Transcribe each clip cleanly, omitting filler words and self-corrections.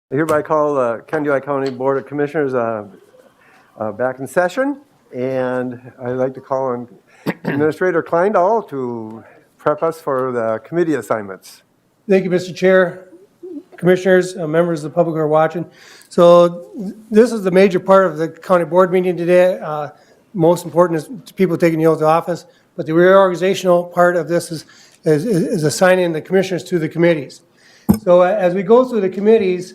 I hereby call the Candiac County Board of Commissioners back in session, and I'd like to call on Administrator Kleindahl to prep us for the committee assignments. Thank you, Mr. Chair, Commissioners, members of the public who are watching. So this is the major part of the county board meeting today. Most important is to people taking the oath of office, but the reorganizational part of this is assigning the commissioners to the committees. So as we go through the committees,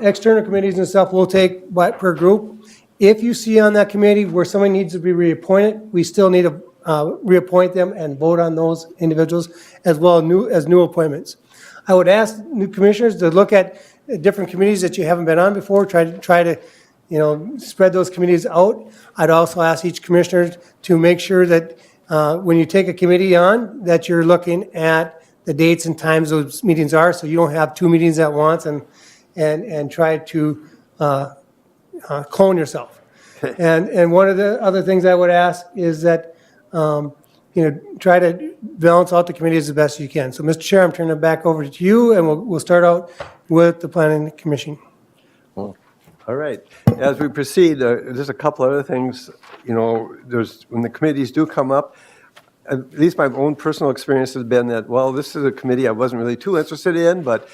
external committees and stuff, we'll take per group. If you see on that committee where somebody needs to be reappointed, we still need to reappoint them and vote on those individuals as well as new appointments. I would ask new commissioners to look at different committees that you haven't been on before, try to spread those committees out. I'd also ask each commissioner to make sure that when you take a committee on, that you're looking at the dates and times those meetings are, so you don't have two meetings at once and try to clone yourself. And one of the other things I would ask is that try to balance out the committees as best you can. So, Mr. Chair, I'm turning it back over to you, and we'll start out with the Planning Commission. All right. As we proceed, there's a couple other things. When the committees do come up, at least my own personal experience has been that, well, this is a committee I wasn't really too interested in, but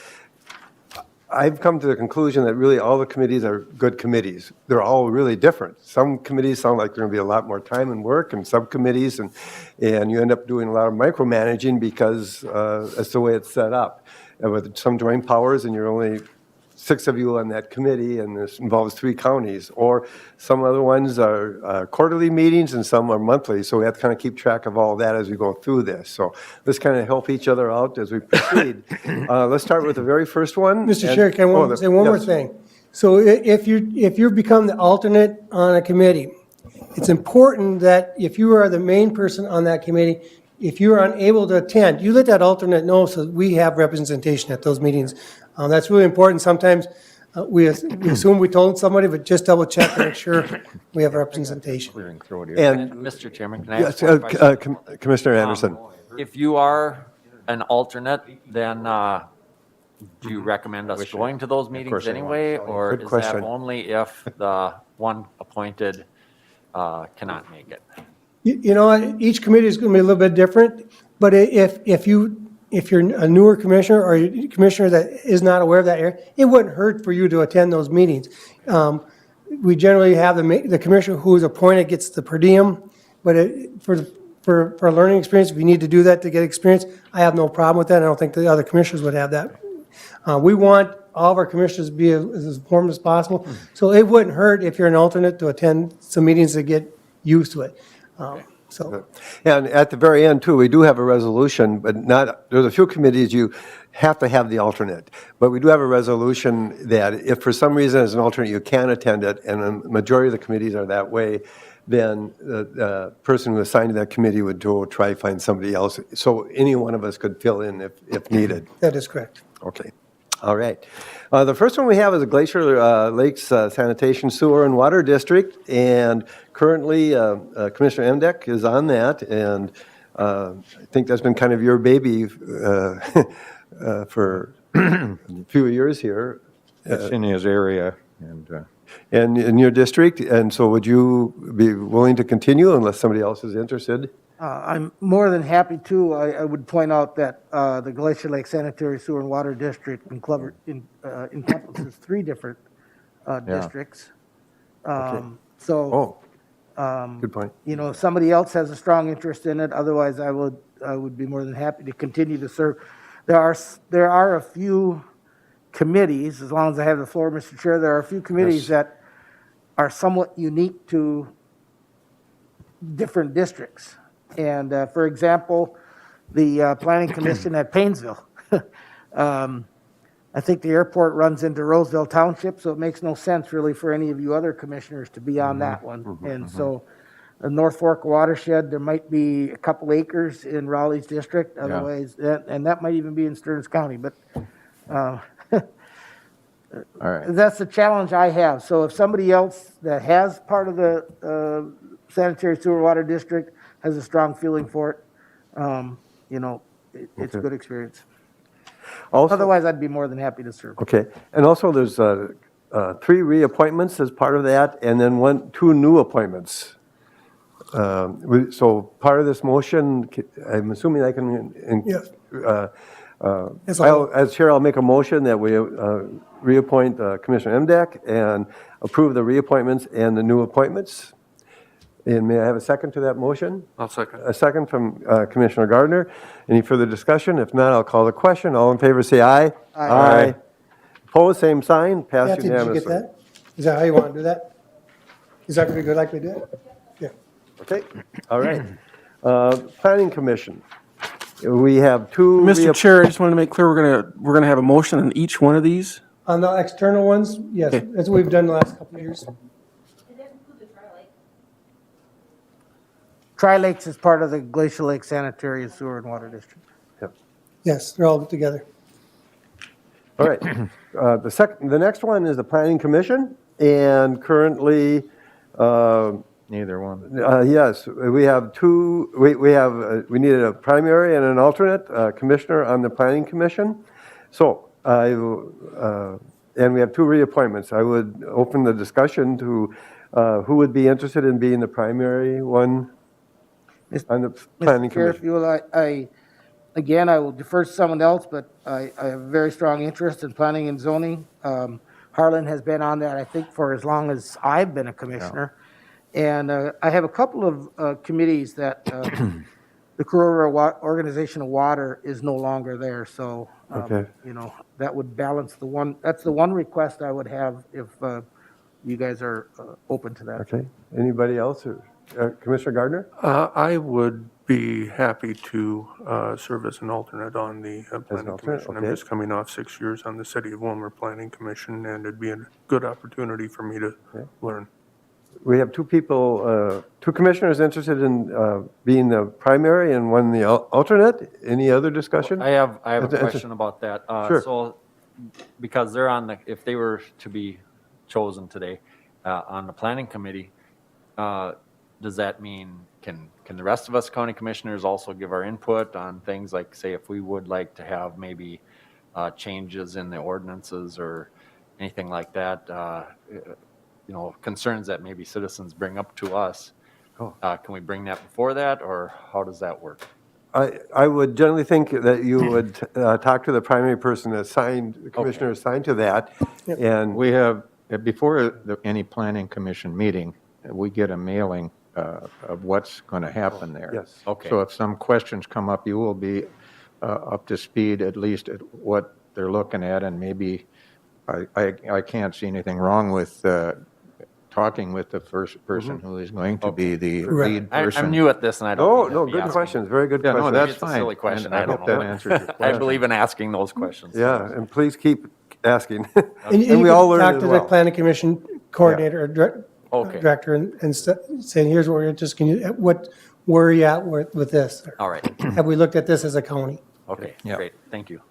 I've come to the conclusion that really all the committees are good committees. They're all really different. Some committees sound like they're going to be a lot more time and work, and subcommittees, and you end up doing a lot of micromanaging because that's the way it's set up. And with some joint powers, and you're only 6 of you on that committee, and this involves 3 counties. Or some other ones are quarterly meetings, and some are monthly. So we have to kind of keep track of all that as we go through this. So let's kind of help each other out as we proceed. Let's start with the very first one. Mr. Chair, can I say one more thing? So if you become the alternate on a committee, it's important that if you are the main person on that committee, if you are unable to attend, you let that alternate know so we have representation at those meetings. That's really important. Sometimes we assume we told somebody, but just double check to make sure we have representation. And Mr. Chairman, can I ask one question? Commissioner Anderson. If you are an alternate, then do you recommend us going to those meetings anyway? Or Good is question. that only if the one appointed cannot make it? Each committee is going to be a little bit different, but if you're a newer commissioner or a commissioner that is not aware of that area, it wouldn't hurt for you to attend those meetings. We generally have the commissioner who is appointed gets the per diem, but for a learning experience, if you need to do that to get experience, I have no problem with that. I don't think the other commissioners would have that. We want all of our commissioners to be as informed as possible, so it wouldn't hurt if you're an alternate to attend some meetings to get used to it. And at the very end, too, we do have a resolution, but there's a few committees you have to have the alternate. But we do have a resolution that if for some reason as an alternate you can't attend it, and the majority of the committees are that way, then the person who assigned to that committee would try to find somebody else. So any one of us could fill in if needed. That is correct. Okay. All right. The first one we have is the Glacier Lakes Sanitation, Sewer, and Water District, and currently Commissioner Emdek is on that, and I think that's been kind of your baby for a few years here. It's in his area, And in your district, and so would you be willing to continue unless somebody else is interested? I'm more than happy to. I would point out that the Glacier Lake Sanitary Sewer and Water District encompasses 3 different districts. Good point. If somebody else has a strong interest in it, otherwise I would be more than happy to continue to serve. There are a few committees, as long as I have the floor, Mr. Chair, there are a few committees that are somewhat unique to different districts. And for example, the Planning Commission at Paynesville. I think the airport runs into Roseville Township, so it makes no sense really for any of you other commissioners to be on that one. And so the North Fork watershed, there might be a couple acres in Raleigh's district, otherwise, and that might even be in Stearns County. But all right. that's the challenge I have. So if somebody else that has part of the sanitary sewer water district has a strong feeling for it, it's a good experience. Also, Otherwise, I'd be more than happy to serve. okay, and also there's 3 reappointments as part of that, and then 2 new appointments. So part of this motion, I'm assuming I can. Yes. Yes, As chair, I'll make a motion that we reappoint Commissioner Emdak and approve the reappointments and the new appointments. And may I have a second to that motion? I'll second. A second from Commissioner Gardner. Any further discussion? If not, I'll call the question. All in favor, say aye. Aye. Opposed, same sign, passed Kathy, did you unanimously. get that? Is that how you want to do that? Is that going to be good like we did? Yeah. Okay, all right. Planning Commission. We have 2. Mr. Chair, I just wanted to make clear, we're gonna have a motion on each one of these. On the external ones, yes, that's what we've done the last couple of years. Tri-Lakes is part of the Glacial Lake Sanitary and Sewer and Water District. Yes, they're all together. All right. The next one is the Planning Commission, and currently, Neither one. yes, we have 2, we needed a primary and an alternate commissioner on the Planning Commission. So, and we have 2 reappointments. I would open the discussion to who would be interested in being the primary one on the Planning Mr. Chair, if Commission. you will, again, I will defer to someone else, but I have a very strong interest in planning and zoning. Harlan has been on that, I think, for as long as I've been a commissioner. And I have a couple of committees that the Karora Organization of Water is no longer there, so, Okay. you know, that would balance the one, that's the one request I would have if you guys are open to that. Okay, anybody else? Commissioner Gardner? I would be happy to serve as an alternate on the Planning alternate, Commission. I'm okay. just coming off 6 years on the City of Wilmer Planning Commission, and it'd be a good opportunity for me to learn. We have 2 people, 2 commissioners interested in being the primary and 1 the alternate. Any other discussion? I have a That's- question about that. Sure. So, because they're on the, if they were to be chosen today on the planning committee, does that mean, can the rest of us county commissioners also give our input on things like, say, if we would like to have maybe changes in the ordinances or anything like that, you know, concerns that maybe citizens bring up to us? Can we bring that before that, or how does that work? I would generally think that you would talk to the primary person assigned, the commissioner assigned to that. And We have, before any planning commission meeting, we get a mailing of what's going to happen there. yes. Okay. So if some questions come up, you will be up to speed at least at what they're looking at, and maybe I can't see anything wrong with talking with the first person who is going to be the Correct. lead person. I'm new at this and I don't. Oh, mean to no, be good asking- questions, very good Yeah, no, questions. that's It's a fine. silly question, And I I don't hope know. that answers your I question. believe in asking those questions. Yeah, and please keep asking. And you we can all learn talk as to the well. planning commission coordinator or Okay. director and saying, here's where we're just, where are you at with this? All right, Have we looked at this as a county? okay, Yeah. great, thank you.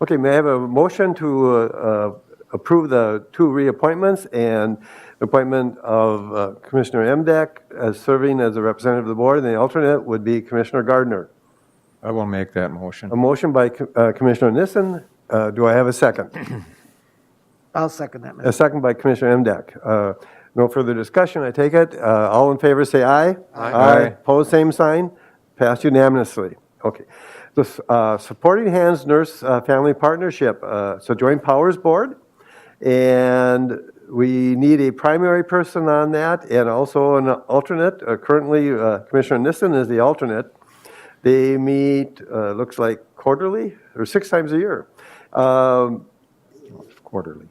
Okay, may I have a motion to approve the 2 reappointments and the appointment of Commissioner Emdak as serving as a representative of the board, and the alternate would be Commissioner Gardner. I will make that motion. A motion by Commissioner Nissen. Do I have a second? I'll second that, A Mr. second by Commissioner Emdak. No further discussion, I take it. All in favor, say aye. Aye. Opposed, same sign. Passed unanimously. Okay. The Supporting Hands Nurse Family Partnership, it's a joint powers board, and we need a primary person on that and also an alternate. Currently, Commissioner Nissen is the alternate. They meet, looks like quarterly or 6 times a year. Quarterly.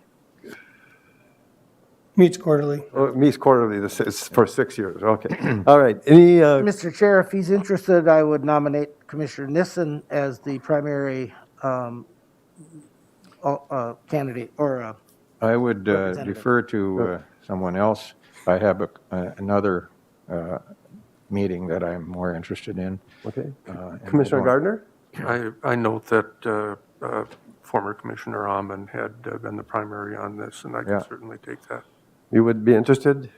Meets quarterly. Meets quarterly, this is for 6 years, okay. All right, any, Mr. Chair, if he's interested, I would nominate Commissioner Nissen as the primary candidate, or, I would Representative. defer to someone else. I have another meeting that I'm more interested in. okay. and Commissioner I Gardner? I note that former Commissioner Amman had been the primary on this, and I Yeah. can certainly take that. You would be interested?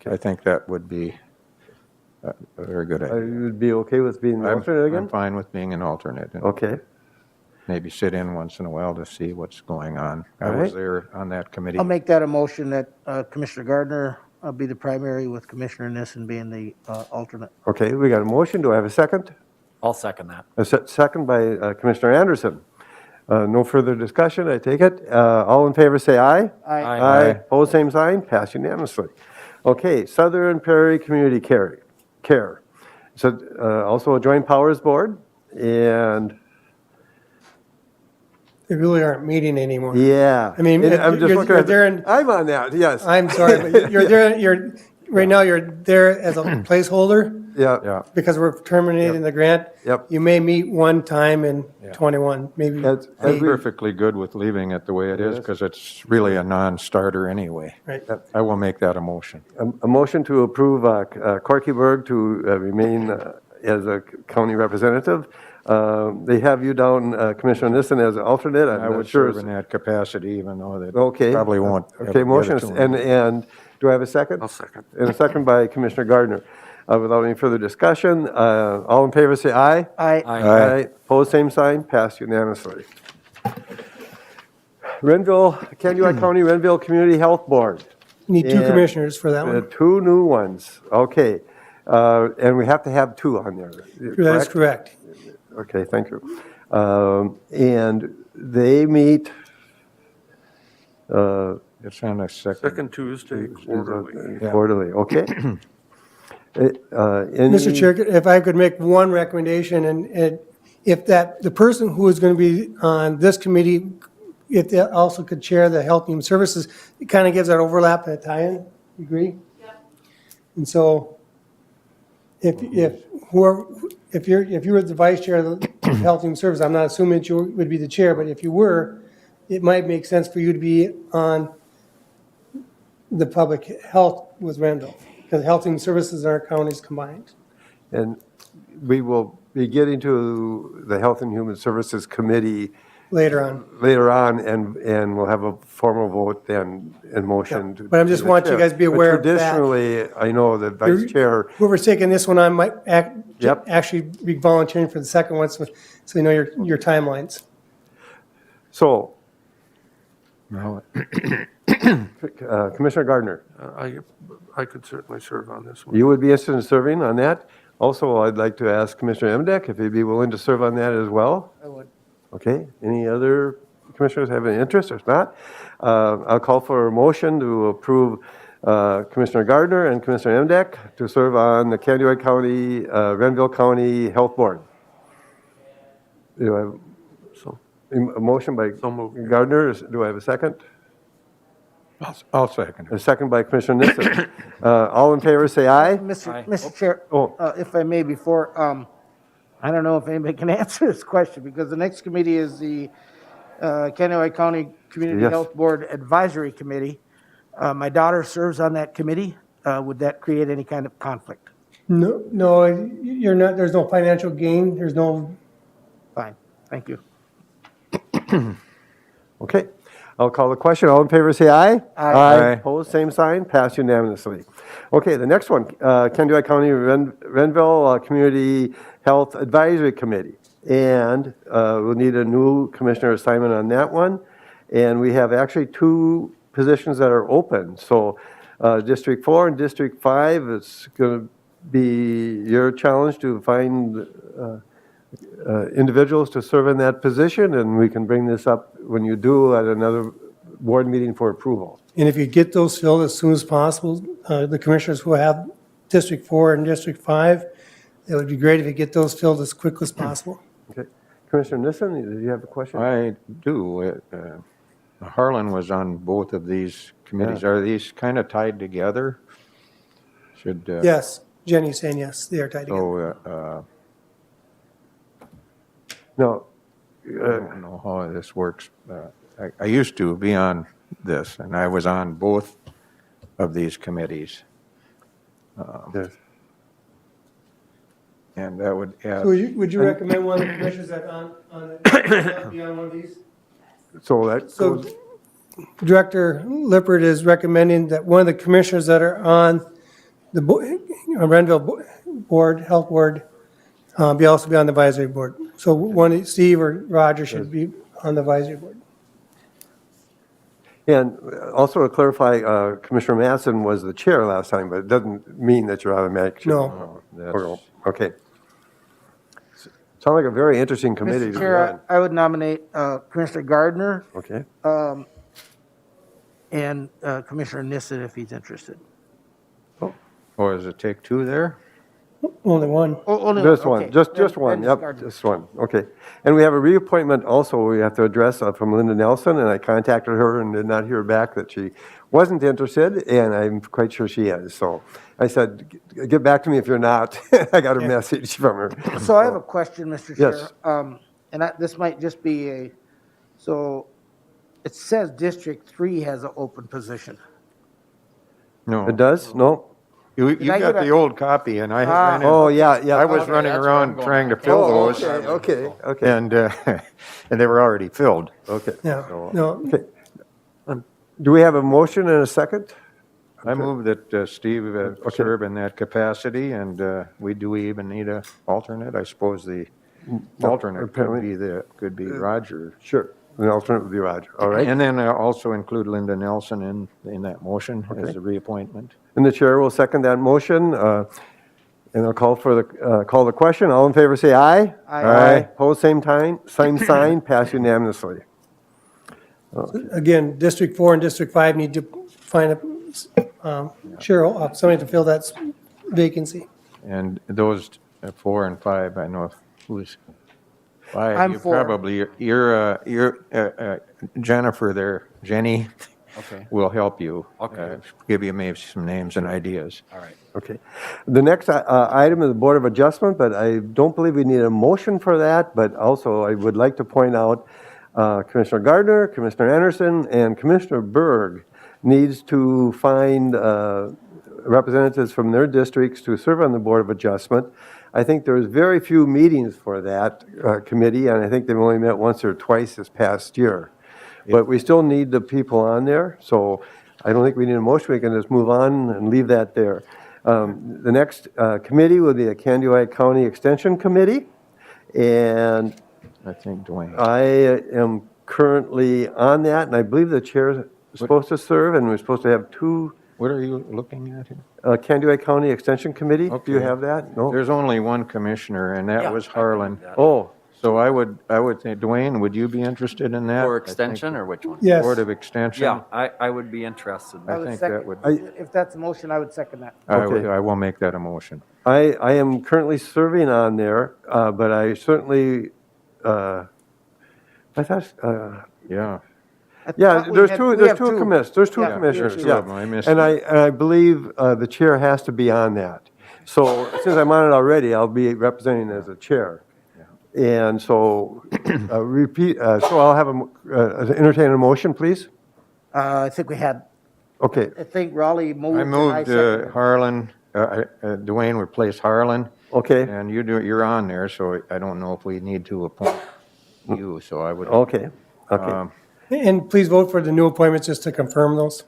I think that would be a very good idea. You would be okay with being the I'm alternate again? fine with being an alternate. Okay. maybe sit in once in a while to see what's going on. I All was right. there on that committee. I'll make that a motion that Commissioner Gardner be the primary with Commissioner Nissen being the alternate. Okay, we got a motion. Do I have a second? I'll second that. A second by Commissioner Anderson. No further discussion, I take it. All in favor, say aye. Aye. Aye. Opposed, same sign. Passed unanimously. Okay, Southern Prairie Community Care. So also a joint powers board, and They really aren't meeting anymore. yeah. I mean, And I'm just you're- looking you're at the- there in- I'm on that, yes. I'm sorry, but you're there, right now, you're there as a placeholder Yeah, Yeah, because we're terminating the grant. Yep. You may meet one time in 21, maybe. As I'm we- perfectly good with leaving it the way it is because it's really a non-starter anyway. Right. I will make that a motion. a motion to approve Corky Berg to remain as a county representative. They have you down, Commissioner Nissen, as an alternate. I'm I not would sure. serve in that capacity, even though that Okay. probably won't. have Okay, the motion, other two. and do I have a second? I'll second. And a second by Commissioner Gardner. Without any further discussion, all in favor say aye. Aye. Aye. Opposed, same sign, passed unanimously. Candioi County Renville Community Health Board. Need two Yeah. commissioners for that one. Two new ones, okay. And we have to have two on there. That is correct. Okay, thank you. And they meet, It's on a Second Tuesday quarterly. quarterly, okay. Mr. Chair, if I could make one recommendation, and if the person who is going to be on this committee, if they also could chair the Health and Human Services, it kind of gives that overlap and a tie-in, you agree? Yeah. And so, if you were the vice chair of the Health and Human Services, I'm not assuming that you would be the chair, but if you were, it might make sense for you to be on the public health with Renville, because Health and Human Services and our counties combined. And we will be getting to the Health and Human Services Committee Later on. later on, and we'll have a formal vote then in motion. Yeah, but I just want you guys to be But aware of that. Traditionally, I know the vice chair, Whoever's taking this one on might Yep. actually be volunteering for the second one, so you know your timelines. so, Well, Commissioner Gardner, I could certainly serve on this one. you would be interested in serving on that? Also, I'd like to ask Commissioner Emdek if he'd be willing to serve on that as well? I would. Okay, any other commissioners have any interest, or if not, I'll call for a motion to approve Commissioner Gardner and Commissioner Emdek to serve on the Candioi County, Renville County Health Board. Do I have So, a motion by So moved. Gardner? Do I have a second? I'll second it. A second by Commissioner Nissen. All in favor, say aye. Mr. Chair, Oh. if I may, before, I don't know if anybody can answer this question, because the next committee is the Kennewick County Community Yes. Health Board Advisory Committee. My daughter serves on that committee. Would that create any kind of conflict? No, you're not, there's no financial gain, there's no, Fine, thank you. Okay, I'll call the question. All in favor, say aye. Aye. Opposed, same sign, passed unanimously. Okay, the next one, Candioi County Renville Community Health Advisory Committee. And we'll need a new commissioner assignment on that one. And we have actually two positions that are open. So District 4 and District 5, it's going to be your challenge to find individuals to serve in that position, and we can bring this up when you do at another board meeting for approval. and if you get those filled as soon as possible, the commissioners who have District 4 and District 5, it would be great if you get those filled as quickly as possible. Okay. Commissioner Nissen, do you have a question? I do. Harlan was on both of these committees. Are these kind of tied together? Should, Yes, Jenny's saying yes, they are tied together. so, No. I don't know how this works. I used to be on this, and I was on both of these committees. Yes. And that would add, So would you recommend one of the commissioners that be on one of these? So that So goes, Director Lippert is recommending that one of the commissioners that are on the Renville Board, Health Board, also be on the advisory board. So one, Steve or Roger should be on the advisory board. And also to clarify, Commissioner Matson was the chair last time, but it doesn't mean that you're automatic chair. No. That's- Okay. Sounds like a very interesting committee to Mr. be Chair, on. I would nominate Commissioner Gardner Okay. and Commissioner Nissen if he's interested. Oh, does it take two there? Only one. Oh, only Just okay. one, just Then- one, then yep, Gardner. just one, okay. And we have a reappointment also we have to address from Linda Nelson, and I contacted her and did not hear back that she wasn't interested, and I'm quite sure she is, so I said, get back to me if you're not. I got a message from her. So I have a question, Mr. Chair. Yes. This might just be so it says District 3 has an open position. No. It does? No? You I got get the a- old copy, and I Ah. ran in. Oh, yeah. I was Okay, running that's where I'm around going. trying to fill Oh, those, okay, and they were already filled. okay. Yeah, So- no, Okay. Do we have a motion and a second? I move that Steve serve in that capacity, and we even need a alternate? I suppose the alternate apparently. could be Roger. Sure. The alternate would be Roger, all right? And then also include Linda Nelson in that motion as a reappointment. And the chair will second that motion, and I'll call the question. All in favor, say aye. Aye. Pose same sign, pass unanimously. again, District 4 and District 5 need to find somebody to fill that vacancy. And those 4 and 5, I know who's 5. I'm You 4. Probably, Jennifer there, Jenny, Okay, will help you. Okay. Give you maybe some names and ideas. all right. Okay. The next item is the Board of Adjustment, but I don't believe we need a motion for that. But also, I would like to point out Commissioner Gardner, Commissioner Anderson, and Commissioner Berg needs to find representatives from their districts to serve on the Board of Adjustment. I think there's very few meetings for that committee, and I think they've only met once or twice this past year. But we still need the people on there, so I don't think we need a motion. We can just move on and leave that there. The next committee will be the Candioi County Extension Committee, and I think Dwayne. I am currently on that, and I believe the chair is supposed to serve, and we're supposed to have two What are you looking at here? Candioi County Extension Committee. Do you Okay. have that? No? There's only one commissioner, and that was Harlan. Oh, So I would think, Dwayne, would you be interested in that? For I think extension or which one? Yes. Board of Extension? Yeah, I would be interested. I would think second- that would, If that's a motion, I would second that. Okay. I will make that a motion. I am currently serving on there, but I certainly, I thought, Yeah. I yeah, thought we there's had- two, we there's have two commissioners, there's two Yeah, commissioners, two yeah. of them. I missed And it. I believe the chair has to be on that. So since I'm on it already, I'll be representing as a chair. And so, so I'll have entertain a motion, please? I think we had, Okay, I think Raleigh moved. I and moved seconded. Harlan, Dwayne replaced Harlan, okay, and you're on there, so I don't know if we need to appoint you, so I would. okay, okay. um, And please vote for the new appointments just to confirm those.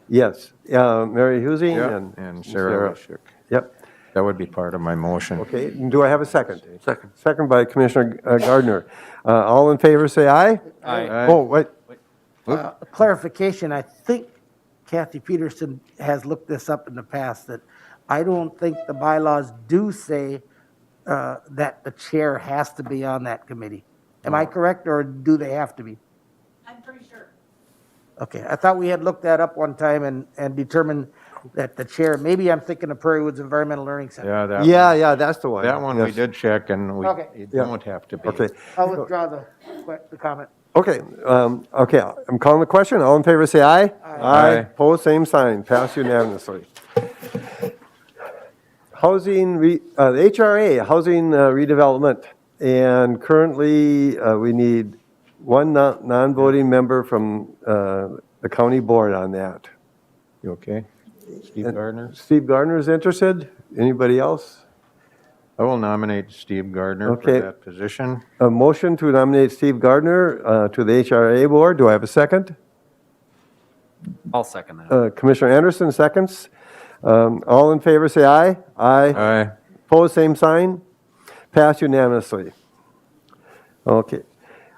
Yes, Mary Husing Yeah, and. and Sarah Wishick. Yep. That would be part of my motion. Okay, do I have a second? Second. Second by Commissioner Gardner. All in favor, say aye. Aye. Oh, wait, Clarification, I think Kathy Peterson has looked this up in the past, that I don't think the bylaws do say that the chair has to be on that committee. Am I correct, or do they have to be? I'm pretty sure. Okay, I thought we had looked that up one time and determined that the chair, maybe I'm thinking of Prairie Woods Environmental Learning Center. Yeah, yeah, that's the one. that one we Yes. did check, and we Okay. you Yeah. don't have to be. Okay, I'll withdraw the comment. okay, okay, I'm calling the question. All in favor, say aye. Aye. Pose same sign, pass unanimously. Housing, the HRA, Housing Redevelopment, and currently, we need one non-voting member from the county board on that. You okay? Steve Gardner? Steve Gardner is interested? Anybody else? I will nominate Steve Gardner Okay. for that position. A motion to nominate Steve Gardner to the HRA board. Do I have a second? I'll second that. Commissioner Anderson seconds. All in favor, say aye. Aye. Aye. Pose same sign. Passed unanimously. Okay.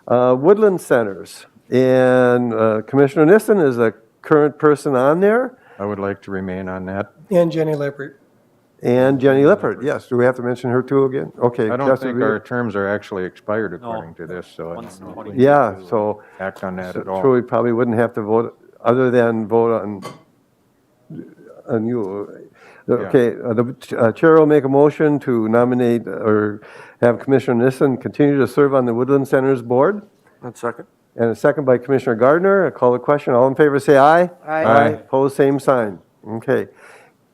Woodland Centers, and Commissioner Nissen is a current person on there, I would like to remain on that. And Jenny Lippert. and Jenny Lippert, yes. Do we have to mention her too again? Okay. I don't Justin think Reed. our terms are actually expired according to this, so I Once don't know if 20 we Yeah, need to so, act on that at so all. we probably wouldn't have to vote, other than vote on you. Okay, the chair will make a motion to nominate or have Commissioner Nissen continue to serve on the Woodland Centers Board. That's second. And a second by Commissioner Gardner. I call the question. All in favor, say aye. Aye. Opposed, same sign. Okay.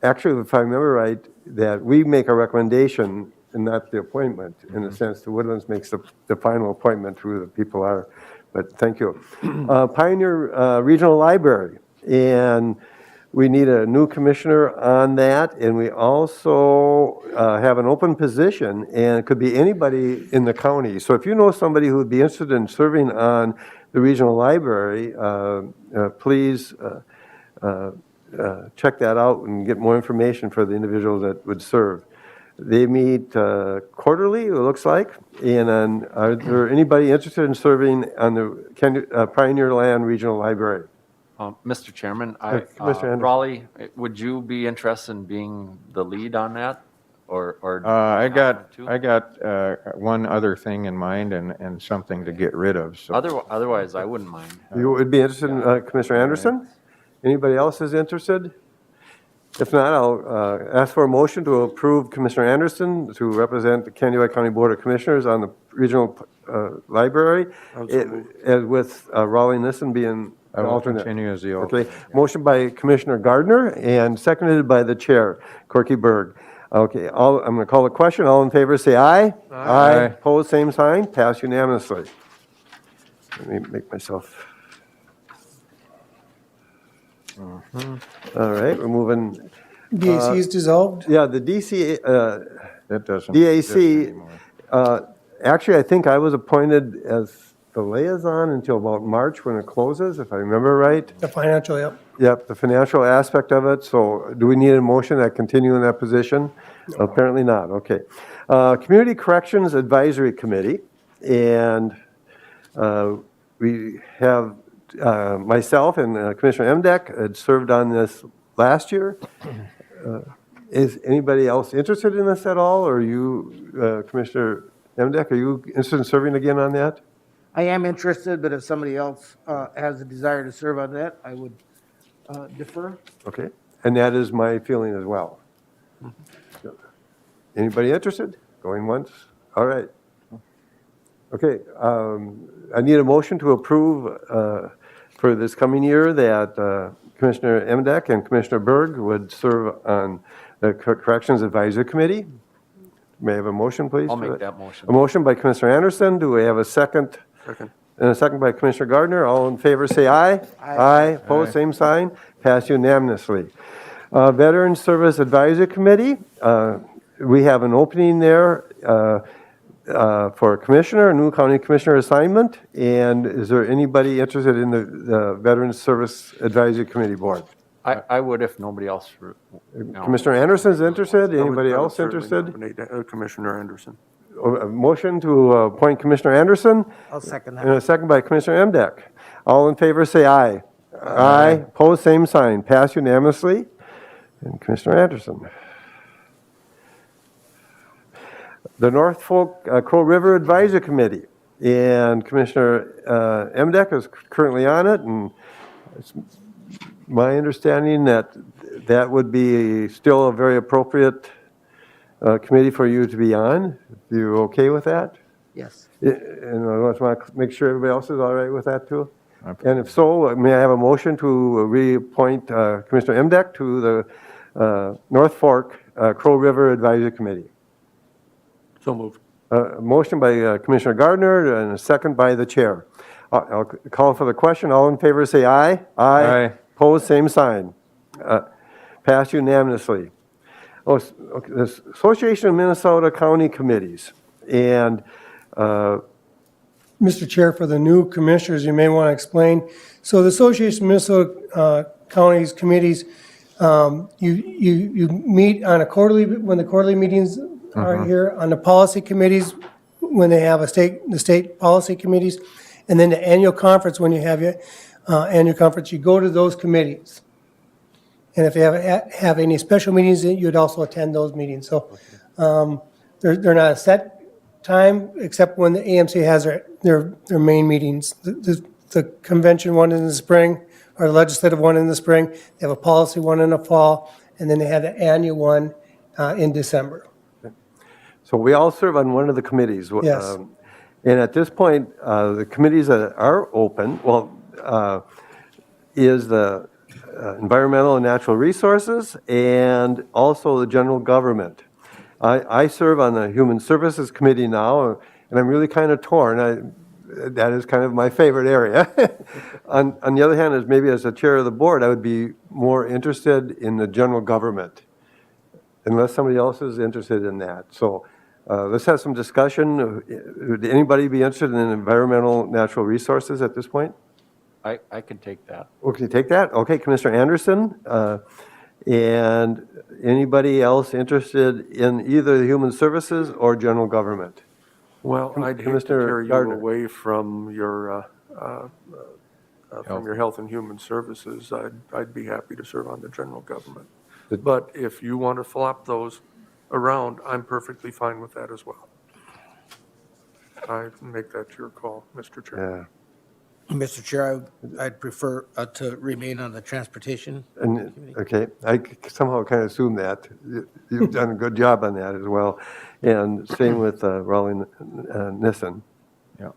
Actually, if I remember right, that we make a recommendation and not the appointment. In a sense, the Woodlands makes the final appointment who the people are. But thank you. Pioneer Regional Library. And we need a new commissioner on that. And we also have an open position, and it could be anybody in the county. So if you know somebody who would be interested in serving on the regional library, please check that out and get more information for the individual that would serve. They meet quarterly, it looks like. And are there anybody interested in serving on the Pioneer Land Regional Library? Mr. Chairman, Commissioner Anderson. Raleigh, would you be interested in being the lead on that? Or I got two? one other thing in mind and something to get rid of, so. Otherwise, I wouldn't mind. You would be interested in Commissioner Anderson? Anybody else is interested? If not, I'll ask for a motion to approve Commissioner Anderson to represent the Candido County Board of Commissioners on the regional library, with Raleigh Nissen being I an will alternate. continue as the alternate. Okay, motion by Commissioner Gardner and seconded by the chair, Corky Berg. Okay, I'm going to call the question. All in favor, say aye. Aye. Opposed, same sign. Pass unanimously. Let me make myself. All right, we're moving. DAC is dissolved. Yeah, the DC, That doesn't exist DAC, anymore. actually, I think I was appointed as the liaison until about March when it closes, if I remember right. The financial, yep. Yep, the financial aspect of it. So do we need a motion that continue in that position? Apparently not, okay. Community Corrections Advisory Committee, and we have myself and Commissioner Emdek had served on this last year. Is anybody else interested in this at all, or you, Commissioner Emdek, are you interested in serving again on that? I am interested, but if somebody else has a desire to serve on that, I would defer. Okay, and that is my feeling as well. Anybody interested? Going once? All right. Okay, I need a motion to approve for this coming year that Commissioner Emdek and Commissioner Berg would serve on the Corrections Advisory Committee. May I have a motion, please? I'll for make that motion. A motion by Commissioner Anderson. Do we have a second? Second. And a second by Commissioner Gardner. All in favor, say aye. Aye. Opposed, same sign. Passed unanimously. Veteran Service Advisory Committee, we have an opening there for a commissioner, a new county commissioner assignment. And is there anybody interested in the Veteran Service Advisory Committee board? I would if nobody else. Commissioner Anderson's interested? I would- Anybody I would else certainly interested? nominate, Commissioner Anderson. A motion to appoint Commissioner Anderson? I'll second And that. a second by Commissioner Emdek. All in favor, say aye. Aye. Opposed, same sign. Passed unanimously. And Commissioner Anderson. The North Fork Crow River Advisory Committee. And Commissioner Emdek is currently on it, and it's my understanding that that would be still a very appropriate committee for you to be on. You okay with that? Yes. And I just want to make sure everybody else is all right with that too? And if so, may I have a motion to reappoint Commissioner Emdek to the North Fork Crow River Advisory Committee? So moved. A motion by Commissioner Gardner and a second by the chair. I'll call for the question. All in favor, say aye. Aye. Opposed, same sign. Passed unanimously. Oh, okay, the Association of Minnesota County Committees. And Mr. Chair, for the new commissioners, you may want to explain. So the Association of Minnesota Counties Committees, you meet on a quarterly, when the quarterly meetings are here on the policy committees, when they have the state policy committees, and then the annual conference, when you have your annual conference, you go to those committees. And if you have any special meetings, you'd also attend those meetings. So they're not a set time, except when the AMC has their main meetings. The convention one in the spring, or the legislative one in the spring, they have a policy one in the fall, and then they have the annual one in December. So we all serve on one of the committees. Yes. And at this point, the committees that are open, is the Environmental and Natural Resources and also the General Government. I serve on the Human Services Committee now, and I'm really kind of torn. That is kind of my favorite area. On the other hand, as a chair of the board, I would be more interested in the General Government, unless somebody else is interested in that. So let's have some discussion. Would anybody be interested in environmental natural resources at this point? I can take that. Okay, take that. Okay, Commissioner Anderson. And anybody else interested in either the Human Services or General Government? Well, I'd hate to Commissioner carry you Gardner. away from your Health and Human Services. I'd be happy to serve on the General Government. But if you want to flop those around, I'm perfectly fine with that as well. I make that your call, Mr. Chair. Yeah. Mr. Chair, I'd prefer to remain on the transportation. And, okay, I somehow kind of assumed that. You've done a good job on that as well. And same with Raleigh Nissen. Yeah,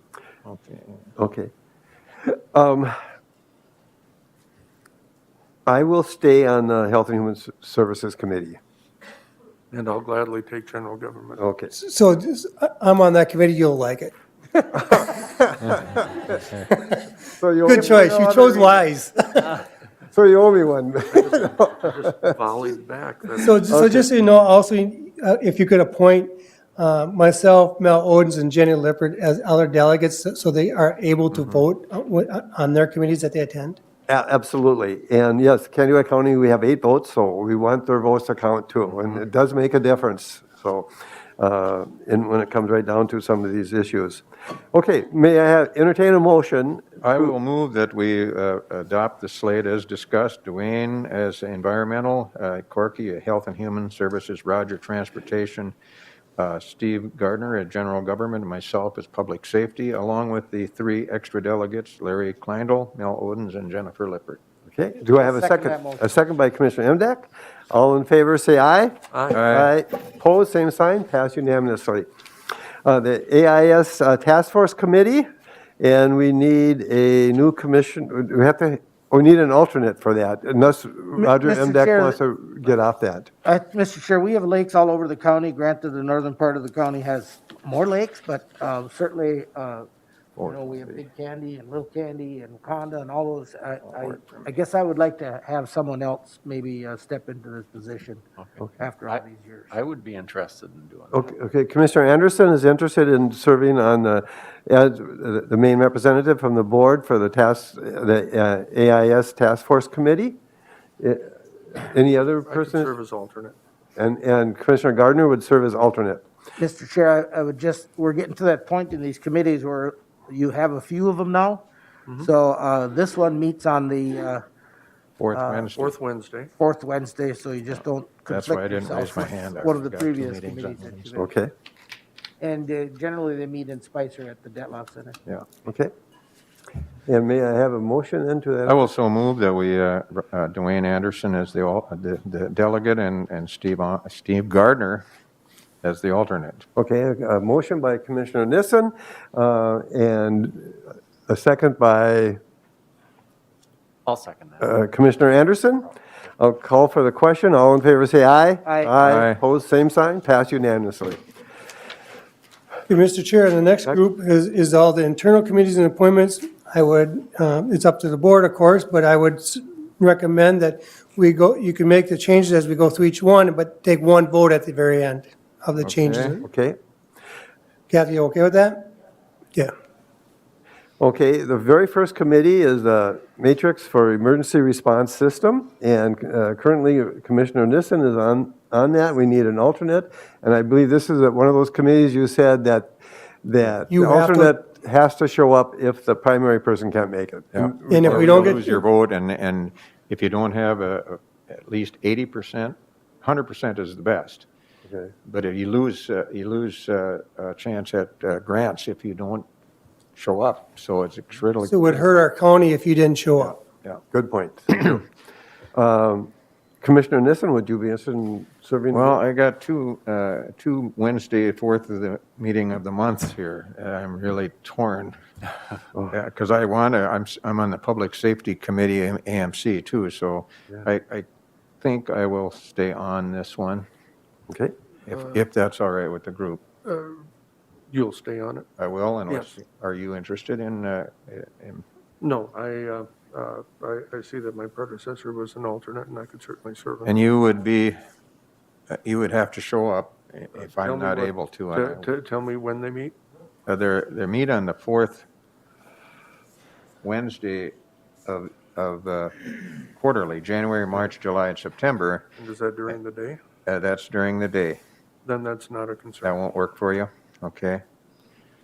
okay. Okay. I will stay on the Health and Human Services Committee. And I'll gladly take General Government. Okay. So I'm on that committee, you'll like it. So you Good choice, you chose wise. So you owe me one. Just volleyed back. That's- So just so you know, also, if you could appoint myself, Mel Odens, and Jenny Lippert as other delegates, so they are able to vote on their committees that they attend. Absolutely. And yes, Canada County, we have 8 votes, so we want their votes to count too. And it does make a difference. So, and when it comes right down to some of these issues. Okay, may I entertain a motion? I will move that we adopt the slate as discussed. Dwayne as environmental, Corky, Health and Human Services, Roger, Transportation, Steve Gardner at General Government, and myself as Public Safety, along with the 3 extra delegates, Larry Kleindl, Mel Odens, and Jennifer Lippert. Okay, do I have a Second second? that motion. A second by Commissioner Emdek. All in favor, say aye. Aye. Aye. Opposed, same sign, passed unanimously. The AIS Task Force Committee, and we need a new commission, we need an alternate for that, unless Roger Mr. Emdek Chair- wants to get off that. Mr. Chair, we have lakes all over the county. Granted, the northern part of the county has more lakes, but certainly, we have Big Candy and Little Candy and Conda and all those. I guess I would like to have someone else maybe step into this position after all these years. I would be interested in doing that. Okay, Commissioner Anderson is interested in serving on as the main representative from the board for the AIS Task Force Committee. Any other I could person? serve as alternate. And Commissioner Gardner would serve as alternate. Mr. Chair, I would we're getting to that point in these committees where you have a few of them now. So this one meets on the Fourth Wednesday. Fourth Wednesday. fourth Wednesday, so you just don't That's why I conflict didn't yourself raise my with hand. I one of the forgot 2 previous meetings committees on that Wednesday. you've Okay, And generally, they meet in Spicer at the Detloff Center. Yeah. okay. And may I have a motion then to that? I will so move that we, Dwayne Anderson as the delegate and Steve Gardner as the alternate. Okay, a motion by Commissioner Nissen, and a second by I'll second that. Commissioner Anderson. I'll call for the question. All in favor, say aye. Aye. Aye. Opposed, same sign. Passed unanimously. Okay, Mr. Chair, the next group is all the internal committees and appointments. I would, it's up to the board, of course, but I would recommend that you can make the changes as we go through each one, but take one vote at the very end of the changes. Okay, Kathy, you okay with that? Yeah. Okay, the very first committee is the Matrix for Emergency Response System, and currently Commissioner Nissen is on that. We need an alternate, and I believe this is one of those committees you said that You the have to- alternate has to show up if the primary person can't make it. And if Or we don't you get, lose your vote, and if you don't have at least 80%, 100% is the best. Okay. But if you lose a chance at grants if you don't show up. So it's really. it would hurt our county if you didn't show up. Yeah. Good point. Thank you. Commissioner Nissen, would you be interested in serving? Well, I got two Wednesday, 4th of the meeting of the month here. I'm really torn. Because I'm on the Public Safety Committee, AMC too, so I think I will stay on this one, Okay. if that's all right with the group. You'll stay on it? I will, unless, Yes. are you interested in No, I see that my predecessor was an alternate, and I could certainly serve on. and you would have to show up if Tell I'm me not what- able to. Tell me when they meet? They meet on the 4th Wednesday of quarterly, January, March, July, and September. And is that during the day? That's during the day. Then that's not a That concern. won't work for you? Okay.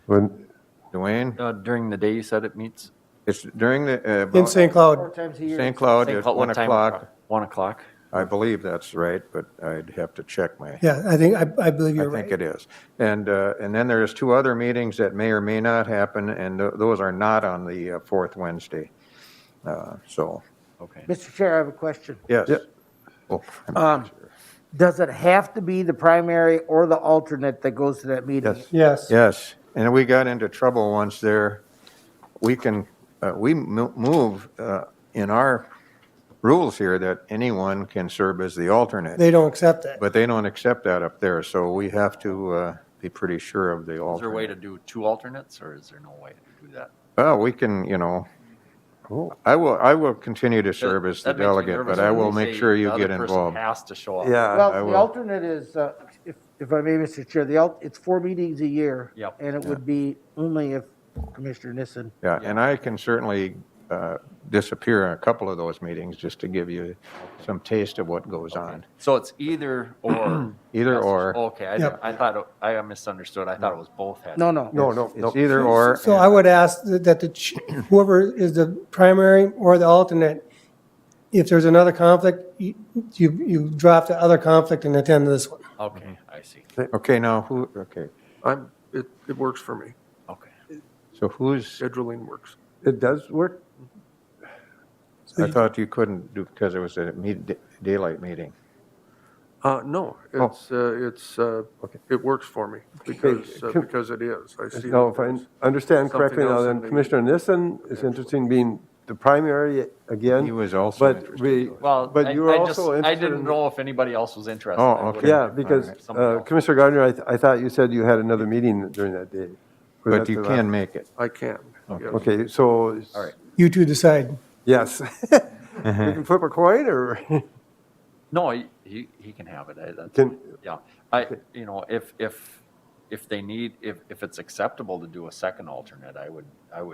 When- Dwayne, During the day, you said it meets? it's during the, In about St. Four Cloud, times a year. St. Cloud Think is about 1 what time? o'clock. 1 o'clock? I believe that's right, but I'd have to check my. yeah, I believe you're I think right. it is. And then there's 2 other meetings that may or may not happen, and those are not on the 4th Wednesday. So, Okay. Mr. Chair, I have a question. yes. Yep. Oh, I'm not sure. Does it have to be the primary or the alternate that goes to that meeting? Yes. Yes. Yes, and we got into trouble once there. We move in our rules here that anyone can serve as the alternate, They don't accept that. but they don't accept that up there, so we have to be pretty sure of the alternate. Is there a way to do 2 alternates, or is there no way to do that? Well, we can, I will continue to serve as the That makes me delegate, nervous but I when will they make say sure the you other get person involved. has to show up. Yeah. I Well, the will. alternate is, if I may, Mr. Chair, it's 4 meetings a year. Yep. And it would be only if Commissioner Nissen. Yeah, and I can certainly disappear in a couple of those meetings just to give you some taste of what goes on. So it's either or. Either Yes. or. Okay, Yep. I thought, I misunderstood. I thought it was both had. No, no. No, no, It's no. either or. So I would ask that whoever is the primary or the alternate, if there's another conflict, you drop the other conflict and attend this one. Okay, I see. Okay, now okay, It works for me. Okay. so who's, Scheduling works. It does work? I thought you couldn't do, because it was a daylight meeting. No, Oh. it works for me because it is. I see. No, that if I there's understand something correctly now, else then in the- Commissioner Nissen is interested in being the primary again. He was also But interested. we, Well, but you were I just, also I interested didn't in. know if anybody else was interested. Oh, I okay. would've- Yeah, because Somebody else. Commissioner Gardner, I thought you said you had another meeting during that day. Was But that you the can last- make it. I can. yes. Okay, so. All right. You two decide. Yes. We can flip a coin or No, he can have it. That's, can, yeah. If they need, if it's acceptable to do a second alternate, I would.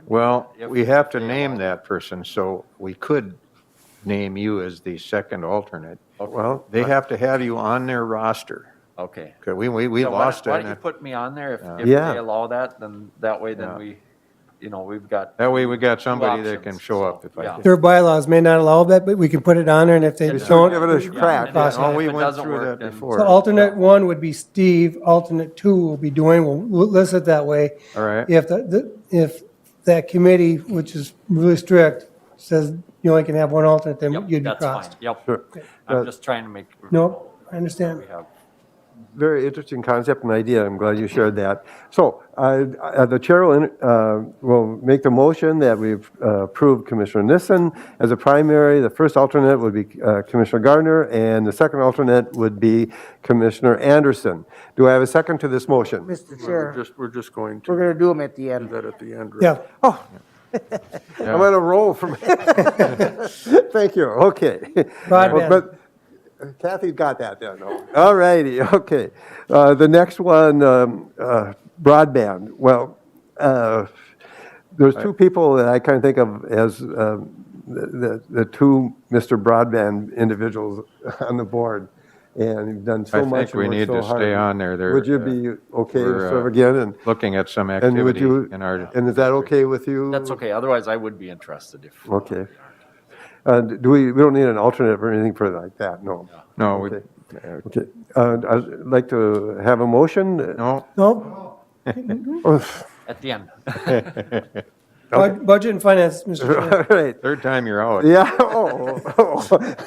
Well, if- we have to if they name allow- that person, so we could name you as the second alternate. Okay. well, They have to have you on their roster. Okay. 'Cause we Yeah, lost Why it. don't you put me on there? If Yeah. they allow that, then that way, Yeah. we've got. That way we got somebody that options, can show up so, if I yeah. can. Their bylaws may not allow that, but we can put it on there, and if they Be sure to don't, give it a Yeah, crack. and Possible. Oh, if we it went doesn't through work, that then- before. so alternate one would be Steve, alternate 2 will be Dwayne, we'll list it that way. All right. If if that committee, which is really strict, says you only can have one alternate, then Yep, you'd be that's fine. crossed. Yep. Sure. I'm just trying to make. Nope, I understand. We have. Very interesting concept and idea. I'm glad you shared that. So the chair will make the motion that we've approved Commissioner Nissen as a primary. The first alternate would be Commissioner Gardner, and the second alternate would be Commissioner Anderson. Do I have a second to this motion? Mr. Chair, We're just going we're to going to do them at the do end. that at the end. right? Yeah, I'm on a roll from. Thank you. Okay. Broadband. But Kathy's got that then. No. All righty. Okay. The next one, broadband. Well, There's two people that I kind of think of as the two Mr. Broadband individuals on the board, and you've done so I much. think we and worked need so to stay hard. on there. Would you be okay to serve again? And Looking at some would activity you? in our. And is that okay with you? That's okay, otherwise I would be interested if. Okay. Do we don't need an alternate or anything for like that, no? No, we, Okay. Okay. I'd like to have a motion. no, No, At the end. budget and finance, Mr. Chair. All right. third time you're out. Yeah,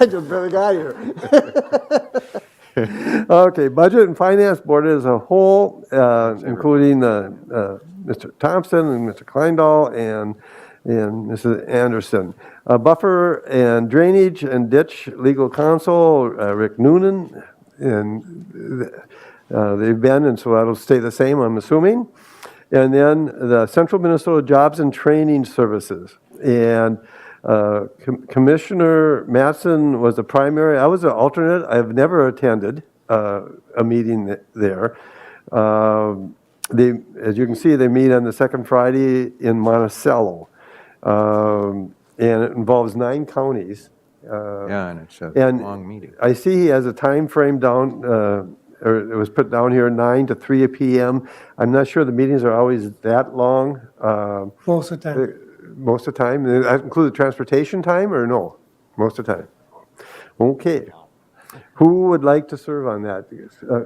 I just barely got here. Okay, Budget and Finance Board as a whole, including Mr. Thompson and Mr. Kleindahl and Mrs. Anderson. Buffer and Drainage and Ditch Legal Counsel, Rick Noonan, and they've been, and so that'll stay the same, I'm assuming. And then the Central Minnesota Jobs and Training Services. And Commissioner Mattson was the primary. I was an alternate. I've never attended a meeting there. As you can see, they meet on the second Friday in Monticello. And it involves 9 counties. Yeah, and it's a And long meeting. I see he has a time frame down, or it was put down here, 9 to 3 p.m. I'm not sure the meetings are always that long, Most of the time. most of the time. Does that include transportation time, or no? Most of the time. Okay. Who would like to serve on that?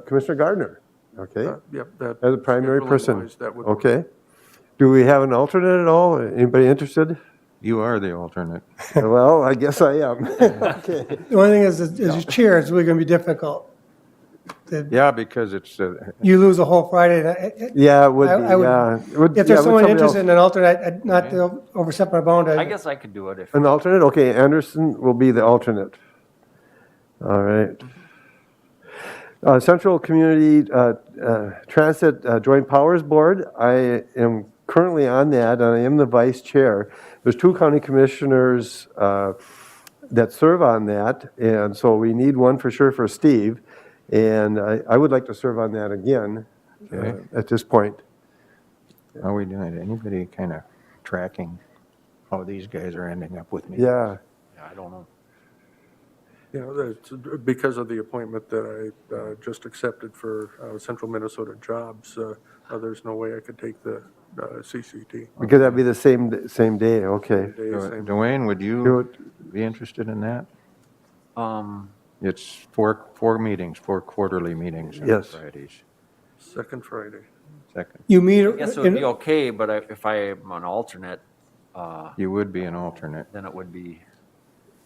Commissioner Gardner, okay, Yep, that. as a primary person. scheduling-wise, that would work. Okay. Do we have an alternate at all? Anybody interested? You are the alternate. Well, I guess I am. Okay. The only thing is, as your chair, it's really going to be difficult. Yeah, because it's, You lose a whole Friday. Yeah, it would be, I would- yeah. It would- If yeah, there's would someone somebody interested else- in an alternate, I'd not to overstep my bound. I guess I could do it if. An alternate? Okay, Anderson will be the alternate. All right. Central Community Transit Joint Powers Board, I am currently on that, and I am the vice chair. There's 2 county commissioners that serve on that, and so we need one for sure for Steve. And I would like to serve on that again Okay. at this point. how are we doing? Anybody kind of tracking how these guys are ending up with me? Yeah. I don't know. Yeah, that's because of the appointment that I just accepted for Central Minnesota Jobs, there's no way I could take the CCT. Because that'd be the same day, okay. Day, same- Dwayne, would you be interested in that? It's four meetings, 4 quarterly meetings on Yes. Fridays. Second Friday. Second. You meet, I guess it would be okay, but if I'm an alternate, You would be an alternate. then it would be,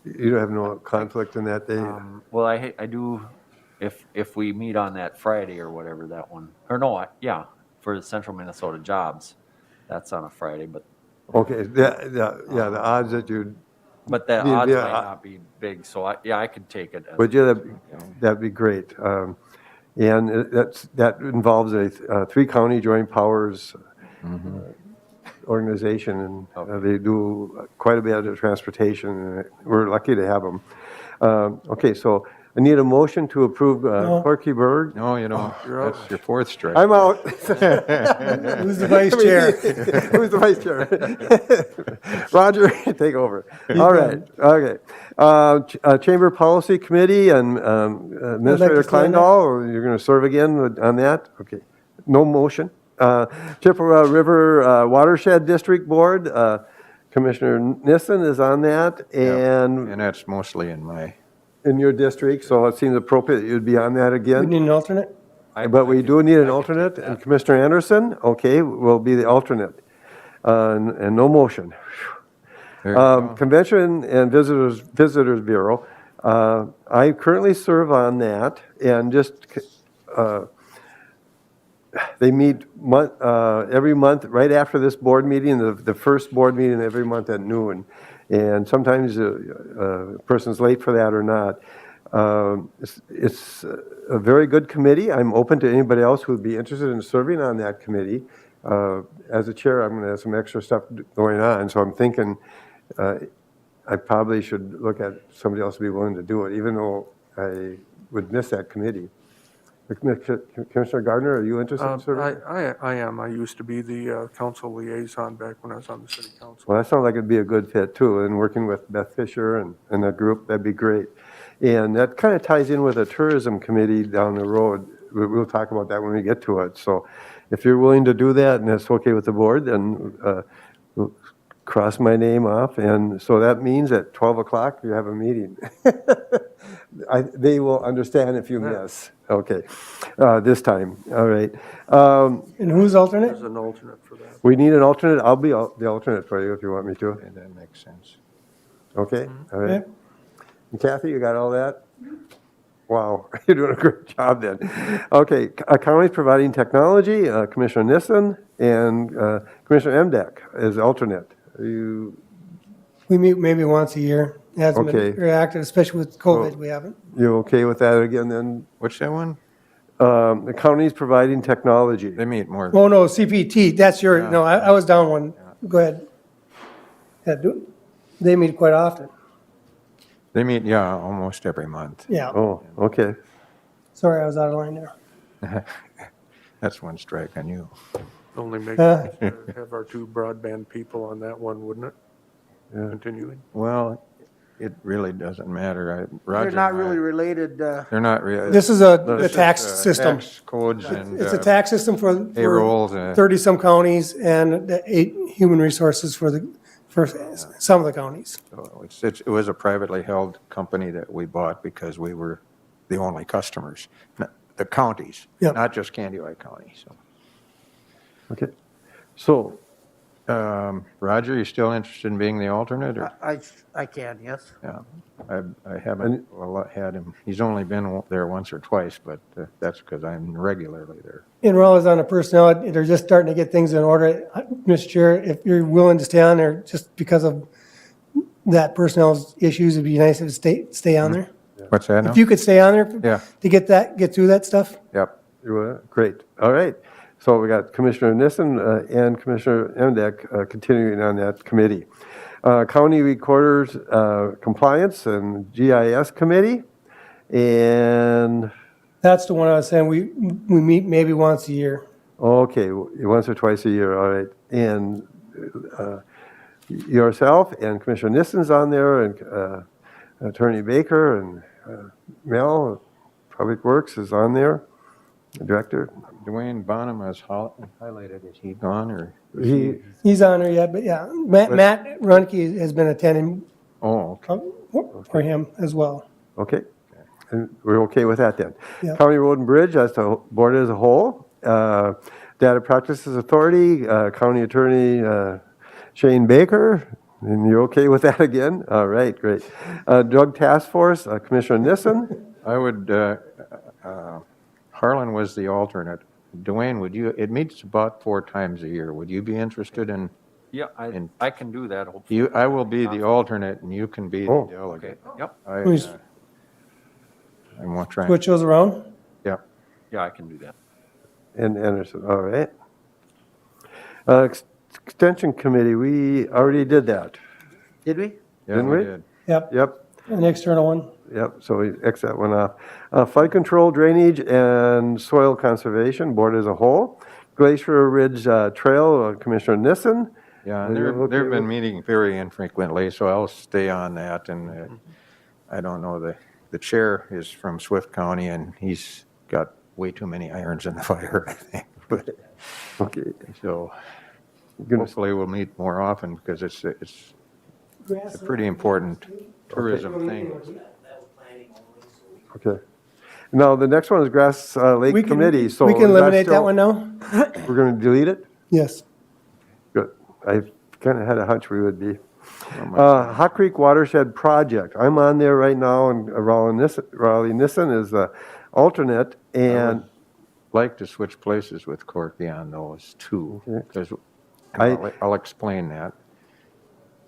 You don't have no conflict in that day? well, I do, if we meet on that Friday or whatever, that one, or no, yeah, for the Central Minnesota Jobs, that's on a Friday, but Okay, yeah, the odds that you'd, the Yeah, odds yeah, might not be big, so I could take it. would you, that'd be great. And that involves a 3-county joint powers organization, and they do quite a bit of transportation, and we're lucky to have them. Okay, so I need a motion to approve Corky Berg. No, you don't. You're That's your 4th strike. I'm out. who's the vice chair? Who's the vice chair? Roger, take over. All right, okay. Chamber Policy Committee and Administrator stand Kleindahl, you're going to serve again on that? Okay, no motion. Chippewa River Watershed District Board, Commissioner Nissen is on that, and And that's mostly in my, in your district, so it seems appropriate that you'd be on that We again. need an alternate? But we do need an alternate, and Commissioner Anderson, okay, will be the alternate. And no motion. there you go. Convention and Visitors Bureau, I currently serve on that, and just, they meet every month, right after this board meeting, the first board meeting every month at noon. And sometimes a person's late for that or not. It's a very good committee. I'm open to anybody else who would be interested in serving on that committee. As a chair, I'm going to have some extra stuff going on, so I'm thinking I probably should look at somebody else to be willing to do it, even though I would miss that committee. Commissioner Gardner, are you interested in serving? I am. I used to be the council liaison back when I was on the city council. Well, that sounds like it'd be a good fit too, and working with Beth Fisher and the group, that'd be great. And that kind of ties in with a tourism committee down the road. We'll talk about that when we get to it. So if you're willing to do that and that's okay with the board, then we'll cross my name off. And so that means at 12 o'clock, you have a meeting. They will understand if you miss. Okay, this time, all right. And who's alternate? There's an alternate for that. We need an alternate. I'll be the alternate for you if you want me to. Okay, that makes sense. Okay, all right. Okay. And Kathy, you got all that? Wow, you're doing a great job then. Okay, counties providing technology, Commissioner Nissen and Commissioner Emdek as alternate. Are you, We meet maybe once a year. It hasn't been Okay. very active, especially with COVID, we haven't. you okay with that again then? What's that one? The counties providing technology. They meet more. Oh, no, CPT, that's your, no, I was down one. Go ahead. Yeah, they meet quite often. They meet, yeah, almost every month. Yeah, Oh, okay. sorry, I was out of line there. That's one strike on you. Only make, have our two broadband people on that one, wouldn't it? Continuing. Well, it really doesn't matter. Roger They're not and I- really related, They're not really. This is the This is, tax system. Tax codes and. It's a tax system for payrolls, 30-some counties and the 8 human resources for some of the counties. So it was a privately held company that we bought because we were the only customers, the counties, Yep. not just Candy Lake County. So, Okay. So, Roger, you still interested in being the alternate? Or? I can, yes. Yeah, I haven't had him. He's only been there once or twice, but that's because I'm regularly there. In Raleigh's on the personnel, they're just starting to get things in order. Mr. Chair, if you're willing to stay on there just because of that personnel issues, it'd be nice if you stay on there. What's that now? If you could stay on there Yeah, to get through that stuff. yep. you were, great. All right. So we got Commissioner Nissen and Commissioner Emdek continuing on that committee. County Recorders Compliance and GIS Committee. And, That's the one I was saying, we meet maybe once a year. okay, once or twice a year, all right. And yourself and Commissioner Nissen's on there, and Attorney Baker and Mel, Public Works is on there, the Director. Dwayne Bonham has highlighted. Is he gone or? He's on there yet, but yeah, Matt Runke has been attending Oh, okay. for him as well. Okay, and we're okay with that then. Yeah. County Road and Bridge, that's the board as a whole. Data Practices Authority, County Attorney Shane Baker, and you're okay with that again? All right, great. Drug Task Force, Commissioner Nissen. I would, Harlan was the alternate. Dwayne, would you, it meets about 4 times a year. Would you be interested in, Yeah, I can do that, hopefully. I will be the alternate and you can be the Oh. Okay, delegate. yep, I won't try. Switch those around. Yeah. yeah, I can do that. And Anderson, all right. Extension Committee, we already did that. Did we? Yeah, Didn't we we? did. Yep, Yep, an external one. yep, so we X that one off. Flood control, drainage, and soil conservation, board as a whole. Glacier Ridge Trail, Commissioner Nissen. Yeah, Are and you okay they've with- been meeting very infrequently, so I'll stay on that. And I don't know, the chair is from Swift County and he's got way too many irons in the fire, I think. But, Okay, so goodness. hopefully we'll meet more often because it's a pretty important tourism thing. Okay. Now, the next one is Grass Lake We can- Committee, so. We can is eliminate that still- one now? We're going to delete it? Yes. Good. I kind of had a hunch we would be. Hot Creek Watershed Project, I'm on there right now, and Raleigh Nissen is the alternate, and Like to switch places with Corky on those too, Okay. because I- I'll explain that.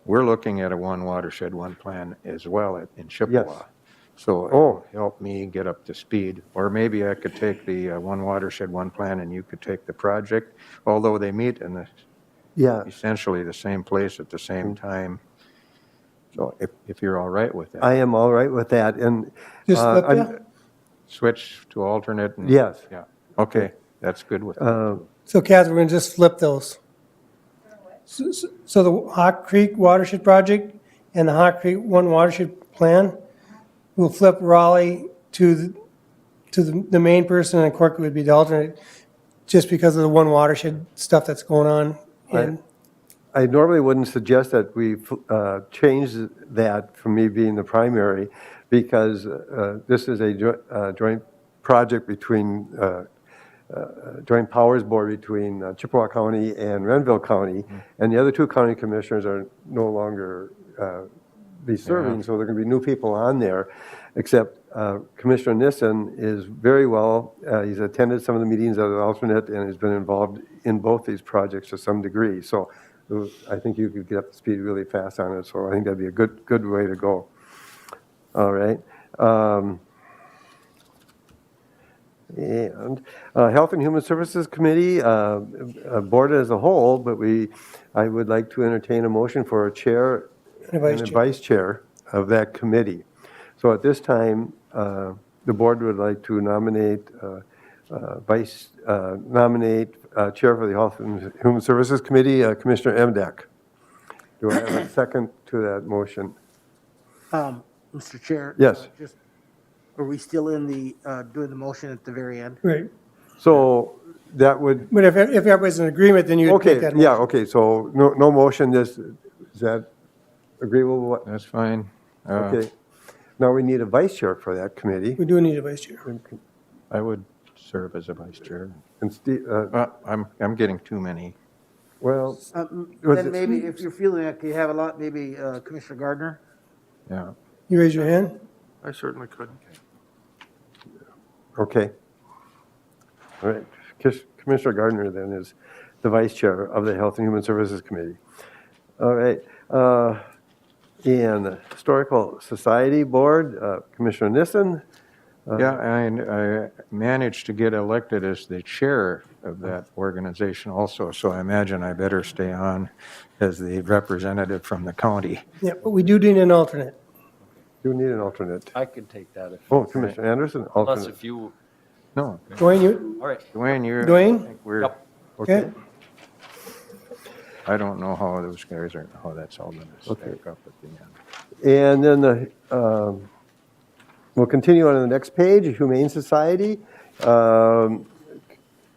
We're looking at a one watershed, one plan as well in Chippewa. Yes. So Oh. it'll help me get up to speed, or maybe I could take the one watershed, one plan, and you could take the project, although they meet in yeah, essentially the same place at the same time. So if you're all right with that. I am all right with that, and Just flip I'm- ya? switch to alternate? and- Yes. Yeah, okay, that's good with me. So Kathy, we're going to just flip those. So the Hawk Creek Watershed Project and the Hawk Creek One Watershed Plan, we'll flip Raleigh to the main person, and Cork would be the alternate, just because of the One Watershed stuff that's going on. And I normally wouldn't suggest that we change that from me being the primary, because this is a joint project between, joint powers board between Chippewa County and Renville County, and the other two county commissioners are no longer be serving, so there are going to be new people on there, except Commissioner Nissen is very well, he's attended some of the meetings as an alternate and has been involved in both these projects to some degree. So I think you could get up to speed really fast on it, so I think that'd be a good way to go. All right. And Health and Human Services Committee, board as a whole, but I would like to entertain a motion for a chair And a vice and a chair. vice chair of that committee. So at this time, the board would like to nominate chair for the Health and Human Services Committee, Commissioner Emdek. Do I have a second to that motion? Mr. Chair? Yes. Are we still in the, doing the motion at the very end? Right. So that would, But if everybody's in agreement, then you would take okay, that. yeah, motion. okay, so no motion, is that agreeable with what? That's fine. Okay. Now we need a vice chair for that committee. We do need a vice chair. I would serve as a vice chair. And Steve, I'm getting too many. well, Was Then it- maybe if you're feeling like you have a lot, maybe Commissioner Gardner? Yeah. You raise your hand? I certainly could. okay. All right, Commissioner Gardner then is the vice chair of the Health and Human Services Committee. All right, and the Historical Society Board, Commissioner Nissen. Yeah, I managed to get elected as the chair of that organization also, so I imagine I better stay on as the representative from the county. Yeah, but we do need an alternate. You need an alternate. I could take that if. Oh, Commissioner Anderson, Unless alternate. if you, No, Dwayne, you, all right. Dwayne, you're. Dwayne? I think we're- Yep. okay? I don't know how those guys are, how that's all going to stack up at the end. And then we'll continue on to the next page, Humane Society.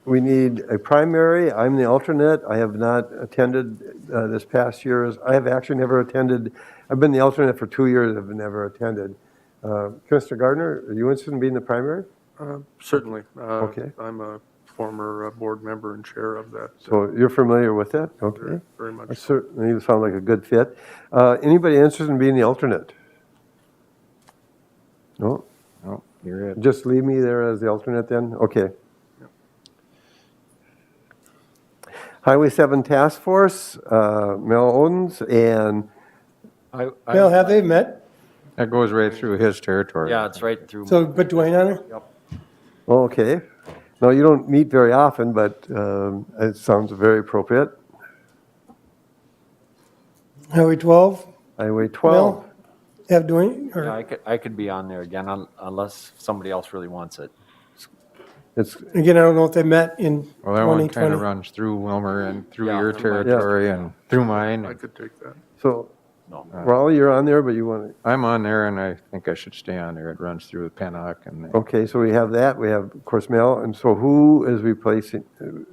We need a primary. I'm the alternate. I have not attended this past year's. I have actually never attended. I've been the alternate for 2 years. I've never attended. Commissioner Gardner, are you interested in being the primary? Certainly. Okay. I'm a former board member and chair of that. So you're familiar with that? Okay. Very, very much. That certainly sounds like a good fit. Anybody interested in being the alternate? No? No, you're it. Just leave me there as the alternate then? Okay. Highway 7 Task Force, Mel Odens, and, Bill, have they met? That goes right through his territory. Yeah, it's right through. So put Dwayne on there? okay. No, you don't meet very often, but it sounds very appropriate. Highway 12? Highway 12. Bill? Have Dwayne, Yeah, or, I could be on there again unless somebody else really wants it. It's, again, I don't know if they met in Well, that one kind 2020. of runs through Wilmer and through Yeah, your through my territory and through I mine. could take that. so, No. Raleigh, you're on there, but you want to, I'm on there and I think I should stay on there. It runs through Pennock and okay, so we have that. We have, of course, Mel. And so who is replacing,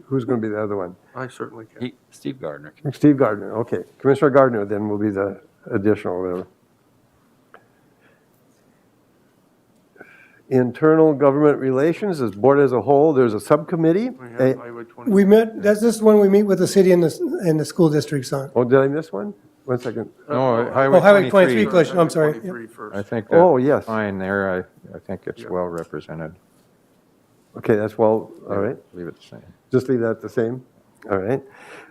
who's going to be the other one? I certainly can. Steve Gardner. Steve Gardner, okay. Commissioner Gardner then will be the additional. Internal Government Relations, as board as a whole, there's a subcommittee. We have Highway 20. We met, that's this one we meet with the city and the school districts on. Oh, did I miss one? 1 second. no, Oh, Highway Highway 23 23. question, I'm sorry. 23 first. I think Oh, that's yes. fine there. I think it's well represented. Okay, that's well, all right. Leave it the same. Just leave that the same? All right.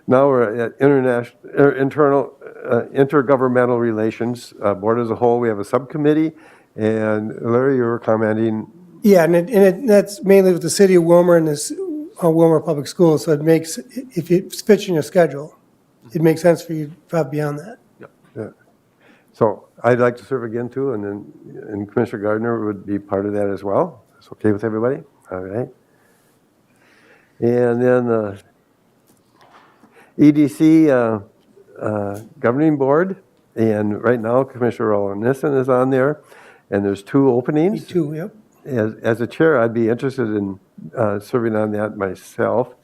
Now we're at intergovernmental relations, board as a whole. We have a subcommittee. And Larry, you were commenting, Yeah, and that's mainly with the city of Wilmer and this Wilmer Public Schools, so it makes, if it fits in your schedule, it makes sense for you to probably be on that. so I'd like to serve again too, and then Commissioner Gardner would be part of that as well. That's okay with everybody? All right. And then EDC Governing Board, and right now Commissioner Roland Nissen is on there, and there's 2 Me openings. too, yep. As a chair, I'd be interested in serving on that myself.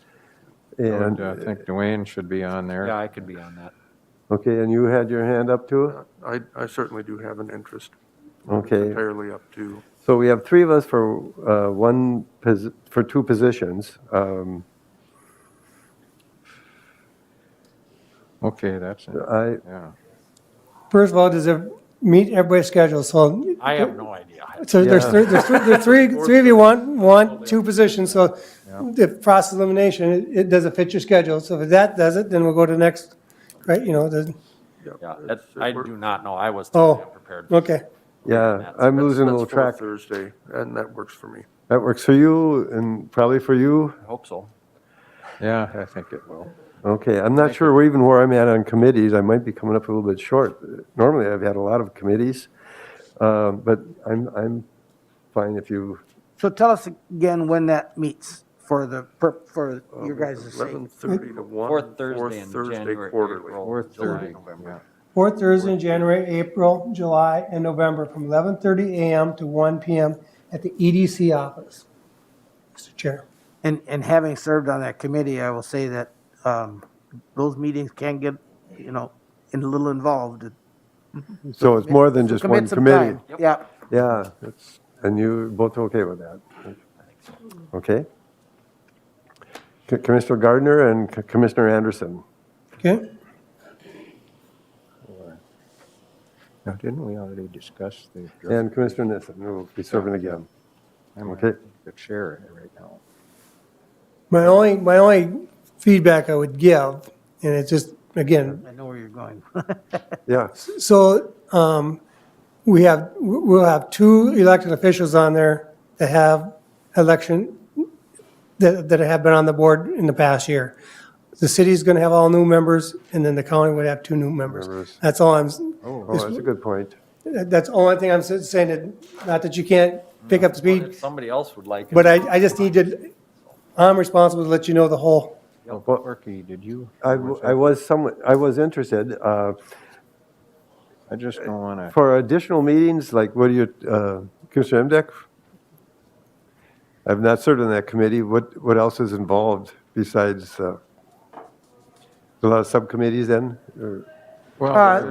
And, I think Dwayne should be on there. Yeah, I could be on that. okay, and you had your hand up too? I certainly do have an interest. Okay. Entirely up to, So we have 3 of us for for 2 positions. Okay, that's it. I, Yeah. First of all, does it meet everybody's schedule? So, I have no idea. so there's Yeah. three of you want 2 positions, so the process of elimination, it doesn't fit your schedule. So if that does it, then we'll go to the next, right, Yeah, I do not know. I was Oh, totally unprepared. okay. yeah, I'm losing a little that's for track. Thursday, and that works for me. That works for you and probably for you? I hope so. Yeah, I think it will. Okay, I'm not sure even where I'm at on committees. I might be coming up a little bit short. Normally, I've had a lot of committees, but I'm fine if you, So tell us again when that meets for your guys' sake. 11:30 to 1. Fourth Thursday in January, quarterly. April, Fourth July, Thursday, November. Fourth Thursday in January, April, July, and November from 11:30 a.m. to 1 p.m. at the EDC office. Mr. Chair. And having served on that committee, I will say that those meetings can get, a little involved. so it's more than just Commit one some committee. time. Yeah. Yeah, and you both okay with that? Okay. Commissioner Gardner and Commissioner Anderson. Okay? Now, didn't we already discuss the? And Commissioner Nissen will be serving again. I'm okay. the chair right now. My only feedback I would give, and it's just, again, I know where you're going. Yeah, so we'll have 2 elected officials on there that have election, that have been on the board in the past year. The city's going to have all new members, and then the county would have 2 new members. Members. That's all I'm, oh, that's a good point. that's the only thing I'm saying, that, not that you can't pick up the But speed, if somebody else would like it. but I just need to, I'm responsible to let you know the whole. Well, Corky, did you? I was interested. I just don't want to. For additional meetings, like what do you, Commissioner Emdek? I've not served on that committee. What else is involved besides, a lot of subcommittees then? Or-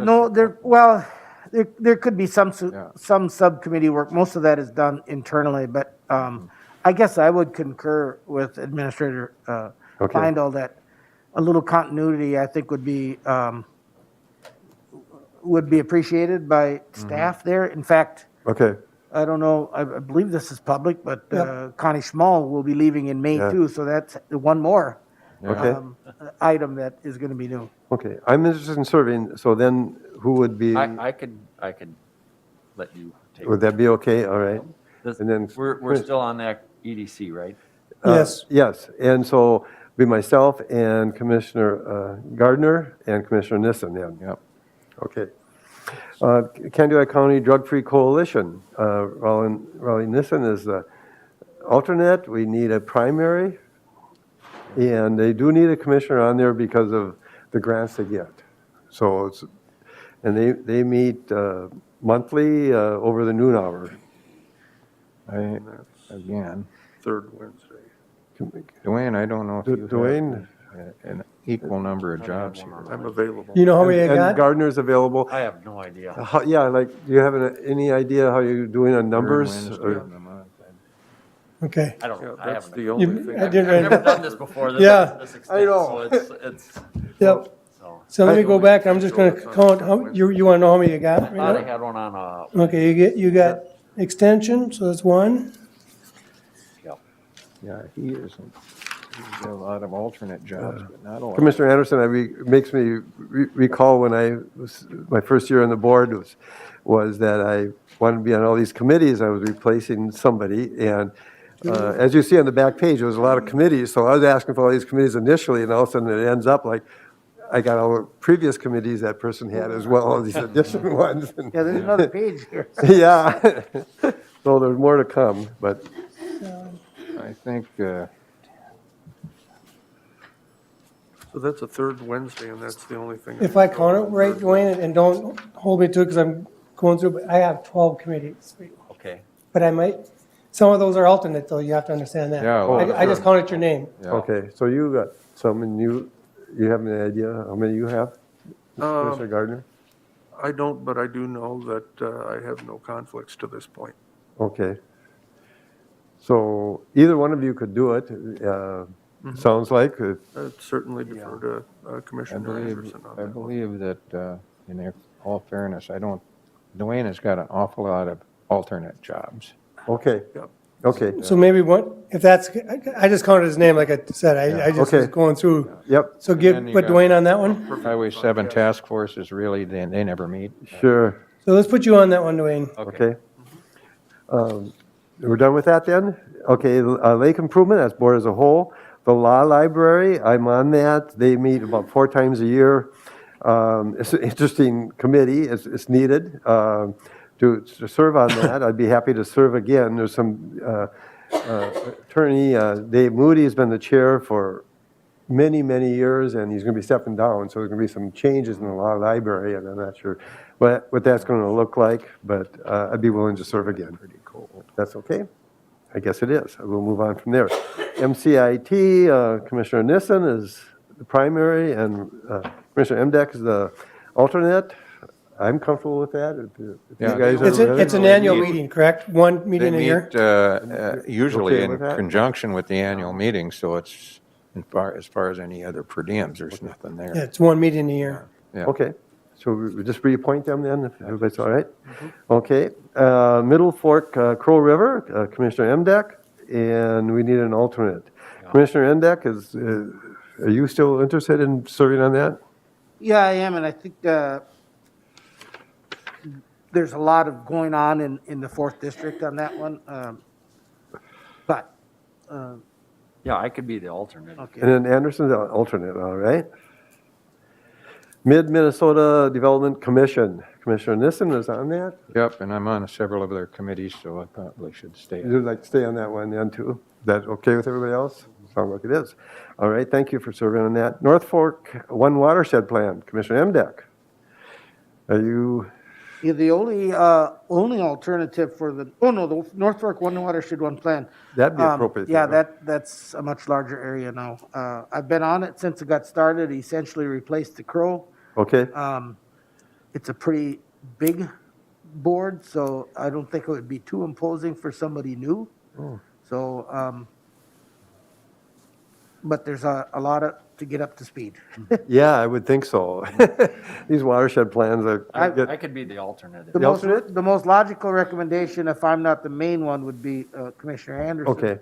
No, there could be some subcommittee work. Most of that is done internally, but I guess I would concur with Administrator Okay. Feindahl that a little continuity, I think, would be appreciated by staff there. In fact, Okay, I don't know, I believe this is public, but Yep. Connie Schmall will be leaving in May Yeah. too, so that's one more okay, item that is going to be new. okay. I'm interested in serving, so then who would be, I could let you take. would that be okay? All right. This- and then- We're still on that EDC, right? Yes. Yes, and so be myself and Commissioner Gardner and Commissioner Nissen then. Yep. Okay. Candido County Drug-Free Coalition, Raleigh Nissen is the alternate. We need a primary. And they do need a commissioner on there because of the grants they get. So it's, and they meet monthly over the noon hour. Again, Third Wednesday. Dwayne, I don't know if you have Dwayne? an equal number of jobs here. I'm available. You know how many I And got? Gardner's available. I have no idea. Yeah, like, do you have any idea how you're doing on Third numbers? Wednesday Or- of the month. Okay. I don't, Yeah, I that's haven't. the only You- thing. I did I've never right. done this before. This Yeah. this extent, I know. So it's, Yep. so. So let me go back. I'm just going to count. You want to know how many you got? I right thought I now? had one on, Okay, you got extension, so that's 1. Yeah, he isn't. He's got a lot of alternate jobs, but not a lot. Commissioner Anderson, makes me recall when I was, my first year on the board was that I wanted to be on all these committees. I was replacing somebody, and as you see on the back page, there was a lot of committees. So I was asking for all these committees initially, and all of a sudden it ends up like I got all the previous committees that person had as well as these additional ones. Yeah, there's another page here. Yeah. So there's more to come, but I think, So that's a third Wednesday, and that's the only thing. If I count it right, Dwayne, and don't hold me to it because I'm going through, but I have 12 committees. Okay. But I might, some of those are alternate though, you have to understand that. Yeah, well, I just counted your name. yeah. Okay, so you got some, and you have an idea how many you have? Commissioner Gardner? I don't, but I do know that I have no conflicts to this point. Okay. So either one of you could do it, sounds like. I'd certainly defer to I Commissioner Anderson on that one. believe that, in all fairness, Dwayne has got an awful lot of alternate jobs. Okay, Yep. okay, So maybe what, if that's, I just counted his name, like I said, I just was Okay. going through. yep, So then you put got- Dwayne on that one? Highway 7 Task Force is really, they never meet. sure, So let's put you on that one, Dwayne. okay. We're done with that then? Okay, lake improvement, that's board as a whole. The law library, I'm on that. They meet about 4 times a year. It's an interesting committee, it's needed. To serve on that, I'd be happy to serve again. There's some attorney, Dave Moody has been the chair for many, many years, and he's going to be stepping down, so there's going to be some changes in the law library, and I'm not sure what that's going to look like, but I'd be willing to serve again. Pretty cool. That's okay? I guess it is. We'll move on from there. MCIT, Commissioner Nissen is the primary, and Commissioner Emdek is the alternate. I'm comfortable with that. If you Yeah. guys It's, are it's an ready. annual meeting, correct? One They meeting a year? meet usually Okay in with that? conjunction with the annual meeting, so it's, as far as any other per diems, there's nothing Yeah, there. it's one meeting a year. Yeah. Okay, so we just reappoint them then, if everybody's all right? Okay, Middle Fork Crow River, Commissioner Emdek, and we need an alternate. Commissioner Emdek, are you still interested in serving on that? Yeah, I am, and I think there's a lot of going on in the 4th District on that one. But, Yeah, I could be the alternate. okay. And then Anderson's the alternate, all right? Mid-Minnesota Development Commission, Commissioner Nissen is on that? Yep, and I'm on several of their committees, so I probably should stay. You'd like to stay on that one then too? Is that okay with everybody else? Sounds like it is. All right, thank you for serving on that. North Fork One Watershed Plan, Commissioner Emdek. Are you, Yeah, the only alternative for the North Fork One Watershed One Plan. that'd be appropriate. Yeah, then, huh? that's a much larger area now. I've been on it since it got started, essentially replaced the Crow. Okay, It's a pretty big board, so I don't think it would be too imposing for somebody new. So, but there's a lot to get up to speed. yeah, I would think so. These watershed plans are, I could be the alternate. The The most, alternate? the most logical recommendation, if I'm not the main one, would be Commissioner Anderson. okay.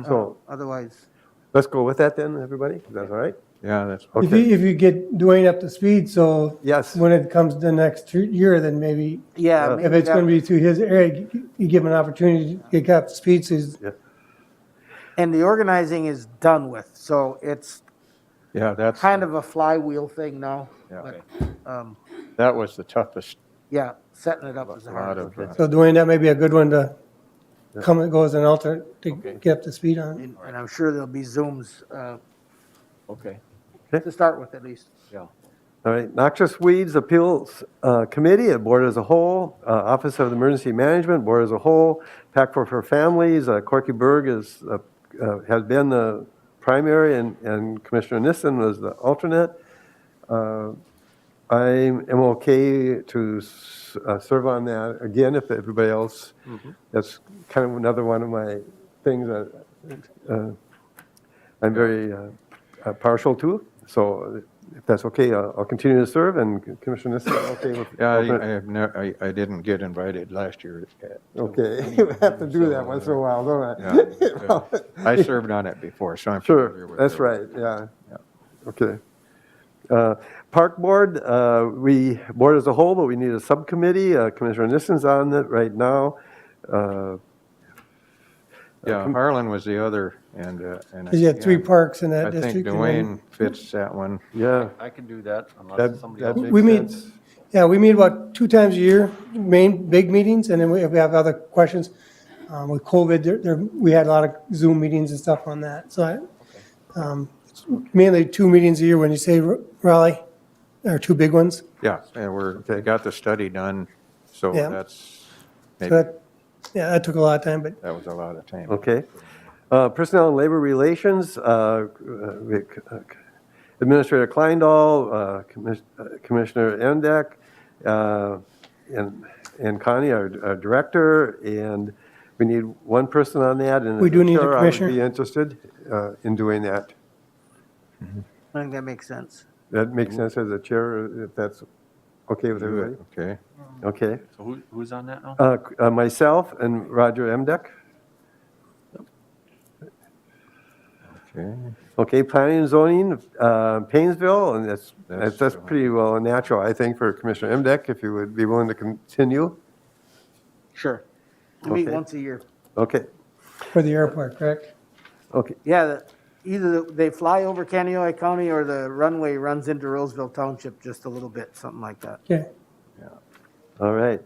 So Otherwise, let's go with that then, everybody? Is that all right? Yeah, that's, Okay. If you get Dwayne up to speed, so Yes. when it comes to the next year, then maybe, yeah. if it's gonna be to his area, you give him an opportunity to get up to speed, so he's, And the organizing is done with, so it's yeah, that's, kind of a flywheel thing now. yeah, But, that was the toughest yeah, setting it up is the lot hardest. of, so Dwayne, that may be a good one to come and go as an alternate to Okay. get up to speed on. And I'm sure there'll be Zooms Okay, to start with at least. yeah. All right, Noxious Weeds Appeals Committee, Board as a whole, Office of Emergency Management, Board as a whole, PAC for Families, Corky Berg has been the primary, and Commissioner Nissen was the alternate. I am okay to serve on that again if everybody else, that's kind of another one of my things that I'm very partial to. So if that's okay, I'll continue to serve, and Commissioner Nissen, okay with? yeah, alternate? I didn't get invited last year. Okay, you have to do that once in a while, don't I? Yeah, I served on it before, so I'm familiar Sure, with that's it. right, yeah. Yeah. Okay. Park Board, board as a whole, but we need a subcommittee. Commissioner Nissen's on it right now. Yeah, Harlan was the other, and. You had 3 yeah, parks in that I think district. and then- Dwayne fits that one. Yeah. I can do that unless That somebody else. makes We meet- sense. Yeah, we meet about 2 times a year, big meetings, and then if we have other questions. With COVID, we had a lot of Zoom meetings and stuff on that. So it's mainly 2 meetings a year when you say Raleigh, or 2 big ones. Yeah, and they got the study done, so Yeah. that's, So maybe that took a lot of time, but that was a lot of time. Okay. Personnel and Labor Relations, Administrator Kleindahl, Commissioner Endek, and Connie, our director, and we need one person on that. And We as do need a chair, commissioner. I would be interested in doing that. I think that makes sense. That makes sense as a chair, if that's okay with everybody? Okay, Okay. So who's on that now? Myself and Roger Emdek. okay. Okay, planning and zoning, Painesville, and that's That's- pretty well natural, I think, for Commissioner Emdek, if you would be willing to continue. Sure. We meet Okay. once a year. Okay, for the airport, correct? okay, Yeah, either they fly over Kaneohe County or the runway runs into Roseville Township just a little bit, something like that. Okay. all right.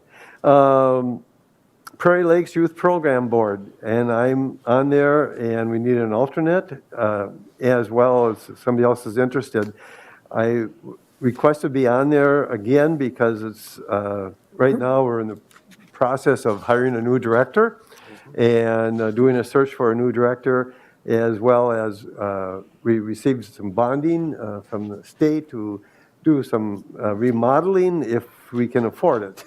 Prairie Lakes Youth Program Board, and I'm on there, and we need an alternate, as well as somebody else is interested. I request to be on there again because it's, right now, we're in the process of hiring a new director and doing a search for a new director, as well as we received some bonding from the state to do some remodeling if we can afford it.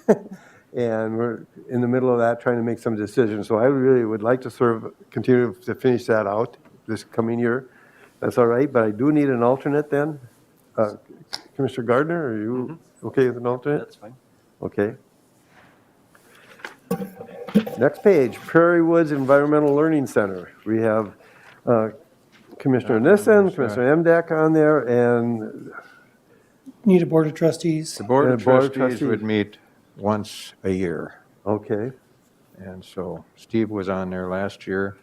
And we're in the middle of that, trying to make some decisions. So I really would like to continue to finish that out this coming year. That's all right, but I do need an alternate then. Commissioner Gardner, are you okay with an alternate? That's fine. Okay. Next page, Prairie Woods Environmental Learning Center. We have Commissioner Nissen, Commissioner Emdek on there, and Need a board of trustees. The Board Yeah, of Board of Trustees would Trustees. meet once a year, okay. and so Steve was on there last year.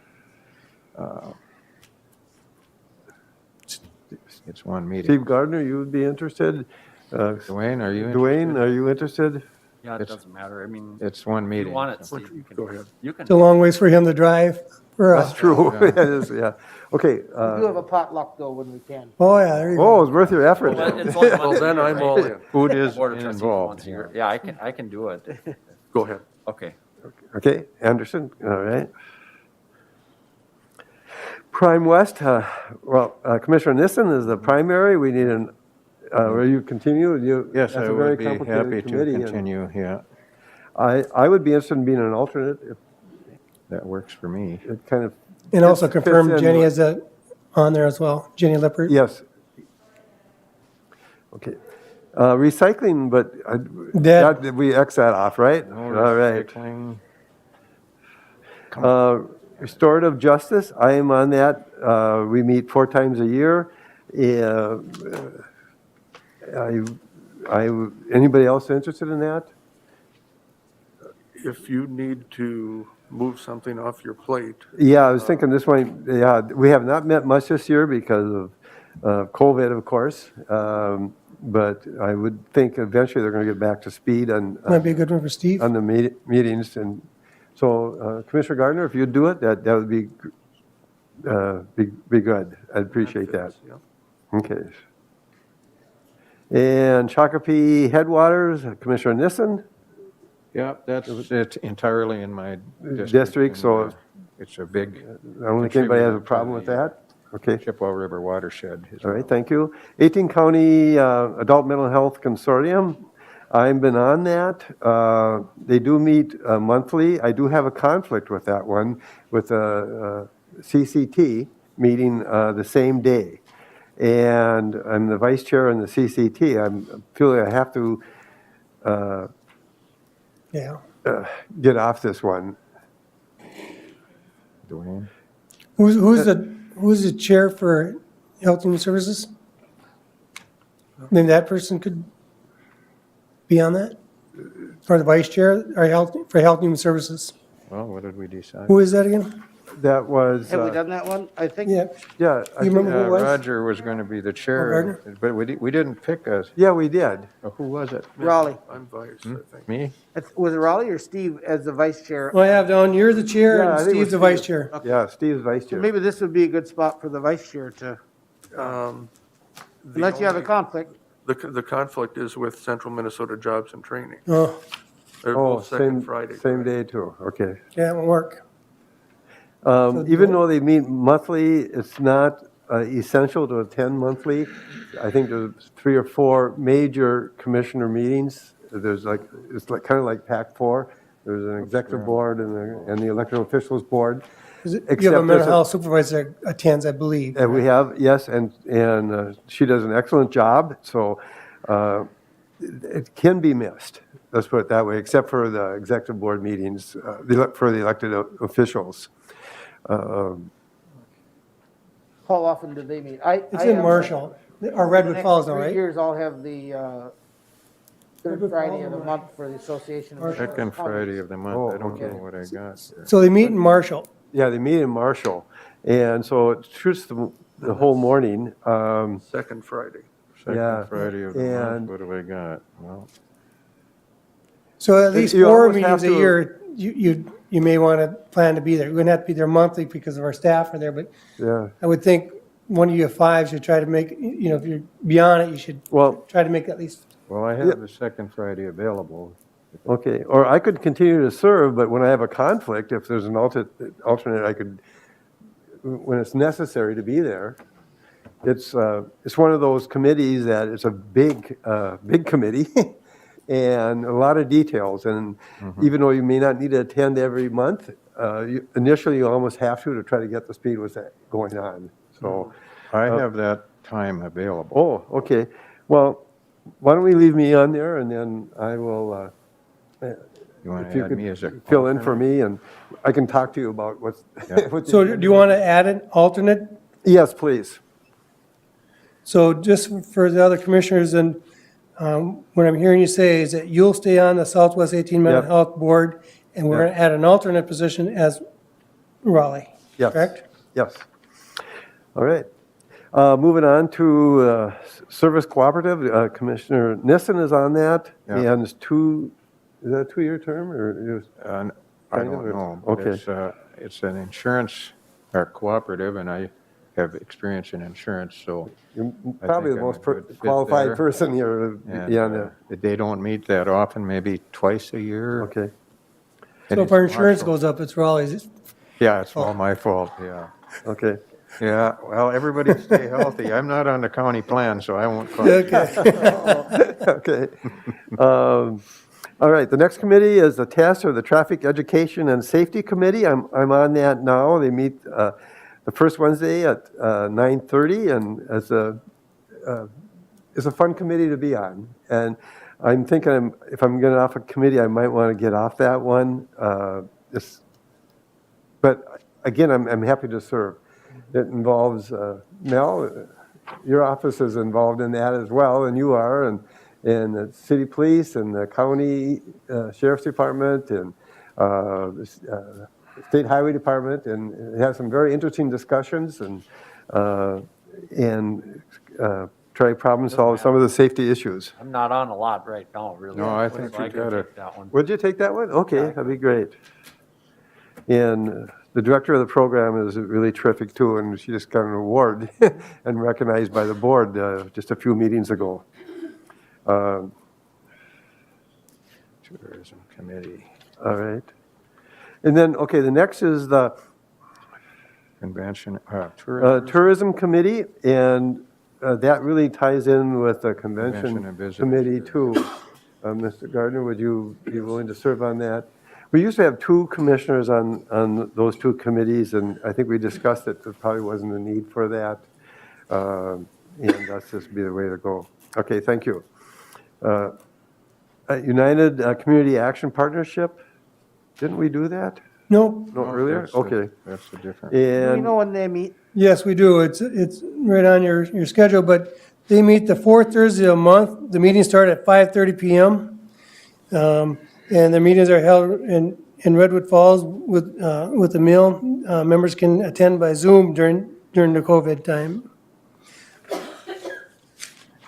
It's one meeting. Steve Gardner, you would be interested? Dwayne, are you interested? Dwayne, are you interested? Yeah, it It's- doesn't matter. I mean, It's one if meeting. you want it, so- Steve, you can. Go ahead. You can. It's a long ways for him to drive for That's us. true. It is, yeah. Okay. We do have a potluck though when we can. Oh, yeah, there you Oh, go. it's worth your effort. Well, it's only Well, once a then year, I'm right? all in. Food is Board of Trustees involved. once a year. Yeah, I can do it. Go ahead. Okay. Okay, Anderson, all right. Prime West, Commissioner Nissen is the primary. We need will you continue? Yes, that's I a very would be complicated happy to committee, and continue, yeah. I would be interested in being an alternate if That works for me. it kind of, And also fits confirm in Jenny with- is on there as well, Jenny Lippert. yes. Okay. Recycling, but we X that off, right? No All right. recycling. Restorative Justice, I am on that. We meet 4 times a year. Anybody else interested in that? If you need to move something off your plate, Yeah, I was thinking this one, yeah, we have not met much this year because of COVID, of course. But I would think eventually they're going to get back to speed on Might be a good one for Steve. the meetings. And so Commissioner Gardner, if you'd do it, that would be good. I'd appreciate that. yeah. Okay. And Shakopee Headwaters, Commissioner Nissen, Yeah, it's entirely in my District, and, so- it's a big I don't think anybody has a problem with that. Okay, Chippewa River watershed. as all right, well. thank you. 18 County Adult Mental Health Consortium, I've been on that. They do meet monthly. I do have a conflict with that one, with a CCT meeting the same day. And I'm the vice chair in the CCT. I'm feeling I have to Yeah. get off this one. Dwayne? Who's the chair for Health and Human Services? Then that person could be on that? For the vice chair, or for Health and Human Services? Well, what did we decide? Who is that again? That was, Have we done that one? I think. Yeah, yeah. I You think- remember who it was? Roger was going to be the chair, Gardner? but we didn't pick a, Yeah, we did. who was it? Raleigh. I'm vice, I think. Me? Was it Raleigh or Steve as the vice chair? well, I have down, you're the chair Yeah, I and think it Steve's was the vice Steve. chair. Yeah, Steve's vice chair. Maybe this would be a good spot for the vice chair to, The unless you have a only- conflict. The conflict is with Central Minnesota Jobs and Training. Oh, They're Oh, both second same, Friday. same day too, okay. yeah, it won't work. Even though they meet monthly, it's not essential to attend monthly. I think there's 3 or 4 major commissioner meetings. There's like, it's like, kind of like PAC-4. There's an executive board and the elected officials board. You have a Except mental there's a- health supervisor that attends, I believe. And we have, yes, and she does an excellent job, so it can be missed, let's put it that way, except for the executive board meetings, for the elected officials. How often do they meet? It's in Marshall, or Redwood Falls, all right? 3 years, I'll have the third Redwood Friday Falls of the or month for the Association of. Second Friday of the month. Oh, I don't know okay. what I got here. So they meet in Marshall. Yeah, they meet in Marshall, and so it shoots the whole morning. Second Friday. Yeah, Second Friday of the month, and- what do I got? Well, So at least You 4 almost have meetings a to- year, you may want to plan to be there. You wouldn't have to be there monthly because of our staff are there, but Yeah, I would think one of you 5 should try to make, if you're beyond it, you should well, try to make at least, well, I have the second Friday available. okay, or I could continue to serve, but when I have a conflict, if there's an alternate, I could, when it's necessary to be there. It's one of those committees that it's a big committee and a lot of details. And even though you may not need to attend every month, initially you almost have to try to get the speed with that going on. So, I have that time available. oh, okay. Well, why don't we leave me on there and then I will, You want if to you add could me as a fill in for alternate? me and I can talk to you about what's. Yeah. what the- so do you want to add an alternate? Yes, please. So just for the other commissioners, and what I'm hearing you say is that you'll stay on the Southwest 18 Mental Yep. Health Board, and we're Yep. going to add an alternate position as Raleigh, Yes. correct? Yes. All right. Moving on to Service Cooperative, Commissioner Nissen is on that. Yeah. And it's is that a 2-year term or? I Kind of, don't know, okay. but it's an insurance or cooperative, and I have experience in insurance, so. You're I probably think the I'm most a good fit qualified there. person here. to And be on there. they don't meet that often, maybe twice a year. Okay. And So if it's our insurance Marshall. goes up, it's Raleigh's. Yeah, it's all my fault, yeah. Okay. Yeah, well, everybody stay healthy. I'm not on the county plan, so I won't call. Okay. Okay. All right, the next committee is the TESS, or the Traffic Education and Safety Committee. I'm on that now. They meet the first Wednesday at 9:30, and it's a fun committee to be on. And I'm thinking if I'm getting off a committee, I might want to get off that one. But again, I'm happy to serve. It involves, Mel, your office is involved in that as well, and you are, and the city police and the county sheriff's department and the state highway department, and it has some very interesting discussions and try to problem solve some of the safety issues. I'm not on a lot right now, really. No, I think So you could gotta- take that one. Would you take that one? Okay, that'd be great. And the director of the program is really terrific too, and she just got an award and recognized by the board just a few meetings ago. Tourism Committee, All right. And then, okay, the next is the Convention, Tourism. Tourism Committee, and that really ties in with the Convention Convention and Visitors. Committee too. Mr. Gardner, would you be willing to serve on that? We used to have 2 commissioners on those 2 committees, and I think we discussed that there probably wasn't a need for that. And that's just be the way to go. Okay, thank you. United Community Action Partnership, didn't we do that? No, No, earlier? That's a- Okay. That's a different. Do you And, know when they meet? yes, we do. It's right on your schedule, but they meet the 4th Thursday of the month. The meetings start at 5:30 PM. And the meetings are held in Redwood Falls with the mill. members can attend by Zoom during the COVID time.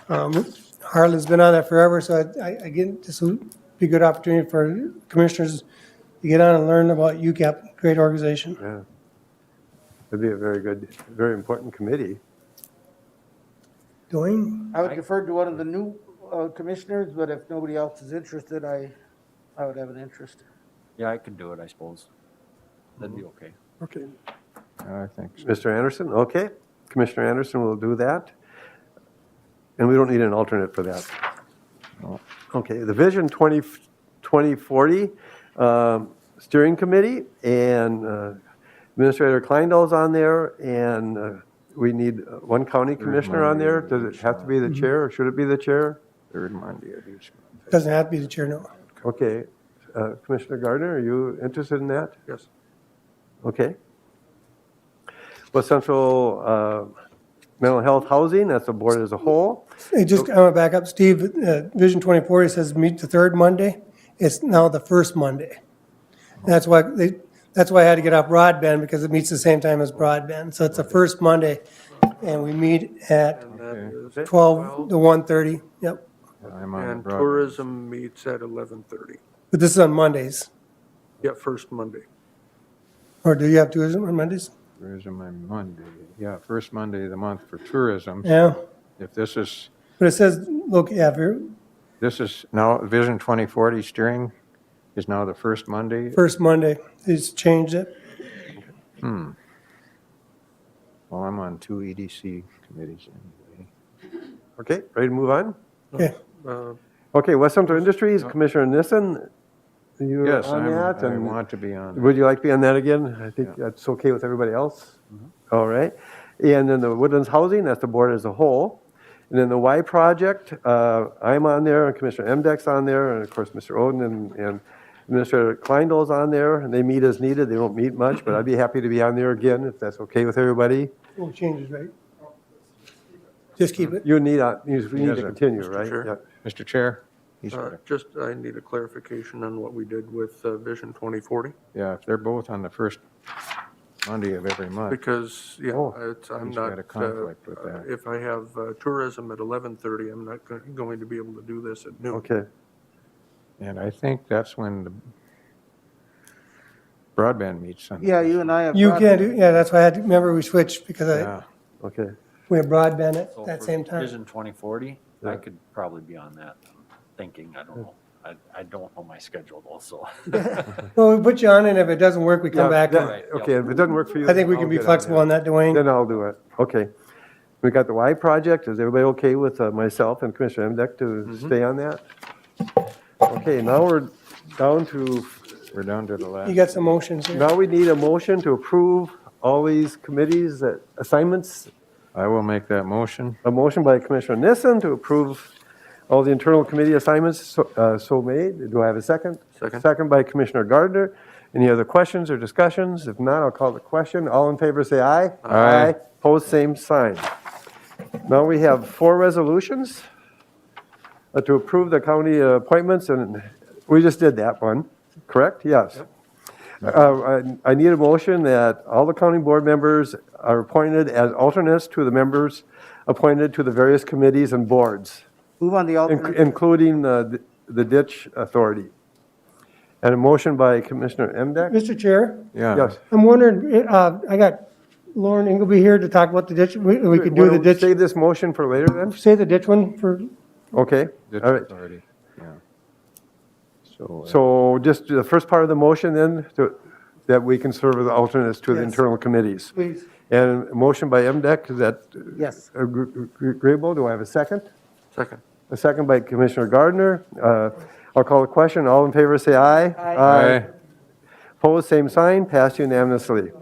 Harlan's been on that forever, so I get, this will be a good opportunity for commissioners to get on and learn about UCAP, great organization. Yeah. It'd be a very good, very important committee. Dwayne? I would defer to one of the new commissioners, but if nobody else is interested, I would have an interest. Yeah, I could do it, I suppose. That'd be okay. Okay. I think so. Mr. Anderson, okay. Commissioner Anderson will do that. And we don't need an alternate for that. No. Okay, the Vision 2040 Steering Committee, and Administrator Kleindahl's on there, and we need one county commissioner on there. Does it have to be the chair, or should it be the chair? Third Monday of each month. Doesn't have to be the chair, no. Okay, Commissioner Gardner, are you interested in that? Yes. Okay. West Central Mental Health Housing, that's the board as a whole. Hey, just, I want to back up, Steve, Vision 2040 says meet the third Monday. It's now the first Monday. That's why I had to get off broadband, because it meets the same time as broadband. So it's the first Monday, and we meet at And that is 12 to 1:30. Yep. I'm on the And broadband. tourism meets at 11:30. But this is on Mondays. Yeah, first Monday. Or do you have tourism on Mondays? Tourism on Monday. Yeah, first Monday of the month for tourism. Yeah. If this is, But it says, look, yeah, this is now Vision 2040 steering is now the first Monday. first Monday. They just changed it. Well, I'm on 2 EDC committees anyway. Okay, ready to move on? Okay. Uh, Okay, West Central Industries, Commissioner Nissen, you Yes, on that? I and want to be on. Would you like to be on that again? I think Yeah. that's okay with everybody else? All right. And then the Woodlands Housing, that's the board as a whole. And then the Y Project, I'm on there, and Commissioner Emdeck's on there, and of course, Mr. Oden and Administrator Kleindahl's on there, and they meet as needed. They don't meet much, but I'd be happy to be on there again, if that's okay with everybody. No changes, right? Just keep it. You need we need Yes, to sir. continue, Mr. right? Chair. Yeah. Mr. Chair? He's got it. Just, I need a clarification on what we did with Vision 2040, Yeah, if they're both on the first Monday of every month. because, yeah, Oh, I'm he's not. got a conflict with that. If I have tourism at 11:30, I'm not going to be able to do this at noon. Okay. And I think that's when the broadband meets on. the Yeah, first you and I have. You broadband. can't do, yeah, that's why I had to, remember we switched, because Yeah, Okay. we have broadband at So that for same time. Vision 2040, I Yeah. could probably be on that, thinking, I don't know. I don't know my schedule though, so. Well, we put you on, and if it doesn't work, we come Yeah, back. that- and- Right, Okay, if it doesn't work for you. I think we then can I'll be get on flexible that. on that, Dwayne. Then I'll do it. Okay. We got the Y Project. Is everybody okay with myself and Commissioner Emdeck to stay on that? Okay, now we're down to, we're down to the last. You got some motions here. now we need a motion to approve all these committees, assignments. I will make that motion. A motion by Commissioner Nissen to approve all the internal committee assignments so made. Do I have a second? Second. Second by Commissioner Gardner. Any other questions or discussions? If not, I'll call the question. All in favor, say aye. Aye. Opposed, same sign. Now we have 4 resolutions to approve the county appointments, and we just did that one, correct? Yes. I need a motion that all the county board members are appointed as alternates to the members appointed to the various committees and boards, Move on the alternate. including the ditch authority. And a motion by Commissioner Emdeck? Mr. Chair, Yeah. Yes. I'm wondering, I got Lauren Ingleby here to talk about the ditch. We could do the ditch, Save this motion for later then? say the ditch one for, Okay, Ditch all right. authority, yeah. So, So just the first part of the motion then, that we can serve as alternates to the Yes. internal committees. please. And a motion by MDEC, is that Yes. agreeable? Do I have a second? Second. A second by Commissioner Gardner. I'll call the question. All in favor, say aye. Aye. Opposed, same sign, passed unanimously.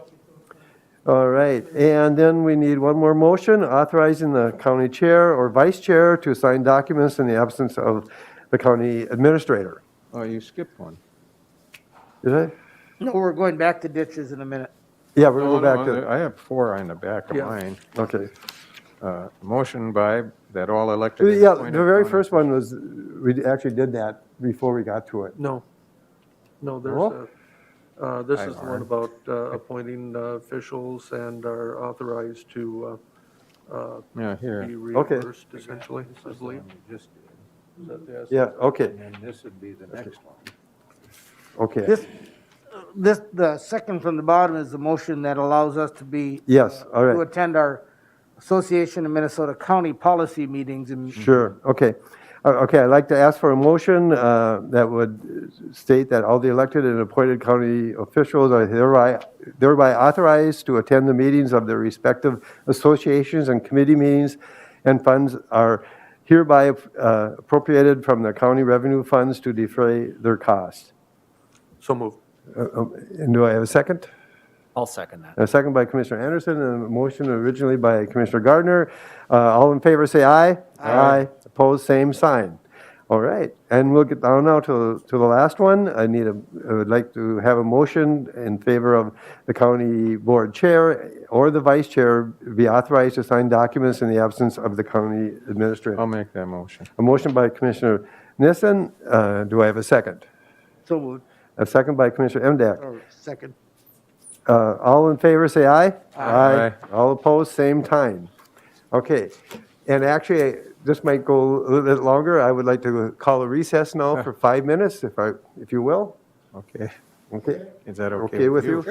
All right, and then we need one more motion, authorizing the county chair or vice chair to sign documents in the absence of the county administrator. Oh, you skipped one. Did I? No, we're going back to ditches in a minute. Yeah, we're going to go back to, I have 4 on the back of Yeah. mine. okay. Motion by that all elected. and Yeah, the appointed very county- first one was, we actually did that before we got to it. No. No, there's Oh. a, This is the one about appointing officials and are authorized to Yeah, here. be reimbursed, essentially, I believe. Yeah, okay, And then this would be the next one. okay. The second from the bottom is the motion that allows us to be. Yes, all right. To attend our Association of Minnesota County policy meetings and. Sure, okay. Okay, I'd like to ask for a motion that would state that all the elected and appointed county officials are thereby authorized to attend the meetings of their respective associations and committee meetings, and funds are hereby appropriated from the county revenue funds to defray their costs. So moved. And do I have a second? I'll second that. A second by Commissioner Anderson, and a motion originally by Commissioner Gardner. All in favor, say aye. Aye. Opposed, same sign. All right, and we'll get down now to the last one. I would like to have a motion in favor of the county board chair or the vice chair be authorized to sign documents in the absence of the county administrator. I'll make that motion. A motion by Commissioner Nissen. Do I have a second? So moved. A second by Commissioner Emdack. Or second. All in favor, say aye. Aye. All opposed, same time. Okay, and actually, this might go a little bit longer. I would like to call a recess now for 5 minutes, if you will. Okay. Okay, Is that okay? okay with you?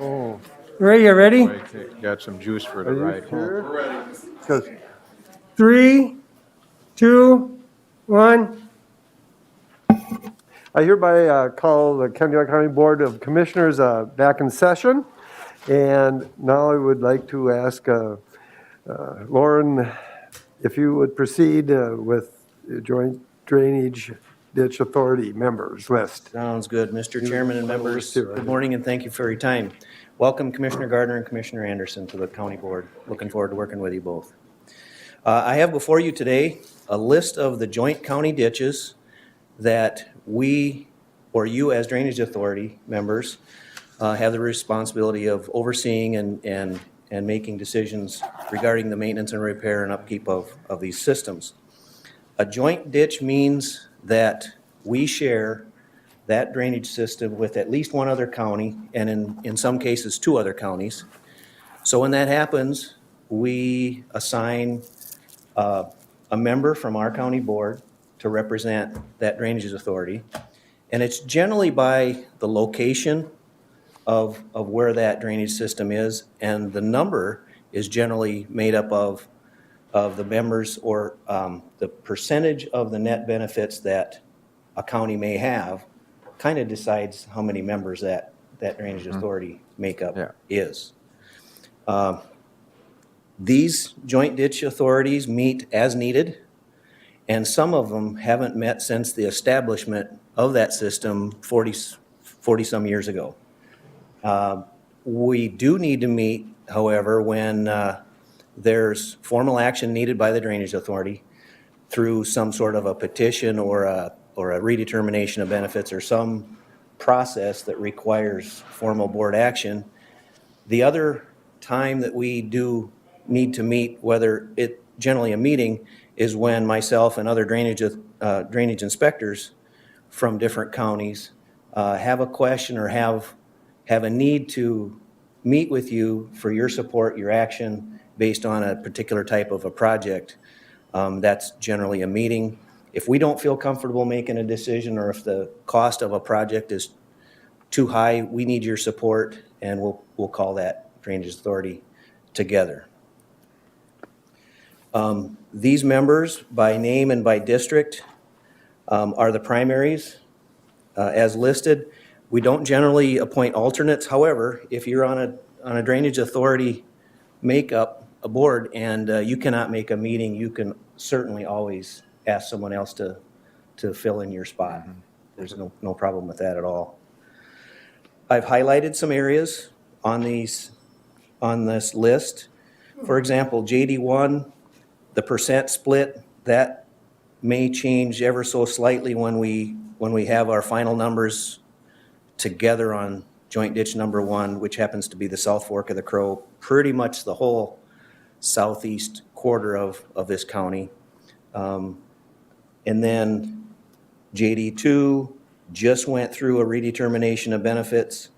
Oh, Ray, you ready? Got some juice for the are you ride home. sure? 'Cause 3, 2, 1. I hereby call the Candiota County Board of Commissioners back in session. And now I would like to ask Lauren if you would proceed with the Joint Drainage Ditch Authority members list. Sounds good. Mr. Chairman and members, here, right? good morning and thank you for your time. Welcome Commissioner Gardner and Commissioner Anderson to the county board. Looking forward to working with you both. I have before you today a list of the joint county ditches that we, or you as Drainage Authority members, have the responsibility of overseeing and making decisions regarding the maintenance and repair and upkeep of these systems. A joint ditch means that we share that drainage system with at least one other county, and in some cases, 2 other counties. So when that happens, we assign a member from our county board to represent that drainage authority. And it's generally by the location of where that drainage system is, and the number is generally made up of the members or the percentage of the net benefits that a county may have kind of decides how many members that drainage authority makeup is. These joint ditch authorities meet as needed, and some of them haven't met since the establishment of that system 40-some years ago. We do need to meet, however, when there's formal action needed by the drainage authority through some sort of a petition or a redetermination of benefits or some process that requires formal board action. The other time that we do need to meet, whether it generally a meeting, is when myself and other drainage inspectors from different counties have a question or have a need to meet with you for your support, your action based on a particular type of a project. That's generally a meeting. If we don't feel comfortable making a decision, or if the cost of a project is too high, we need your support, and we'll call that drainage authority together. These members, by name and by district, are the primaries as listed. We don't generally appoint alternates. However, if you're on a drainage authority makeup, a board, and you cannot make a meeting, you can certainly always ask someone else to fill in your spot. There's no problem with that at all. I've highlighted some areas on this list. For example, JD1, the percent split, that may change ever so slightly when we have our final numbers together on joint ditch number 1, which happens to be the South Fork of the Crow, pretty much the whole southeast quarter of this county. And then JD2 just went through a redetermination of benefits,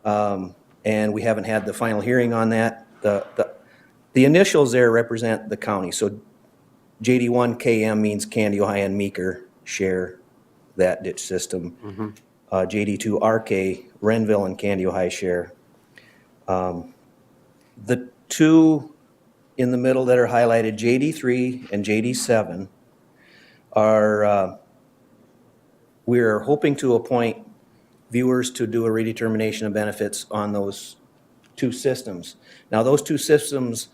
and we haven't had the final hearing on that. The initials there represent the county. So JD1 KM means Candy, Ohio, and Meeker share that ditch system. JD2 RK, Renville and Candy, Ohio share. The 2 in the middle that are highlighted, JD3 and JD7, are we're hoping to appoint viewers to do a redetermination of benefits on those 2 systems. Now, those 2 systems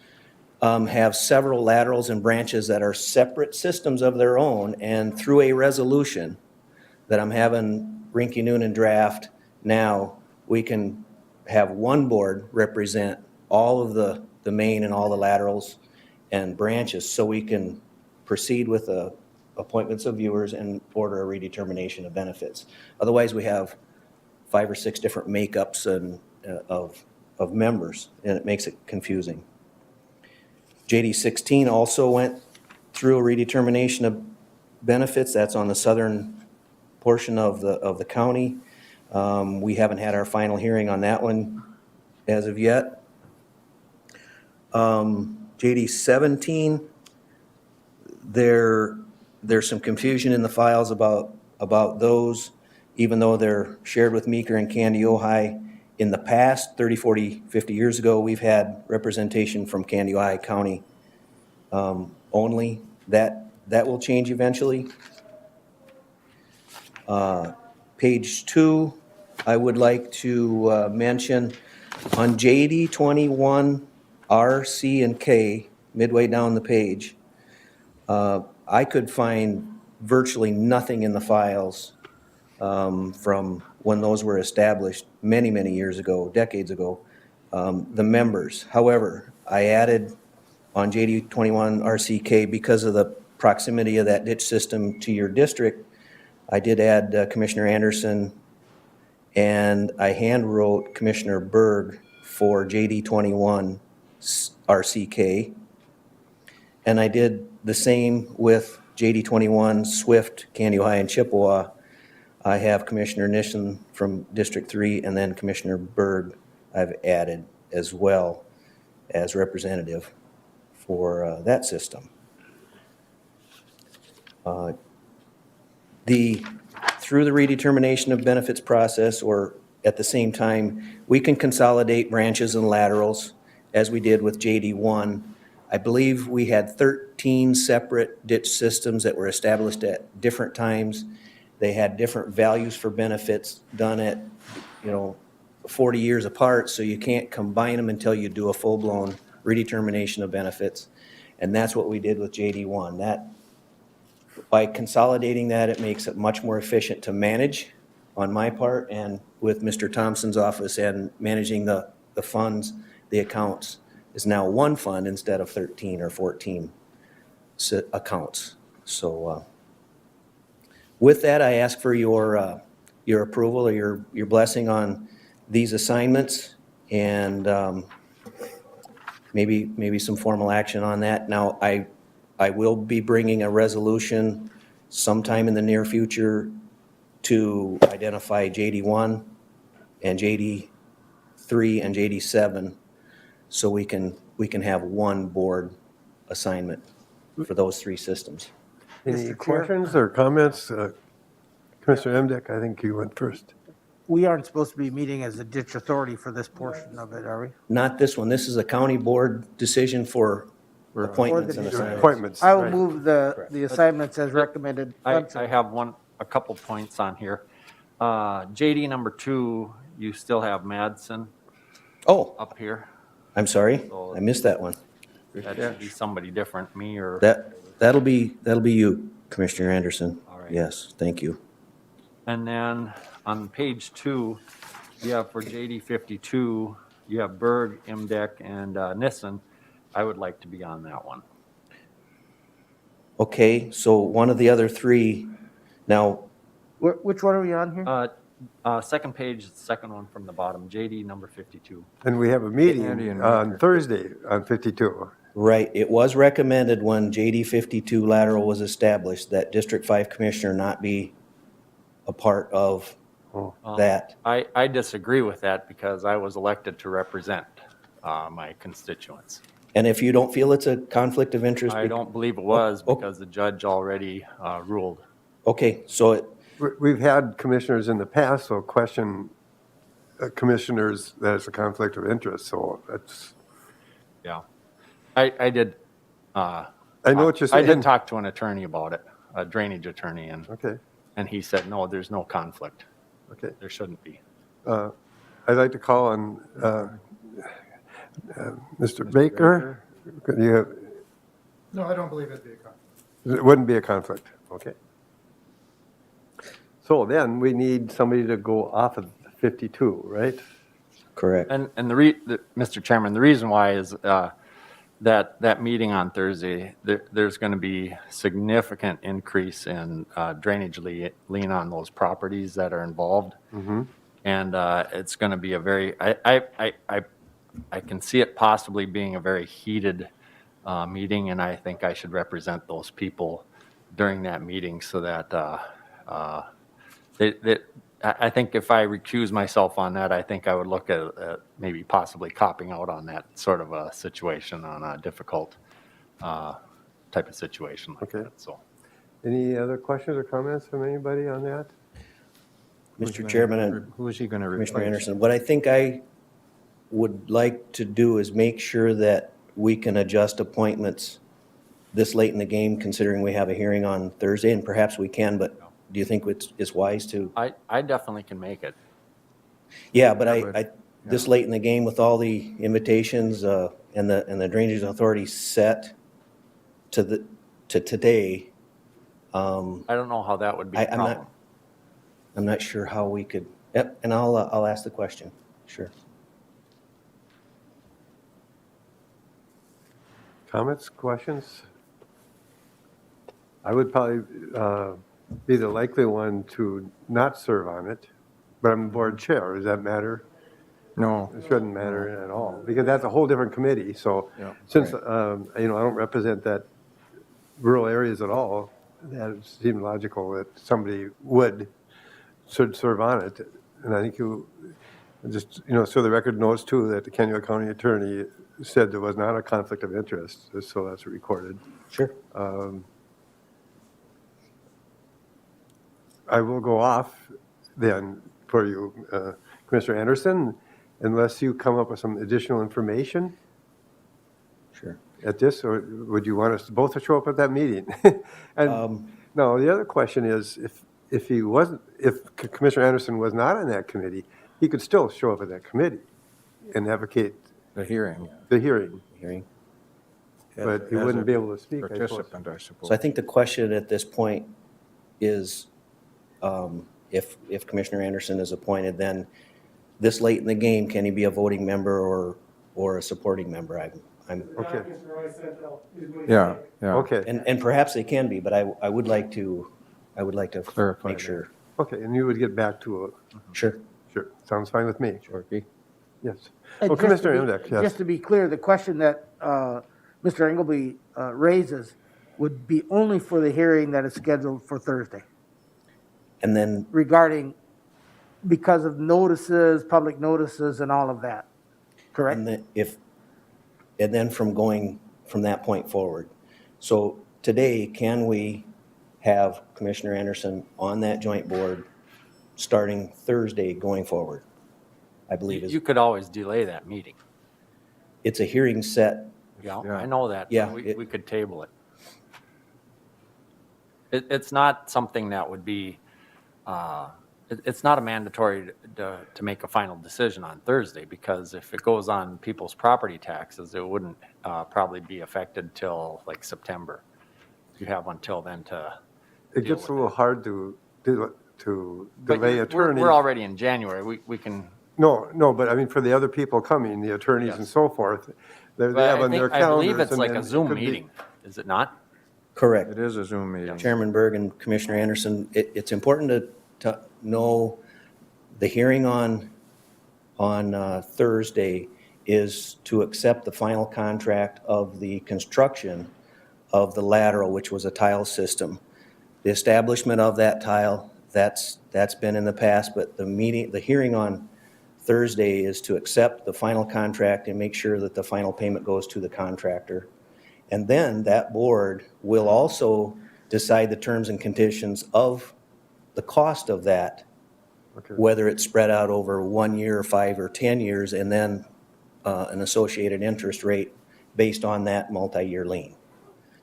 have several laterals and branches that are separate systems of their own, and through a resolution that I'm having Rinky Noonan draft now, we can have one board represent all of the main and all the laterals and branches, so we can proceed with the appointments of viewers and order a redetermination of benefits. Otherwise, we have 5 or 6 different makeups of members, and it makes it confusing. JD16 also went through a redetermination of benefits. That's on the southern portion of the county. We haven't had our final hearing on that one as of yet. JD17, there's some confusion in the files about those, even though they're shared with Meeker and Candy, Ojai. In the past, 30, 40, 50 years ago, we've had representation from Candy County only. That will change eventually. Page 2, I would like to mention on JD 21 R, C, and K, midway down the page, I could find virtually nothing in the files from when those were established many, many years ago, decades ago, the members. However, I added on JD 21 RCK, because of the proximity of that ditch system to your district, I did add Commissioner Anderson, and I hand wrote Commissioner Berg for JD 21 RCK. And I did the same with JD 21 Swift, Candy Ohio, and Chippewa. I have Commissioner Nissen from District 3, and then Commissioner Berg I've added as well as representative for that system. Through the redetermination of benefits process, or at the same time, we can consolidate branches and laterals as we did with JD1. I believe we had 13 separate ditch systems that were established at different times. They had different values for benefits done at, 40 years apart, so you can't combine them until you do a full-blown redetermination of benefits. And that's what we did with JD1. By consolidating that, it makes it much more efficient to manage on my part and with Mr. Thompson's office, and managing the funds, the accounts, is now one fund instead of 13 or 14 accounts. So with that, I ask for your approval or your blessing on these assignments, and maybe some formal action on that. Now, I will be bringing a resolution sometime in the near future to identify JD1 and JD3 and JD7, so we can have one board assignment for those three systems. Any Mr. Chair? questions or comments? Commissioner Emdick, I think you went first. We aren't supposed to be meeting as a ditch authority for this portion of it, are we? Not this one. This is a county board decision for appointments and assignments. Appointments. I will right. move the assignments as recommended. I have a couple points on here. JD number 2, you still have Madsen Oh, up here. I'm sorry. I missed that one. That should be somebody different, me or, That'll be you, Commissioner Anderson. All right. Yes, thank you. and then on page 2, you have for JD 52, you have Berg, Imdek, and Nissen. I would like to be on that one. Okay, so one of the other three, now, Which one are we on here? Second page, second one from the bottom, JD number 52. And we have a Andy meeting and on Walter. Thursday on 52. right, it was recommended when JD 52 lateral was established that District 5 Commissioner not be a part of that. I disagree with that because I was elected to represent my constituents. And if you don't feel it's a conflict of interest. I don't believe it was Oh. because the judge already ruled. Okay, so We've had commissioners in the past, so question commissioners that it's a conflict of interest, so that's, Yeah. I did. I know what you're I saying. did talk to an attorney about it, a drainage attorney, Okay, and he said, no, there's no conflict. okay. There shouldn't be. I'd like to call on Mr. Baker. Could you, No, I don't believe it'd be a conflict. it wouldn't be a conflict, okay. So then we need somebody to go off of 52, right? correct. And Mr. Chairman, the reason why is that meeting on Thursday, there's going to be significant increase in drainage lien on those properties that are involved. And it's going to be a very, I can see it possibly being a very heated meeting, and I think I should represent those people during that meeting so that I think if I recuse myself on that, I think I would look at maybe possibly copping out on that sort of a situation, on a difficult type of situation like Okay. that, so. Any other questions or comments from anybody on that? Mr. Chairman and Who is he going to replace? Commissioner Anderson, what I think I would like to do is make sure that we can adjust appointments this late in the game, considering we have a hearing on Thursday, and perhaps we can, but do you think it's wise to? I definitely can make it. Yeah, but this late in the game with all the invitations, and the Drainage Authority set to today, I don't know how that would be a I'm problem. not sure how we could, yep, and I'll ask the question, sure. Comments, questions? I would probably be the likely one to not serve on it, but I'm board chair. Does that matter? No. It shouldn't matter at all, because that's a whole different committee. So Yeah, since, I don't represent that rural areas at all, that it seemed logical that somebody should serve on it. And I think just, so the record knows too, that the Kennewick County Attorney said there was not a conflict of interest, so that's recorded. Sure. I will go off then for you, Commissioner Anderson, unless you come up with some additional information Sure. at this, or would you want us both to show up at that meeting? And no, the other question is, if Commissioner Anderson was not on that committee, he could still show up at that committee and advocate The hearing. the hearing, Hearing. but he As wouldn't a be able to speak, I suppose. Participant, I suppose. So I think the question at this point is, if Commissioner Anderson is appointed, then this late in the game, can he be a voting member or a supporting member? I'm, Okay. Yeah, yeah. Okay, and perhaps they can be, but I would like to Clarify make that. sure. okay, and you would get back to it. Sure. Sure, sounds fine with me. Shorkey? Yes. And Oh, just to Commissioner be- Emdek, yes. Just to be clear, the question that Mr. Engelby raises would be only for the hearing that is scheduled for Thursday And then, regarding, because of notices, public notices and all of that, correct? and then from that point forward. So today, can we have Commissioner Anderson on that joint board starting Thursday going forward? I believe You could always delay that meeting. it's a hearing set. Yeah, Yeah. I know that. Yeah, We could table it. It's not something that would be, it's not a mandatory to make a final decision on Thursday, because if it goes on people's property taxes, it wouldn't probably be affected till like September. You have until then to. It deal gets a with little hard to But delay we're- attorneys. We're already in January. We can. No, but I mean, for the other people coming, the attorneys and Yes. so forth, they But have on their calendars. I believe it's and like then a it Zoom could be- meeting, is it not? Correct. It is a Zoom meeting. Chairman Berg and Commissioner Anderson, it's important to know the hearing on Thursday is to accept the final contract of the construction of the lateral, which was a tile system. The establishment of that tile, that's been in the past, but the hearing on Thursday is to accept the final contract and make sure that the final payment goes to the contractor. And then that board will also decide the terms and conditions of the cost of that, Okay. whether it's spread out over 1 year, 5 or 10 years, and then an associated interest rate based on that multi-year lien.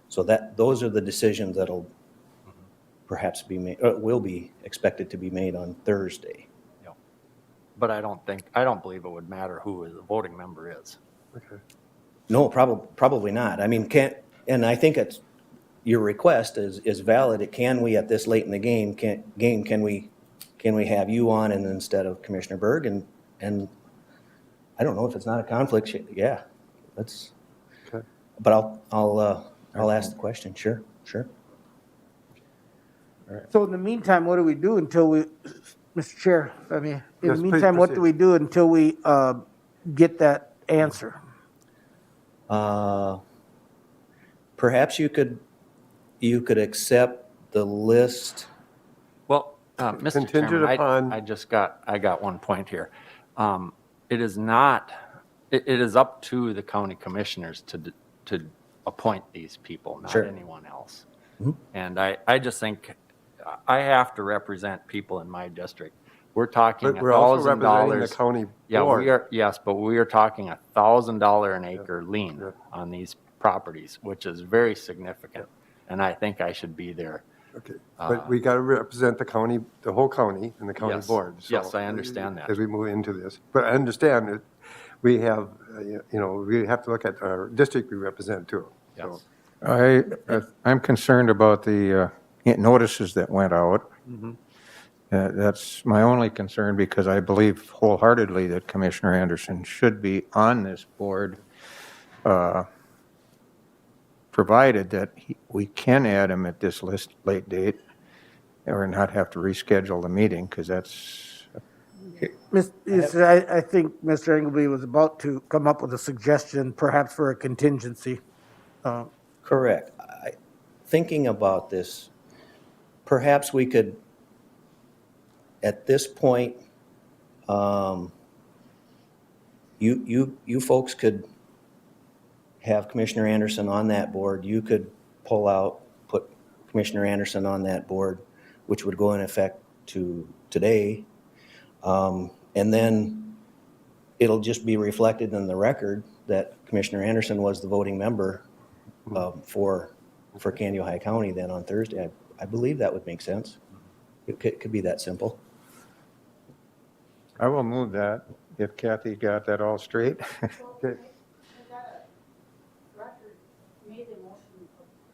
So those are the decisions that'll perhaps be made, will be expected to be made on Thursday. But I don't believe it would matter who the voting member is. Okay. No, probably not. I mean, and I think it's, your request is valid. Can we, at this late in the game, can we have you on and instead of Commissioner Berg? And I don't know if it's not a conflict, yeah, let's, Okay. but I'll ask the question, sure. So in the meantime, what do we do until we, Mr. Chair, in Yes, the please meantime, what do proceed. we do until we get that answer? Perhaps you could accept the list. Well, Mr. Contingent Chairman, upon- I got one point here. It is not, it is up to the county commissioners to appoint these people, not Sure. anyone else. And I just think I have to represent people in my district. we're talking But we're also representing the $1,000. county Yeah, board. we are, yes, but we are talking $1,000 an acre lien on these properties, which is very significant. And I think I should be there. Okay, but we got to represent the county, the whole county and the county Yes. board. Yes, I understand that. As we move into this. But I understand that we have, we have to look at our district we represent too. So, Yes. I'm concerned about the notices that went out. That's my only concern because I believe wholeheartedly that Commissioner Anderson should be on this board, provided that we can add him at this late date or not have to reschedule the meeting, because that's, I think Mr. Engelby was about to come up with a suggestion, perhaps for a contingency. Correct. Thinking about this, perhaps we could, at this point, you folks could have Commissioner Anderson on that board. You could put Commissioner Anderson on that board, which would go in effect to today. And then it'll just be reflected in the record that Commissioner Anderson was the voting member for Kansas County then on Thursday. I believe that would make sense. It could be that simple. I will move that if Kathy got that all straight. okay.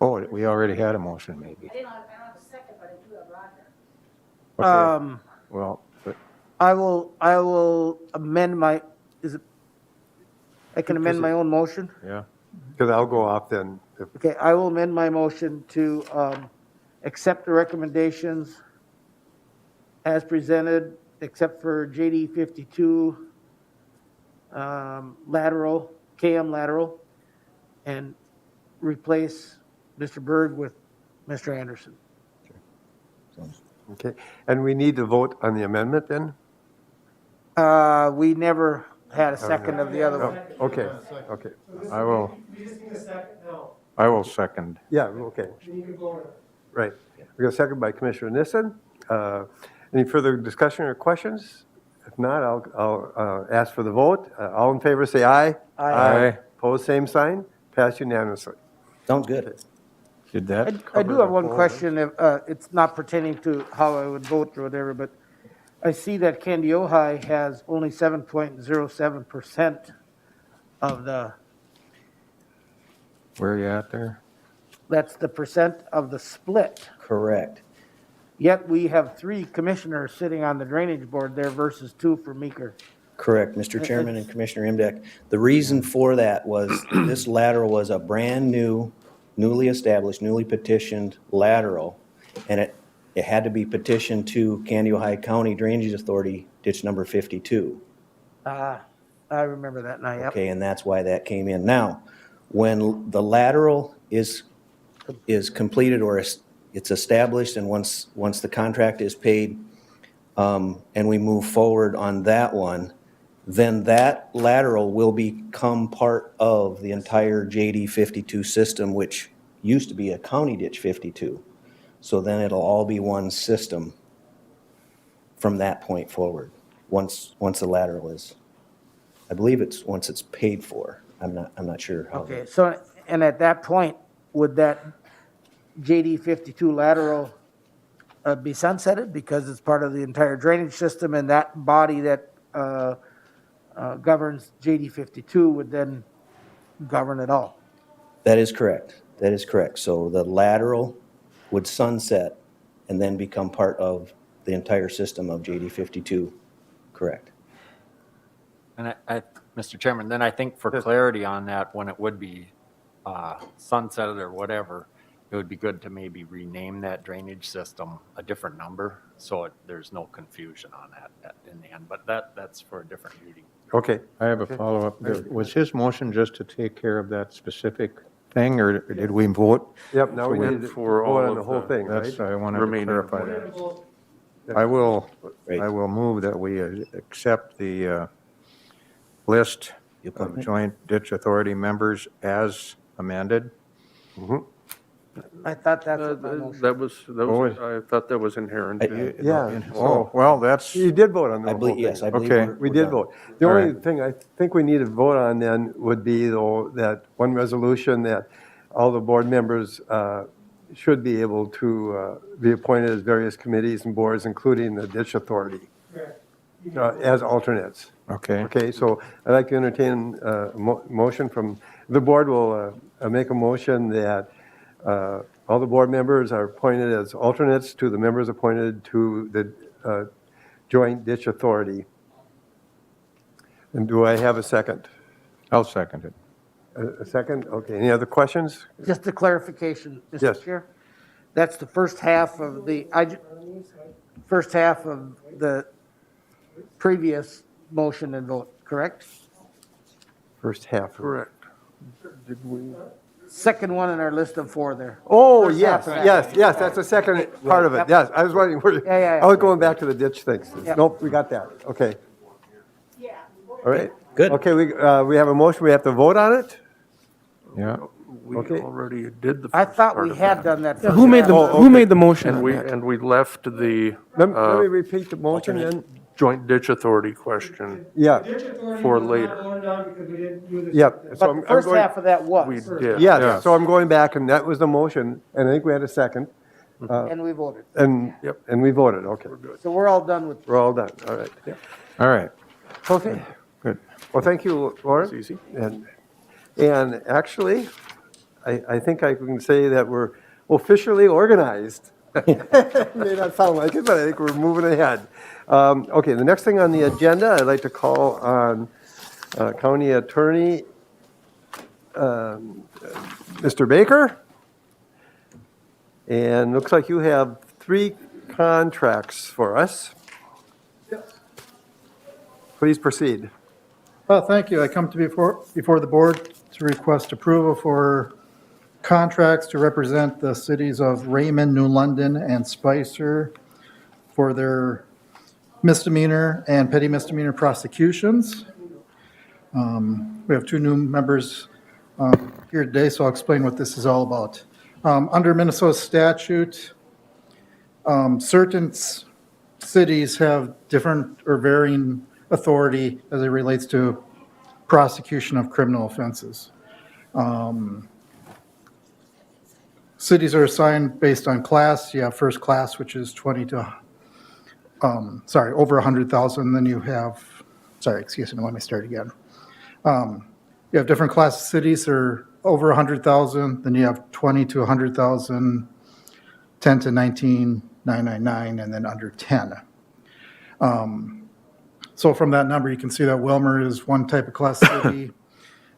Oh, we already had a motion maybe. I don't have a second, but I do have Roger. Okay. Well, but I will amend my, I can amend my own motion? yeah, Because I'll go off then. Okay, I will amend my motion to accept the recommendations as presented, except for JD 52 lateral, KM lateral, and replace Mr. Berg with Mr. Anderson. Okay, and we need to vote on the amendment then? We never had a second of the other one. Okay, okay. I will, We just need a second now. I will second. Yeah, okay, Then you can vote on it. right. We got a second by Commissioner Nissen. Any further discussion or questions? If not, I'll ask for the vote. All in favor, say aye. Aye. Opposed, same sign. Passed unanimously. Sounds good. Did that I cover do the have one whole- question, if, it's not pertaining to how I would vote or whatever, but I see that Candy Ojai has only 7.07% of the, Where are you at there? that's the percent of the split. Correct. Yet we have 3 commissioners sitting on the drainage board there versus 2 for Meeker. Correct, Mr. Chairman and Commissioner Imbeck. The reason for that was this lateral was a brand-new, newly established, newly petitioned lateral, and it had to be petitioned to Candy Ohio County Drainage Authority, ditch number 52. I remember that now, yep. Okay, and that's why that came in. Now, when the lateral is completed or it's established, and once the contract is paid, and we move forward on that one, then that lateral will become part of the entire JD 52 system, which used to be a county ditch 52. So then it'll all be one system from that point forward, once the lateral is, I believe once it's paid for. I'm not sure how. Okay, so, and at that point, would that JD 52 lateral be sunsetted because it's part of the entire drainage system, and that body that governs JD 52 would then govern it all? That is correct. That is correct. So the lateral would sunset and then become part of the entire system of JD 52. Correct. And Mr. Chairman, then I think for clarity on that, when it would be sunsetted or whatever, it would be good to maybe rename that drainage system a different number, so there's no confusion on that in the end. But that's for a different meeting. Okay, I have a follow-up. Was his motion just to take care of that specific thing, or did we vote? yep, now we So we- need to For vote all on of the whole the- thing, right? That's, I wanted to Remaining. clarify that. I will move that we accept the list of joint ditch authority members as amended. I thought that's what my motion. That was, I thought that was inherent. in- Yeah. Oh, well, that's, You did vote on the I whole believe, thing. yes, I believe Okay. we're We did done. vote. The All only right. thing I think we need to vote on then would be, though, that one resolution that all the board members should be able to be appointed as various committees and boards, including the ditch authority, as alternates. okay. Okay, so I'd like to entertain a motion from, the board will make a motion that all the board members are appointed as alternates to the members appointed to the Joint Ditch Authority. And do I have a second? I'll second it. A second? Okay, any other questions? Just a clarification, Yes. Mr. Chair. That's the first half of the, first half of the previous motion and vote, correct? First half. Correct. Did we? Second one in our list of four there. Oh, First yes, half of that. yes, that's the second part of it, Yep. yes. I was wondering, yeah. I was going back to the ditch things. Yep. Nope, we got that, okay. Yeah. All right. Good. Okay, we have a motion, we have to vote on it? Yeah. We Okay. already did the I first thought part we of had that. done that. Yeah, first who made half. the, Oh, who okay. made the motion And on we, that? and we left the Let me repeat the motion then? joint ditch authority question. Yeah, For later. yep. So But I'm the first going- half of that We was, did. Yes, so I'm going back, and that was the motion, and I think we had a second, and we voted. and, Yep. and we voted, okay. So we're all done with, We're all done, all right. All right. Okay, Good. well, thank you, Lauren. It's easy. And actually, I think I can say that we're officially organized. May not sound like it, but I think we're moving ahead. Okay, the next thing on the agenda, I'd like to call on County Attorney, Mr. Baker. And looks like you have 3 contracts for us. Please proceed. Well, thank you. I come to before the board to request approval for contracts to represent the cities of Raymond, New London, and Spicer for their misdemeanor and petty misdemeanor prosecutions. We have 2 new members here today, so I'll explain what this is all about. Under Minnesota statute, certain cities have different or varying authority as it relates to prosecution of criminal offenses. Cities are assigned based on class. You have first class, which is 20 to, over 100,000. Then you have, excuse me, let me start again. You have different class of cities that are over 100,000. Then you have 20 to 100,000, 10 to 19,999, and then under 10. So from that number, you can see that Wilmer is one type of class city.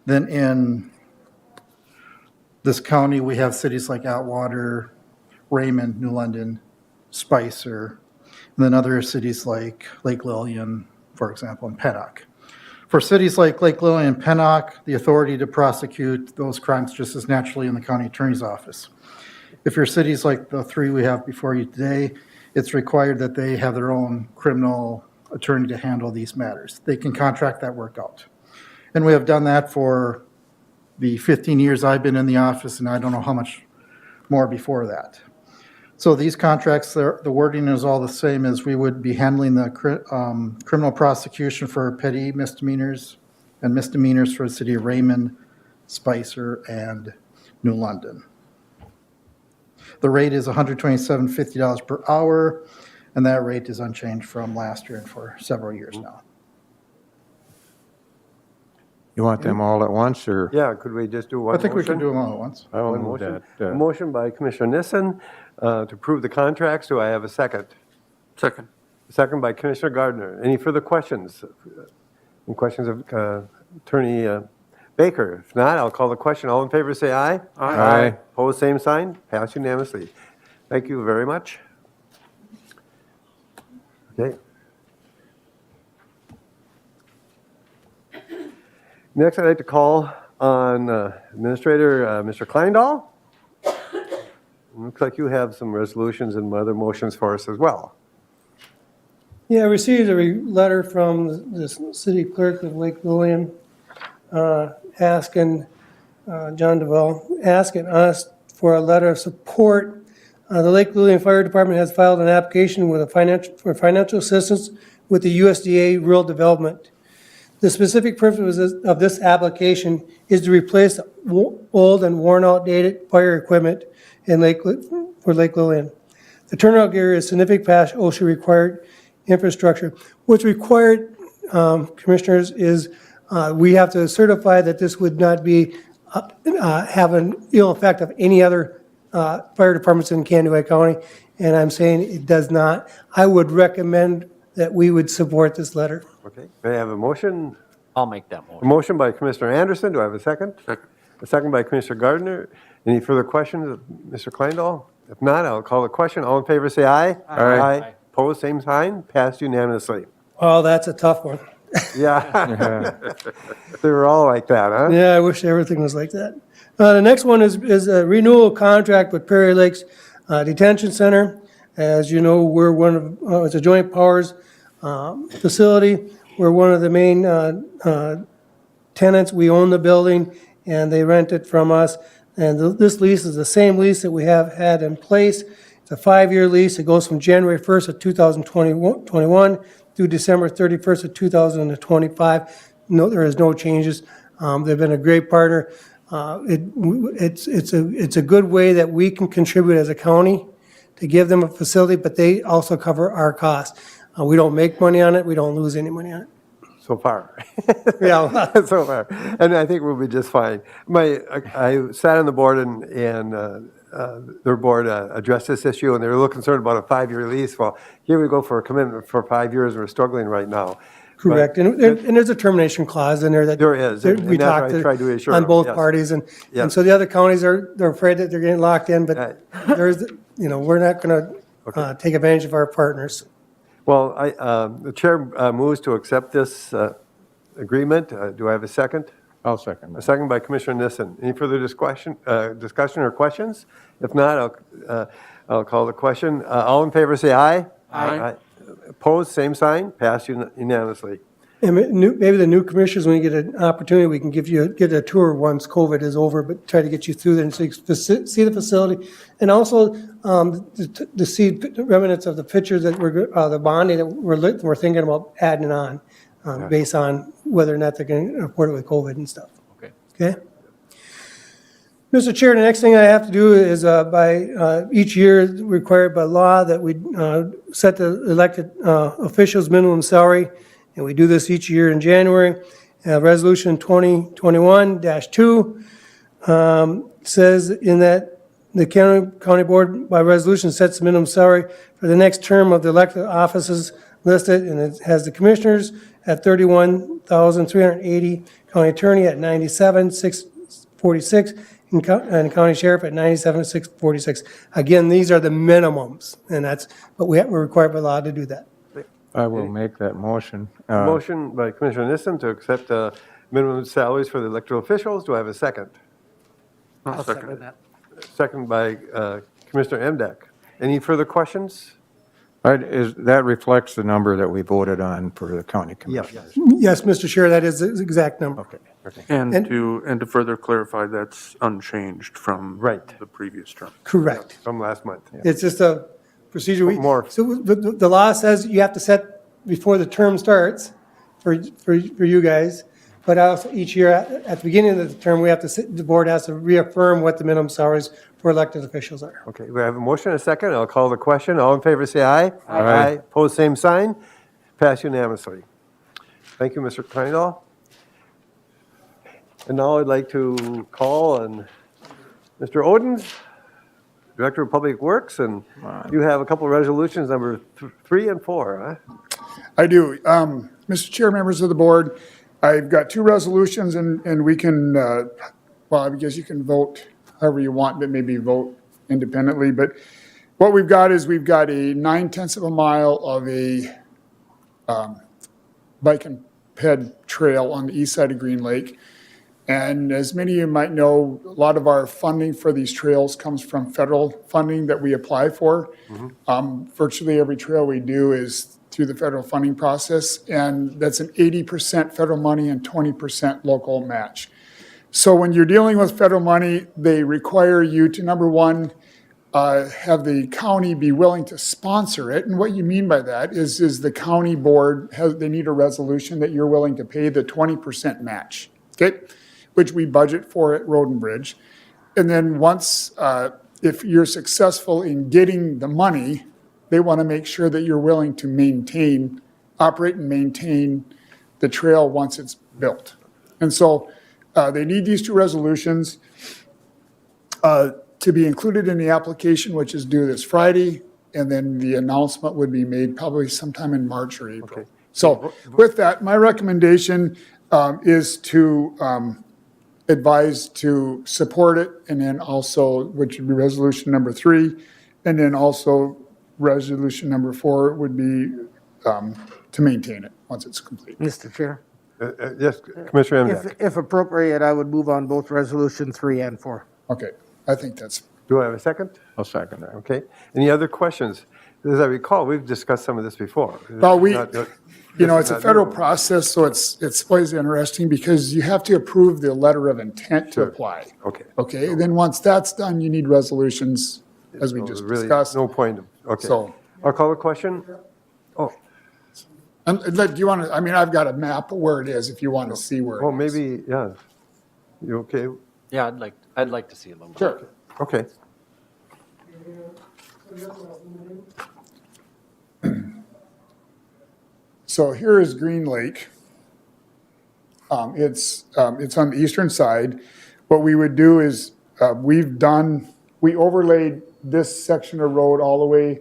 Then in this county, we have cities like Atwater, Raymond, New London, Spicer, and then other cities like Lake Lillian, for example, and Pennock. For cities like Lake Lillian and Pennock, the authority to prosecute those crimes just as naturally in the county attorney's office. If your cities like the 3 we have before you today, it's required that they have their own criminal attorney to handle these matters. They can contract that work out. And we have done that for the 15 years I've been in the office, and I don't know how much more before that. So these contracts, the wording is all the same as we would be handling the criminal prosecution for petty misdemeanors and misdemeanors for the city of Raymond, Spicer, and New London. The rate is $127.50 per hour, and that rate is unchanged from last year and for several years now. You want them all at once, or? Yeah, could we just do one I think we can motion? do them all at once. I will One move motion. that. A motion by Commissioner Nissen to approve the contracts. Do I have a second? Second. Second by Commissioner Gardner. Any further questions? Any questions of Attorney Baker? If not, I'll call the question. All in favor, say aye. Aye. Opposed, same sign. Passed unanimously. Thank you very much. Okay. Next, I'd like to call on Administrator Mr. Kleindahl. Looks like you have some resolutions and other motions for us as well. Yeah, I received a letter from the city clerk of Lake Lillian asking, John DeVal, asking us for a letter of support. The Lake Lillian Fire Department has filed an application with for financial assistance with the USDA Rural Development. The specific purpose of this application is to replace old and worn outdated fire equipment for Lake Lillian. The turnout gear is significant past OSHA required infrastructure. What's required, commissioners, is we have to certify that this would not be have an ill effect of any other fire departments in Kaneohe County, and I'm saying it does not. I would recommend that we would support this letter. Okay, may I have a motion? I'll make that A motion. motion by Commissioner Anderson, do I have a second? Second. A second by Commissioner Gardner. Any further questions of Mr. Kleindahl? If not, I'll call the question. All in favor, say aye. Aye. Opposed, same sign. Passed unanimously. Oh, that's a tough one. Yeah. They were all like that, huh? Yeah, I wish everything was like that. The next one is a renewal contract with Prairie Lakes Detention Center. As you know, we're one of, it's a joint powers facility. We're one of the main tenants. We own the building and they rent it from us. And this lease is the same lease that we have had in place. It's a 5-year lease. It goes from January 1st of 2021 through December 31st of 2025. No, there is no changes. They've been a great partner. It's a good way that we can contribute as a county to give them a facility, but they also cover our costs. We don't make money on it. We don't lose any money on it. So far. Yeah. So far. And I think we'll be just fine. I sat on the board and their board addressed this issue, and they were a little concerned about a 5-year lease. Well, here we go for a commitment for 5 years, and we're struggling right now. Correct. And there's a termination clause in there that. There is, that and we that's talked what I tried to assure on them, both yes. parties. Yeah. And so the other counties they're afraid that they're getting locked in, but there's, we're not going to take advantage of our partners. Well, the chair moves to accept this agreement. Do I have a second? I'll second A that. second by Commissioner Nissen. Any further discussion or questions? If not, I'll call the question. All in favor, say aye. Aye. Opposed, same sign. Passed unanimously. And maybe the new commissioners, when you get an opportunity, we can get a tour once COVID is over, but try to get you through there and so you can see the facility. And also to see remnants of the pictures that the bonding that we're thinking about adding on based on whether or not they're going to report it with COVID and stuff. Okay. Okay? Mr. Chair, the next thing I have to do is by each year required by law that we set the elected officials' minimum salary. And we do this each year in January. Resolution 2021-2 says in that the county board by resolution sets the minimum salary for the next term of the elected offices listed, and it has the commissioners at $31,380, county attorney at $97,646, and county sheriff at $97,646. Again, these are the minimums, and but we're required by law to do that. I will make that motion. Motion by Commissioner Nissen to accept minimum salaries for the elected officials. Do I have a second? I'll second it. Second by Commissioner Emdek. Any further questions? That reflects the number that we voted on for the county commissioners. Yes, Mr. Chair, that is the exact number. Okay. And And- to further clarify, that's unchanged from Right. the previous term. Correct. From last month. It's just a procedure. More. So the law says you have to set before the term starts for you guys. But also each year at the beginning of the term, the board has to reaffirm what the minimum salaries for elected officials are. Okay, we have a motion and a second. I'll call the question. All in favor, say aye. Aye. Opposed, same sign. Passed unanimously. Thank you, Mr. Kleindahl. And now I'd like to call on Mr. Odens, Director of Public Works, and you have a couple of resolutions, number 3 and 4, huh? I do. Mr. Chair, members of the board, I've got 2 resolutions and we can, well, I guess you can vote however you want, but maybe vote independently. But what we've got is we've got a 9/10 of a mile of a bike and ped trail on the east side of Green Lake. And as many of you might know, a lot of our funding for these trails comes from federal funding that we apply for. Virtually every trail we do is through the federal funding process, and that's an 80% federal money and 20% local match. So when you're dealing with federal money, they require you to, number one, have the county be willing to sponsor it. And what you mean by that is the county board they need a resolution that you're willing to pay the 20% match, okay? Which we budget for at Road and Bridge. And then once, if you're successful in getting the money, they want to make sure that you're willing to operate and maintain the trail once it's built. And so they need these two resolutions to be included in the application, which is due this Friday, and then the announcement would be made probably sometime in March or April. Okay. So with that, my recommendation is to advise to support it, and then also, which would be resolution number 3, and then also resolution number 4 would be to maintain it once it's complete. Mr. Chair, Yes, Commissioner Emdack. if appropriate, I would move on both resolution 3 and 4. Okay, I think that's, Do I have a second? I'll second that. Okay. Any other questions? As I recall, we've discussed some of this before. well, Not- it's a federal process, so it's always interesting because you have to approve the letter of intent to Sure. apply. Okay. Okay, and then once that's done, you need resolutions, as we So just really, discussed. no point. Okay. So- I'll call the question. Oh, And do you want to, I mean, I've got a map of where it is if you want to see where well, it is. maybe, yeah. You okay? Yeah, I'd like to see a little bit. Sure. Okay. So here is Green Lake. It's on the eastern side. What we would do is, we overlaid this section of road all the way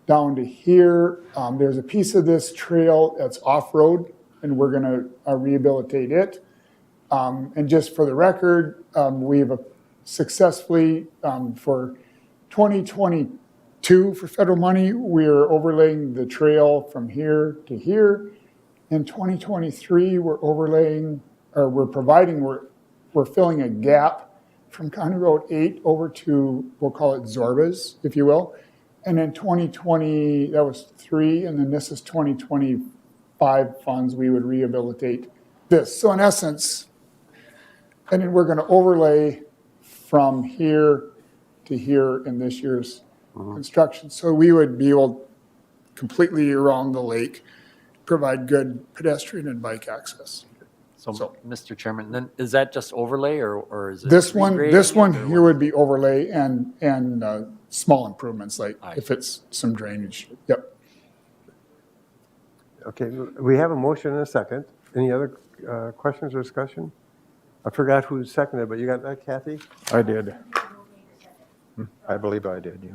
down to here. There's a piece of this trail that's off-road, and we're gonna rehabilitate it. And just for the record, we've successfully, for 2022, for federal money, we're overlaying the trail from here to here. In 2023, we're filling a gap from County Road 8 over to, we'll call it Zorbas, if you will. And in 2020, that was 3, and then this is 2025 funds, we would rehabilitate this. So in essence, and then we're gonna overlay from here to here in this year's construction. So we would be able completely around the lake, provide good pedestrian and bike access. So, So- Mr. Chairman, then is that just overlay or is it? This one regrading or here what? would be overlay and small improvements, like I if it's some drainage. Yep. Okay, we have a motion and a second. Any other questions or discussion? I forgot who seconded, but you got that, Kathy? I did. I believe I did, yeah.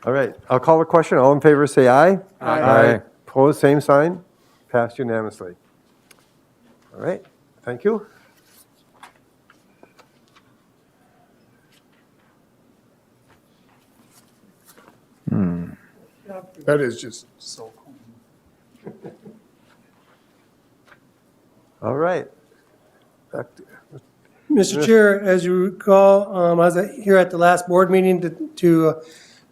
All right, I'll call the question. All in favor, say aye. Aye. Opposed, same sign. Passed unanimously. All right, thank you. That is just so cool. All right. Back to- Mr. Chair, as you recall, I was here at the last board meeting to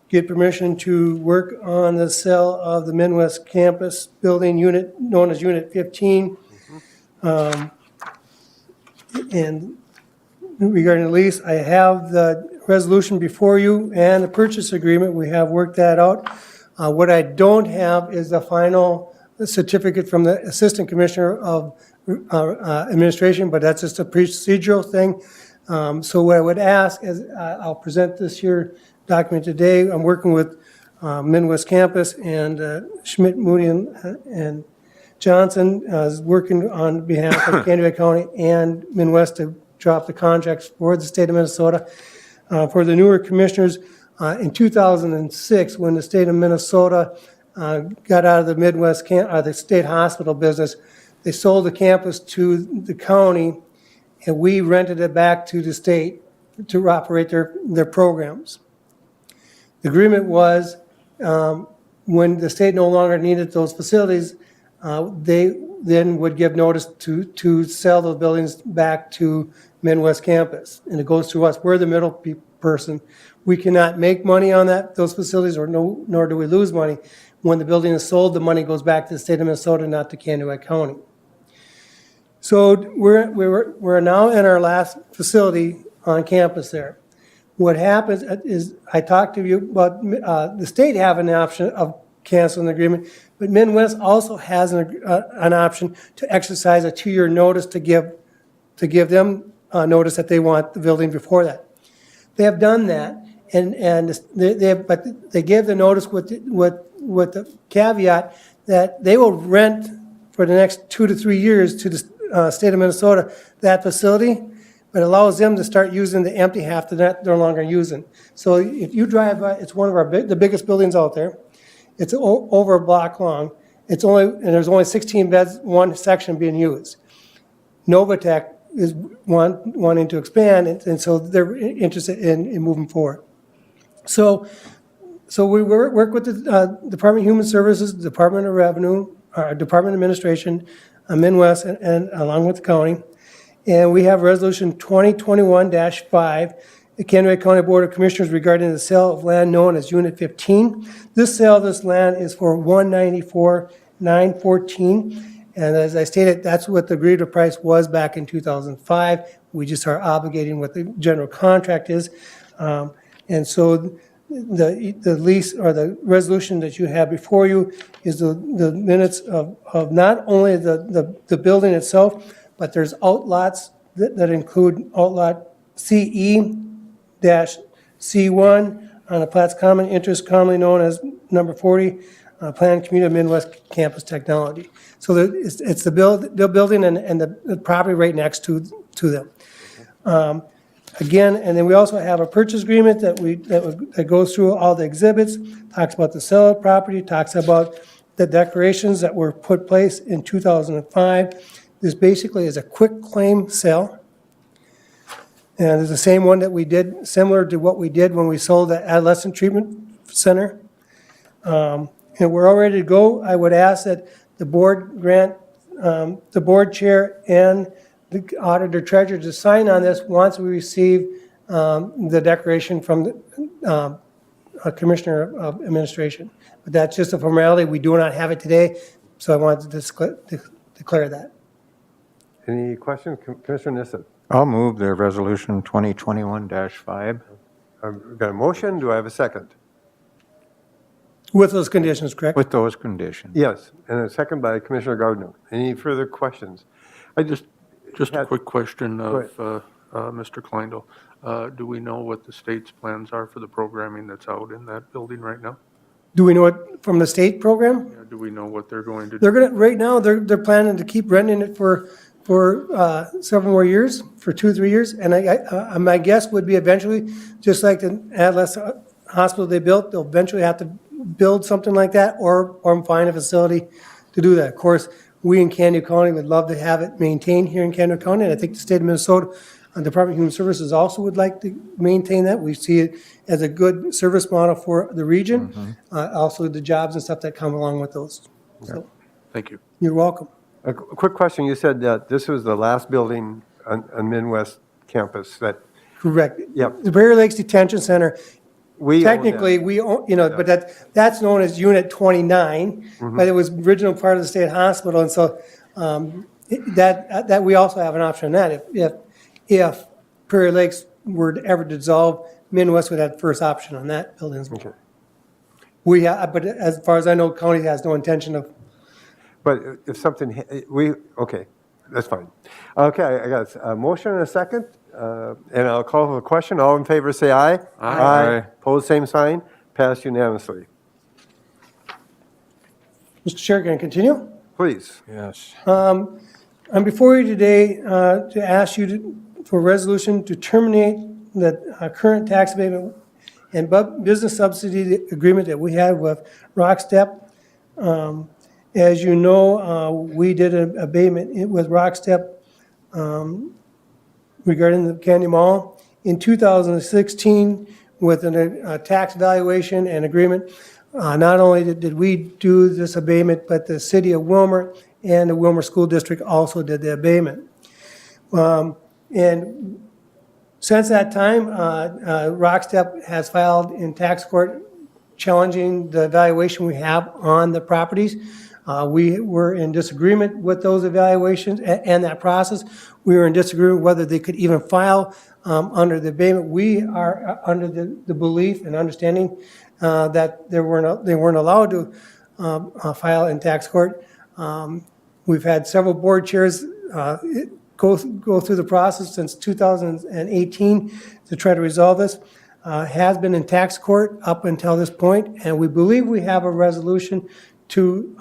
get permission to work on the sale of the Midwest Campus Building Unit, known as Unit 15. And regarding the lease, I have the resolution before you and the purchase agreement. We have worked that out. What I don't have is the final certificate from the Assistant Commissioner of Administration, but that's just a procedural thing. So what I would ask is, I'll present this here document today. I'm working with Midwest Campus and Schmidt, Moody, and Johnson is working on behalf of Canada County and Midwest to drop the contracts for the state of Minnesota. For the newer commissioners, in 2006, when the state of Minnesota got out of the Midwest, the state hospital business, they sold the campus to the county, and we rented it back to the state to operate their programs. The agreement was, when the state no longer needed those facilities, they then would give notice to sell those buildings back to Midwest Campus. And it goes through us. We're the middle person. We cannot make money on those facilities, nor do we lose money. When the building is sold, the money goes back to the state of Minnesota, not to Kennewick County. So we're now in our last facility on campus there. What happens is, I talked to you about, the state having the option of canceling the agreement, but Midwest also has an option to exercise a 2-year notice to give them notice that they want the building before that. They have done that, but they give the notice with the caveat that they will rent for the next 2 to 3 years to the state of Minnesota that facility, but allows them to start using the empty half that they're no longer using. So if you drive by, it's one of the biggest buildings out there. It's over a block long. And there's only 16 beds, one section being used. Novatech is wanting to expand, and so they're interested in moving forward. So we work with the Department of Human Services, Department of Revenue, Department of Administration, Midwest, and along with the county. And we have Resolution 2021-5, the Kennewick County Board of Commissioners regarding the sale of land known as Unit 15. This sale of this land is for $194,914. And as I stated, that's what the agreed price was back in 2005. We just are obligating what the general contract is. And so the lease or the resolution that you have before you is the minutes of not only the building itself, but there's outlots that include outlot CE-C1 on the Platts Common Interest, commonly known as number 40, Planned Community of Midwest Campus Technology. So it's the building and the property right next to them. Again, and then we also have a purchase agreement that goes through all the exhibits, talks about the sale of property, talks about the declarations that were put place in 2005. This basically is a quick claim sale. And it's the same one that we did, similar to what we did when we sold the adolescent treatment center. And we're all ready to go. I would ask that the board grant the board chair and the auditor treasurer to sign on this once we receive the declaration from the Commissioner of Administration. But that's just a formality. We do not have it today, so I wanted to declare that. Any questions? Commissioner Nissen? I'll move the resolution 2021-5. I've got a motion. Do I have a second? With those conditions, correct? With those conditions. Yes, and a second by Commissioner Gardner. Any further questions? Just a quick question Go of Mr. Kleindl. Do we know what the state's plans are for the programming that's out in that building right now? Do we know it from the state program? Yeah, do we know what they're going to do? They're gonna, right now, they're planning to keep renting it for several more years, for 2-3 years. And my guess would be eventually, just like the adolescent hospital they built, they'll eventually have to build something like that or find a facility to do that. Of course, we in Kennewick County would love to have it maintained here in Kennewick County, and I think the state of Minnesota Department of Human Services also would like to maintain that. We see it as a good service model for the region, also the jobs and stuff that come along with those. So, Thank you. you're welcome. A quick question. You said that this was the last building on Midwest campus that Correct. Yep. The Bear Lakes Detention Center, we own that. technically, we own, but that's known as Unit 29, but it was original part of the state hospital, and so that we also have an option on that. If Prairie Lakes were to ever dissolve, Midwest would have the first option on that building as well. Okay. But as far as I know, county has no intention of. But if something, okay, that's fine. Okay, I got a motion and a second, and I'll call for the question. All in favor, say aye. Aye. Pose same sign. Passed unanimously. Mr. Chair, can I continue? Please. Yes. I'm before you today to ask you for a resolution to terminate the current tax abatement and business subsidy agreement that we had with Rockstep. As you know, we did an abatement with Rockstep regarding the Candy Mall in 2016 with a tax valuation and agreement. Not only did we do this abatement, but the city of Wilmer and the Wilmer School District also did the abatement. And since that time, Rockstep has filed in tax court challenging the valuation we have on the properties. We were in disagreement with those evaluations and that process. We were in disagreement whether they could even file under the abatement. We are under the belief and understanding that they weren't allowed to file in tax court. We've had several board chairs go through the process since 2018 to try to resolve this. Has been in tax court up until this point, and we believe we have a resolution to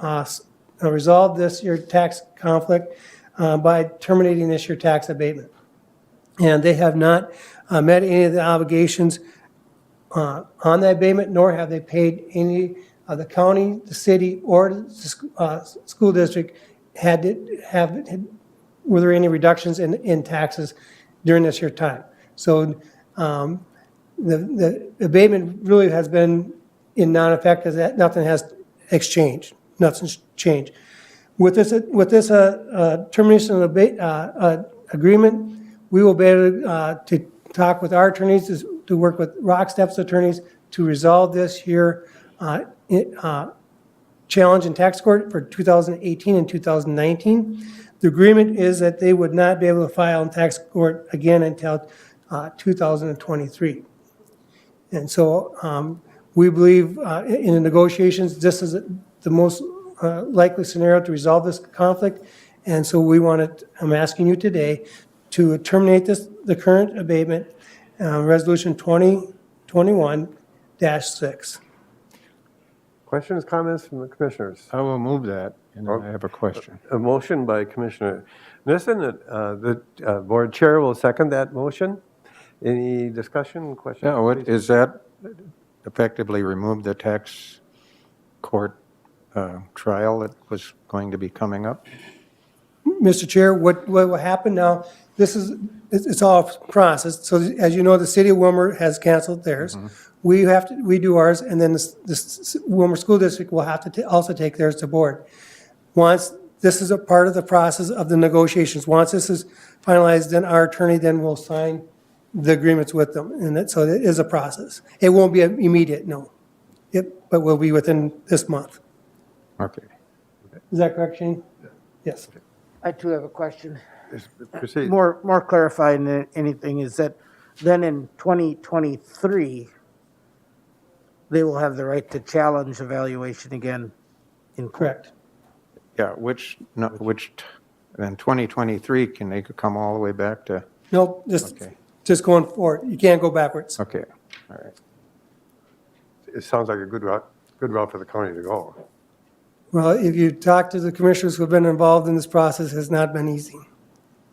resolve this year tax conflict by terminating this year tax abatement. And they have not met any of the obligations on that abatement, nor have they paid any of the county, the city, or the school district were there any reductions in taxes during this year time. So the abatement really has been in non-effect because nothing has exchanged, nothing's changed. With this termination of agreement, we will be able to talk with our attorneys, to work with Rockstep's attorneys to resolve this here challenge in tax court for 2018 and 2019. The agreement is that they would not be able to file in tax court again until 2023. And so we believe in the negotiations, this is the most likely scenario to resolve this conflict. And so I'm asking you today to terminate the current abatement, Resolution 2021-6. Questions, comments from the commissioners? I will move that, and I have a question. A motion by Commissioner Nissen. The board chair will second that motion. Any discussion, questions? Yeah, is that effectively remove the tax court trial that was going to be coming up? Mr. Chair, what will happen now, it's all processed. So as you know, the city of Wilmer has canceled theirs. We do ours, and then the Wilmer School District will have to also take theirs to board. Once this is a part of the process of the negotiations, once this is finalized, then our attorney then will sign the agreements with them. And so it is a process. It won't be immediate, no. But will be within this month. Okay. Is that correct, Shane? Yes. I too have a question. Proceed. More clarifying than anything is that then in 2023, they will have the right to challenge evaluation again in court. Correct. Yeah, then 2023, can they come all the way back to, Nope, just going forward. You can't go backwards. okay, all right. It sounds like a good route for the county to go. Well, if you talk to the commissioners who have been involved in this process, it has not been easy.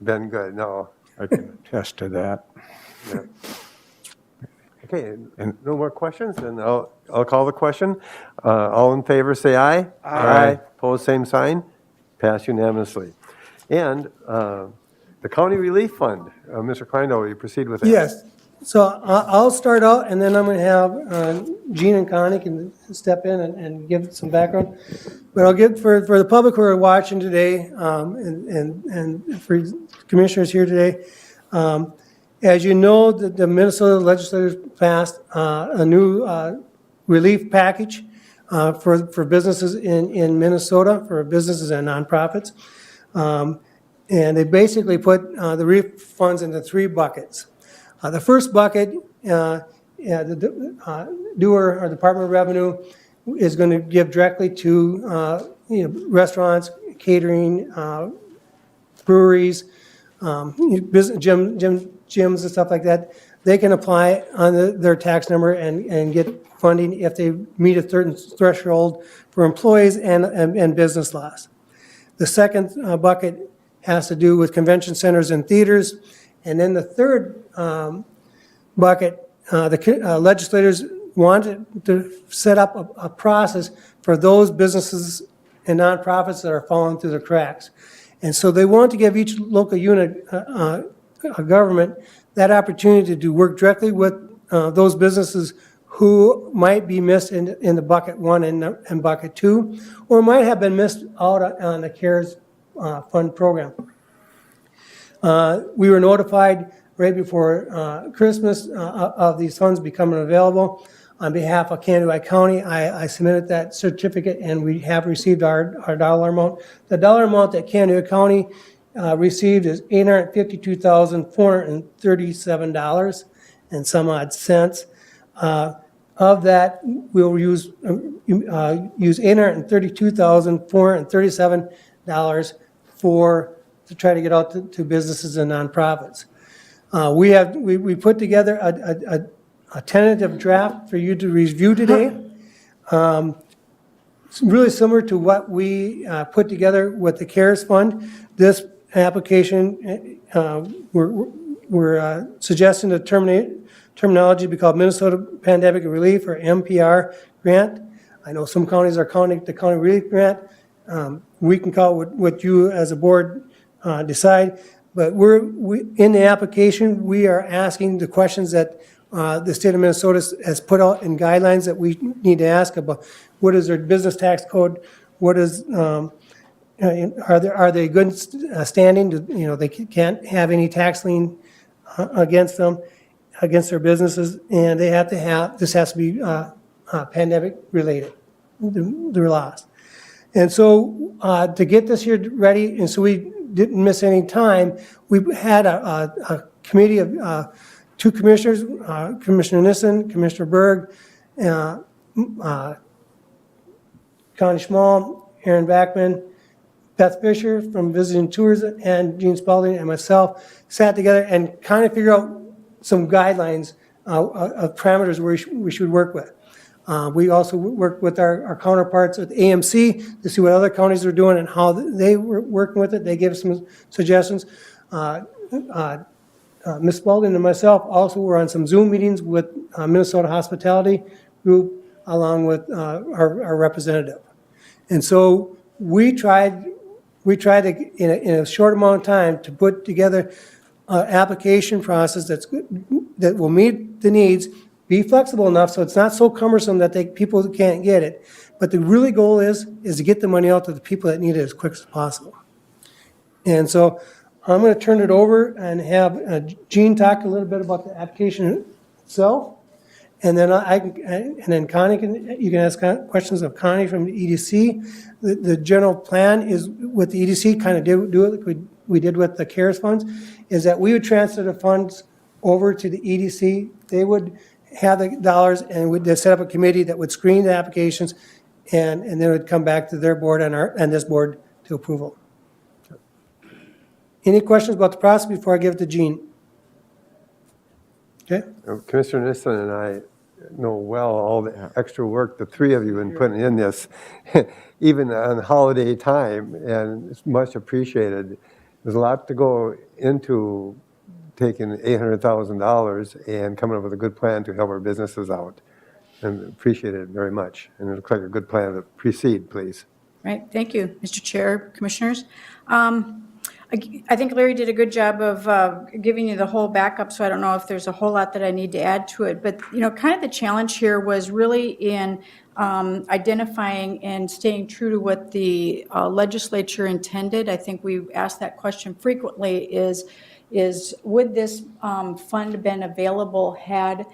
Been good, no. I can attest to that. Yeah. Okay, and no more questions, then I'll call the question. All in favor, say aye. Aye. Opposed, same sign. Passed unanimously. And the County Relief Fund, Mr. Kleindl, will you proceed with that? Yes. So I'll start out, and then I'm going to have Gene and Connie can step in and give some background. But I'll give, for the public who are watching today, and for commissioners here today, as you know, the Minnesota legislators passed a new relief package for businesses in Minnesota, for businesses and nonprofits. And they basically put the relief funds into three buckets. The first bucket, the DOER, or Department of Revenue, is going to give directly to restaurants, catering, breweries, gyms and stuff like that. They can apply on their tax number and get funding if they meet a certain threshold for employees and business laws. The second bucket has to do with convention centers and theaters. And then the third bucket, the legislators wanted to set up a process for those businesses and nonprofits that are falling through the cracks. And so they want to give each local unit of government that opportunity to work directly with those businesses who might be missed in the bucket one and bucket two, or might have been missed out on the CARES fund program. We were notified right before Christmas of these funds becoming available. on behalf of Kansas County. I submitted that certificate, and we have received our dollar amount. The dollar amount that Kansas County received is $852,437 and some odd cents. Of that, we'll use $832,437 to try to get out to businesses and nonprofits. We put together a tentative draft for you to review today. It's really similar to what we put together with the CARES Fund. This application, we're suggesting the terminology be called Minnesota Pandemic Relief, or MPR grant. I know some counties are calling it the County Relief Grant. We can call it what you as a board decide. But in the application, we are asking the questions that the state of Minnesota has put out in guidelines that we need to ask about. What is their business tax code? What is, are they good standing? They can't have any tax lien against them, against their businesses, and they have to have, this has to be pandemic related, their loss. And so to get this here ready, and so we didn't miss any time, we had a committee of two commissioners, Commissioner Nissen, Commissioner Berg, Connie Schmall, Aaron Backman, Beth Fisher from Visiting Tours, and Gene Spalding and myself sat together and kind of figure out some guidelines of parameters we should work with. We also worked with our counterparts at AMC to see what other counties are doing and how they were working with it. They gave us some suggestions. Ms. Spalding and myself also were on some Zoom meetings with Minnesota Hospitality Group along with our representative. And so we tried to, in a short amount of time, to put together an application process that will meet the needs, be flexible enough so it's not so cumbersome that people can't get it. But the really goal is to get the money out to the people that need it as quick as possible. And so I'm going to turn it over and have Gene talk a little bit about the application itself. And then Connie, you can ask questions of Connie from the EDC. The general plan is with the EDC, kind of do it like we did with the CARES funds, is that we would transfer the funds over to the EDC. They would have the dollars, and we'd set up a committee that would screen the applications, and then it would come back to their board and this board to approval. Any questions about the process before I give it to Gene? Okay. Commissioner Nissen and I know well all the extra work the three of you have been putting in this, even on holiday time, and it's much appreciated. There's a lot to go into taking $800,000 and coming up with a good plan to help our businesses out. And appreciate it very much. And it looks like a good plan to proceed, please. Right, thank you, Mr. Chair, Commissioners. I think Larry did a good job of giving you the whole backup, so I don't know if there's a whole lot that I need to add to it. But, kind of the challenge here was really in identifying and staying true to what the legislature intended. I think we asked that question frequently, is would this fund been available had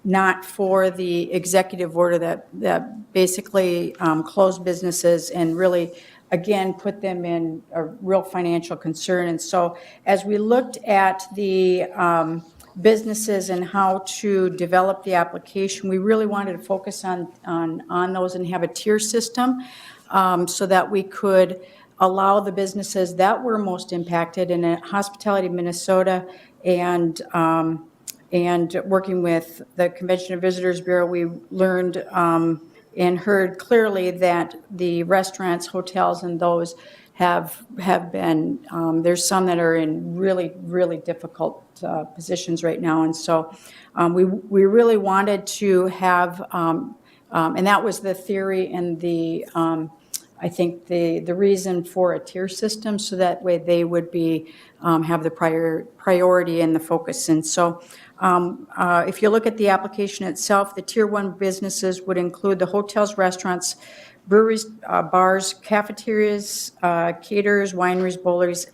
not for the executive order that basically closed businesses and really, again, put them in a real financial concern. And so as we looked at the businesses and how to develop the application, we really wanted to focus on those and have a tier system so that we could allow the businesses that were most impacted. And at Hospitality Minnesota and working with the Convention and Visitors Bureau, we learned and heard clearly that the restaurants, hotels, and those have been, there's some that are in really, really difficult positions right now. And so we really wanted to have, and that was the theory and the, I think the reason for a tier system, so that way they would be, have the priority and the focus. And so if you look at the application itself, the Tier 1 businesses would include the hotels, restaurants, breweries, bars, cafeterias, caterers, wineries, bowlers,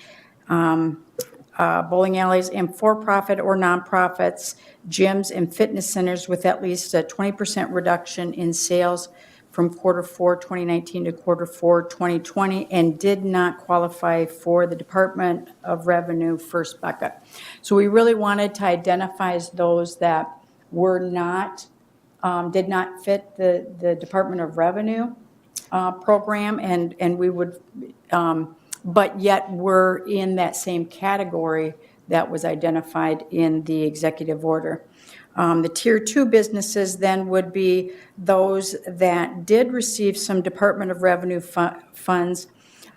bowling alleys, and for-profit or nonprofits, gyms, and fitness centers with at least a 20% reduction in sales from quarter 4 2019 to quarter 4 2020, and did not qualify for the Department of Revenue first bucket. So we really wanted to identify those that were not, did not fit the Department of Revenue program, and we would, but yet were in that same category that was identified in the executive order. The Tier 2 businesses then would be those that did receive some Department of Revenue funds,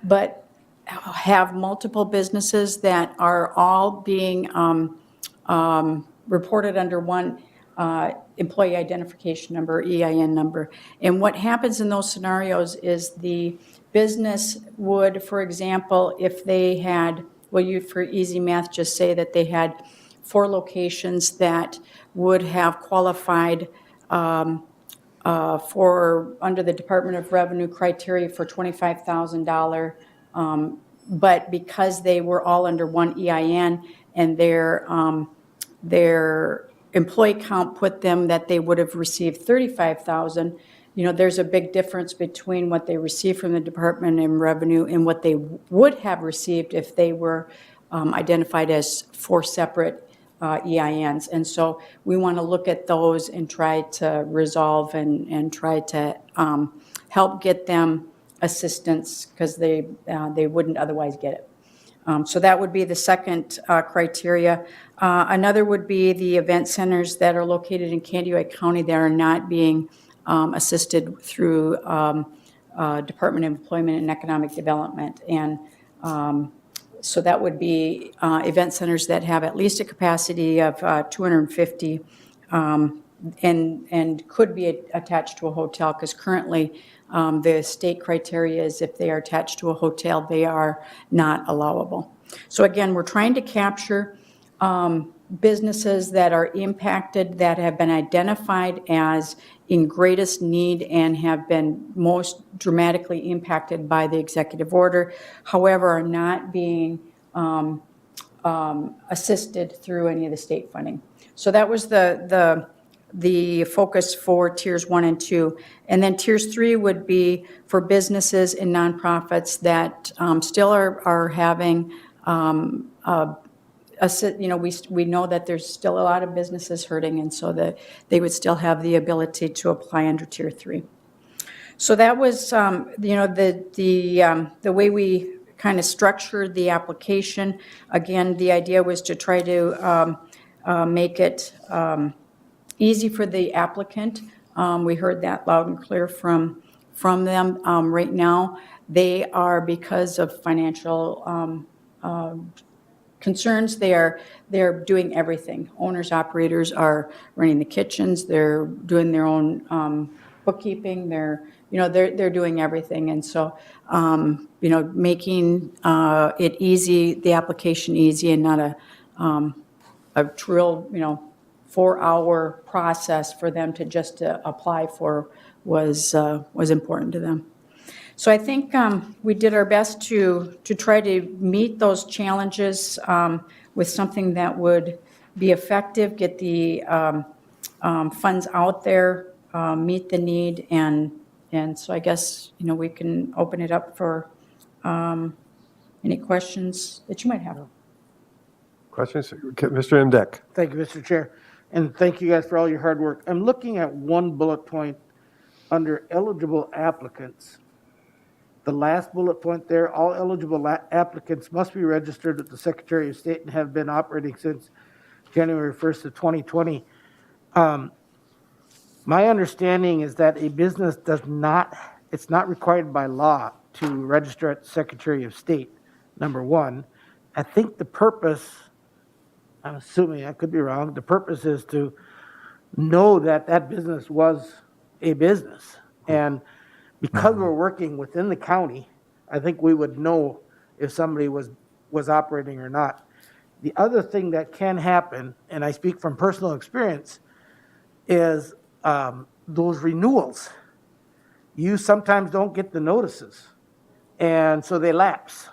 but have multiple businesses that are all being reported under one employee identification number, EIN number. And what happens in those scenarios is the business would, for example, if they had, well, you, for easy math, just say that they had 4 locations that would have qualified for, under the Department of Revenue criteria for $25,000, but because they were all under one EIN and their employee count put them that they would have received $35,000, you know, there's a big difference between what they received from the Department of Revenue and what they would have received if they were identified as 4 separate EINs. And so we want to look at those and try to resolve and try to help get them assistance because they wouldn't otherwise get it. So that would be the second criteria. Another would be the event centers that are located in Candiac County that are not being assisted through Department of Employment and Economic Development. And so that would be event centers that have at least a capacity of 250 and could be attached to a hotel, because currently the state criteria is if they are attached to a hotel, they are not allowable. So again, we're trying to capture businesses that are impacted, that have been identified as in greatest need and have been most dramatically impacted by the executive order, however, are not being assisted through any of the state funding. So that was the focus for tiers 1 and 2. And then tiers 3 would be for businesses and nonprofits that still are having you know, we know that there's still a lot of businesses hurting, and so that they would still have the ability to apply under Tier 3. So that was, you know, the way we kind of structured the application. Again, the idea was to try to make it easy for the applicant. We heard that loud and clear from them. Right now, they are, because of financial concerns, they're doing everything. Owners, operators are running the kitchens, they're doing their own bookkeeping, they're doing everything. And so, you know, making it easy, the application easy, and not a real, you know, 4-hour process for them to just apply for was important to them. So I think we did our best to try to meet those challenges with something that would be effective, get the funds out there, meet the need, and so I guess, you know, we can open it up for any questions that you might have. Questions? Mr. Imdek. Thank you, Mr. Chair, and thank you guys for all your hard work. I'm looking at one bullet point under eligible applicants. The last bullet point there, all eligible applicants must be registered with the Secretary of State and have been operating since January 1st of 2020. My understanding is that a business it's not required by law to register at the Secretary of State, number one. I think the purpose, I'm assuming, I could be wrong, the purpose is to know that that business was a business. And because we're working within the county, I think we would know if somebody was operating or not. The other thing that can happen, and I speak from personal experience, is those renewals. You sometimes don't get the notices, and so they lapse.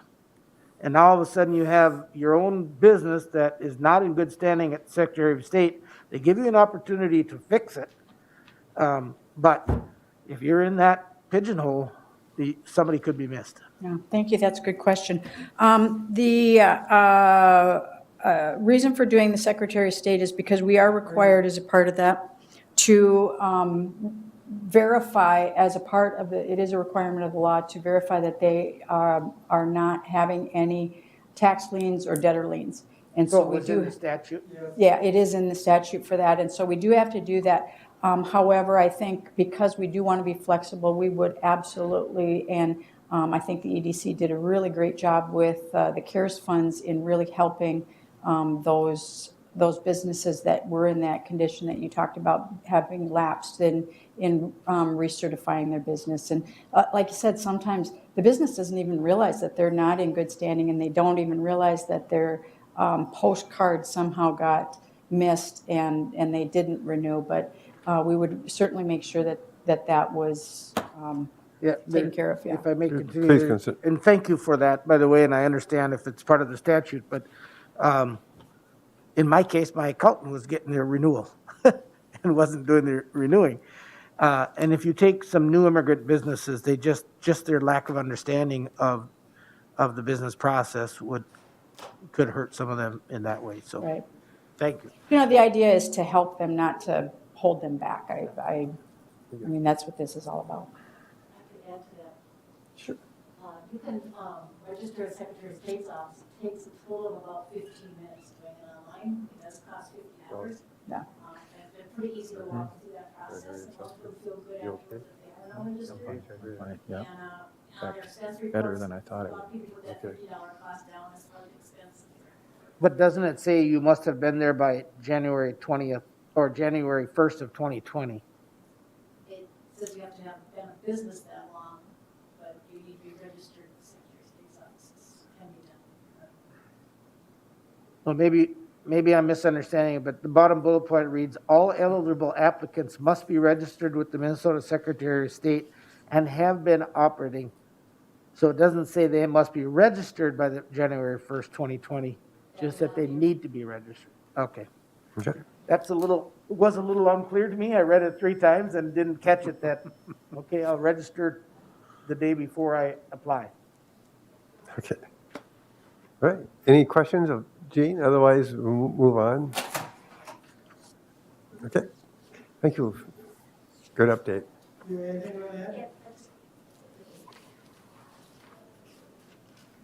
and now all of a sudden you have your own business that is not in good standing at the Secretary of State, they give you an opportunity to fix it. But if you're in that pigeonhole, somebody could be missed. Yeah, thank you, that's a good question. The reason for doing the Secretary of State is because we are required as a part of that to verify as a part of it is a requirement of the law to verify that they are not having any tax liens or debtor liens. And so So we it's in do, the statute? yeah, it is in the statute for that, and so we do have to do that. However, I think because we do want to be flexible, we would absolutely, and I think the EDC did a really great job with the CARES funds in really helping those businesses that were in that condition that you talked about having lapsed in recertifying their business. And like you said, sometimes the business doesn't even realize that they're not in good standing, and they don't even realize that their postcard somehow got missed and they didn't renew. But we would certainly make sure that was Yeah, taken care of, yeah. If I may Please continue, consider. and thank you for that, by the way, and I understand if it's part of the statute, but in my case, my accountant was getting their renewal and wasn't doing the renewing. And if you take some new immigrant businesses, they just their lack of understanding of the business process could hurt some of them in that way, so. Right. Thank you. You know, the idea is to help them, not to hold them back. I mean, that's what this is all about. I could add to that. Sure. You can register at Secretary of State's office. It takes a total of about 15 minutes doing it online. It does cost $50. Yeah. And it's been pretty easy to walk through that process, and most people feel good afterwards that they are now registered. Yeah. And on their expense reports, better than I thought it a lot of people put that $50 cost down as part of the expense. But doesn't it say you must have been there by January 20th or January 1st of 2020? It says you have to have been a business that long, but you need to be registered at the Secretary of State's offices. Can be done. Well, maybe I'm misunderstanding it, but the bottom bullet point reads, all eligible applicants must be registered with the Minnesota Secretary of State and have been operating. So it doesn't say they must be registered by the January 1st, 2020, just that they need to be registered. Okay. Okay. That's it was a little unclear to me. I read it 3 times and didn't catch it that, okay, I'll register the day before I apply. Okay. All right. Any questions of Gene? Otherwise, we'll move on. Okay. Thank you. Good update.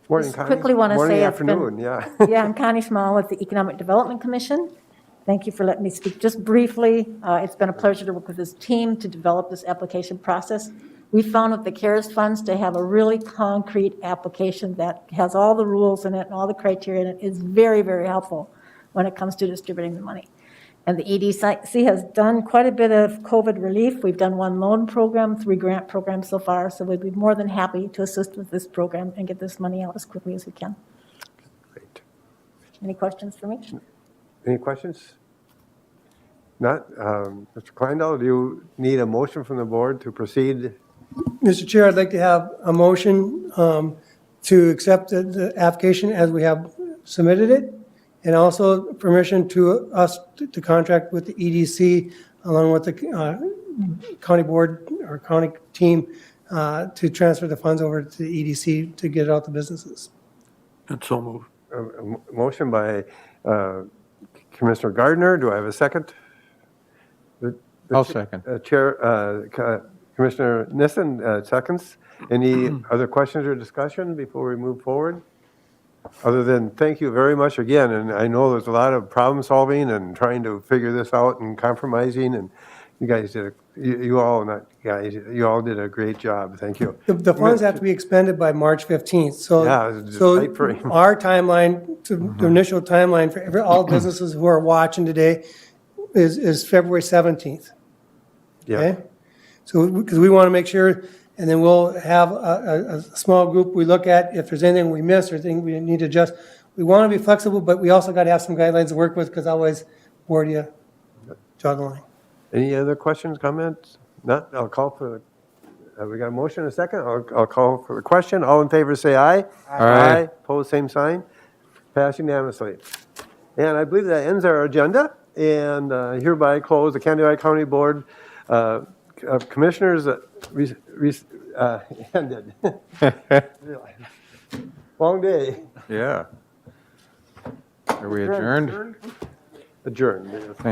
Morning, Just Connie. quickly wanna Morning, say it's been- afternoon, yeah. Yeah, I'm Connie Small with the Economic Development Commission. Thank you for letting me speak just briefly. It's been a pleasure to work with this team to develop this application process. We found with the CARES funds to have a really concrete application that has all the rules in it and all the criteria in it is very, very helpful when it comes to distributing the money. And the EDC has done quite a bit of COVID relief. We've done 1 loan program, 3 grant programs so far, so we'd be more than happy to assist with this program and get this money out as quickly as we can. Great. Any questions for me? Any questions? Not? Mr. Kleindall, do you need a motion from the board to proceed? Mr. Chair, I'd like to have a motion to accept the application as we have submitted it, and also permission to us to contract with the EDC along with the county board or county team to transfer the funds over to the EDC to get it out to businesses. And so moved. A motion by Commissioner Gardner. Do I have a second? I'll second. Commissioner Nissen seconds. Any other questions or discussion before we move forward? Other than thank you very much again, and I know there's a lot of problem solving and trying to figure this out and compromising, and you guys did, you all did a great job. Thank you. The funds have to be expended by March 15th, so. Yeah, it's just So tight frame. our timeline, the initial timeline for all businesses who are watching today is February 17th. Yeah, Okay? So, because we want to make sure, and then we'll have a small group we look at, if there's anything we miss or anything we need to adjust. We want to be flexible, but we also got to have some guidelines to work with, because otherwise, where do you draw the line? any other questions, comments? Not, I'll call for We got a motion and a second. I'll call for the question. All in favor, say aye. Aye. Opposed, same sign. Pass unanimously. And I believe that ends our agenda, and hereby close the Candidates County Board of Commissioners ended. Long day. Yeah. Are we adjourned? Adjourned. Thank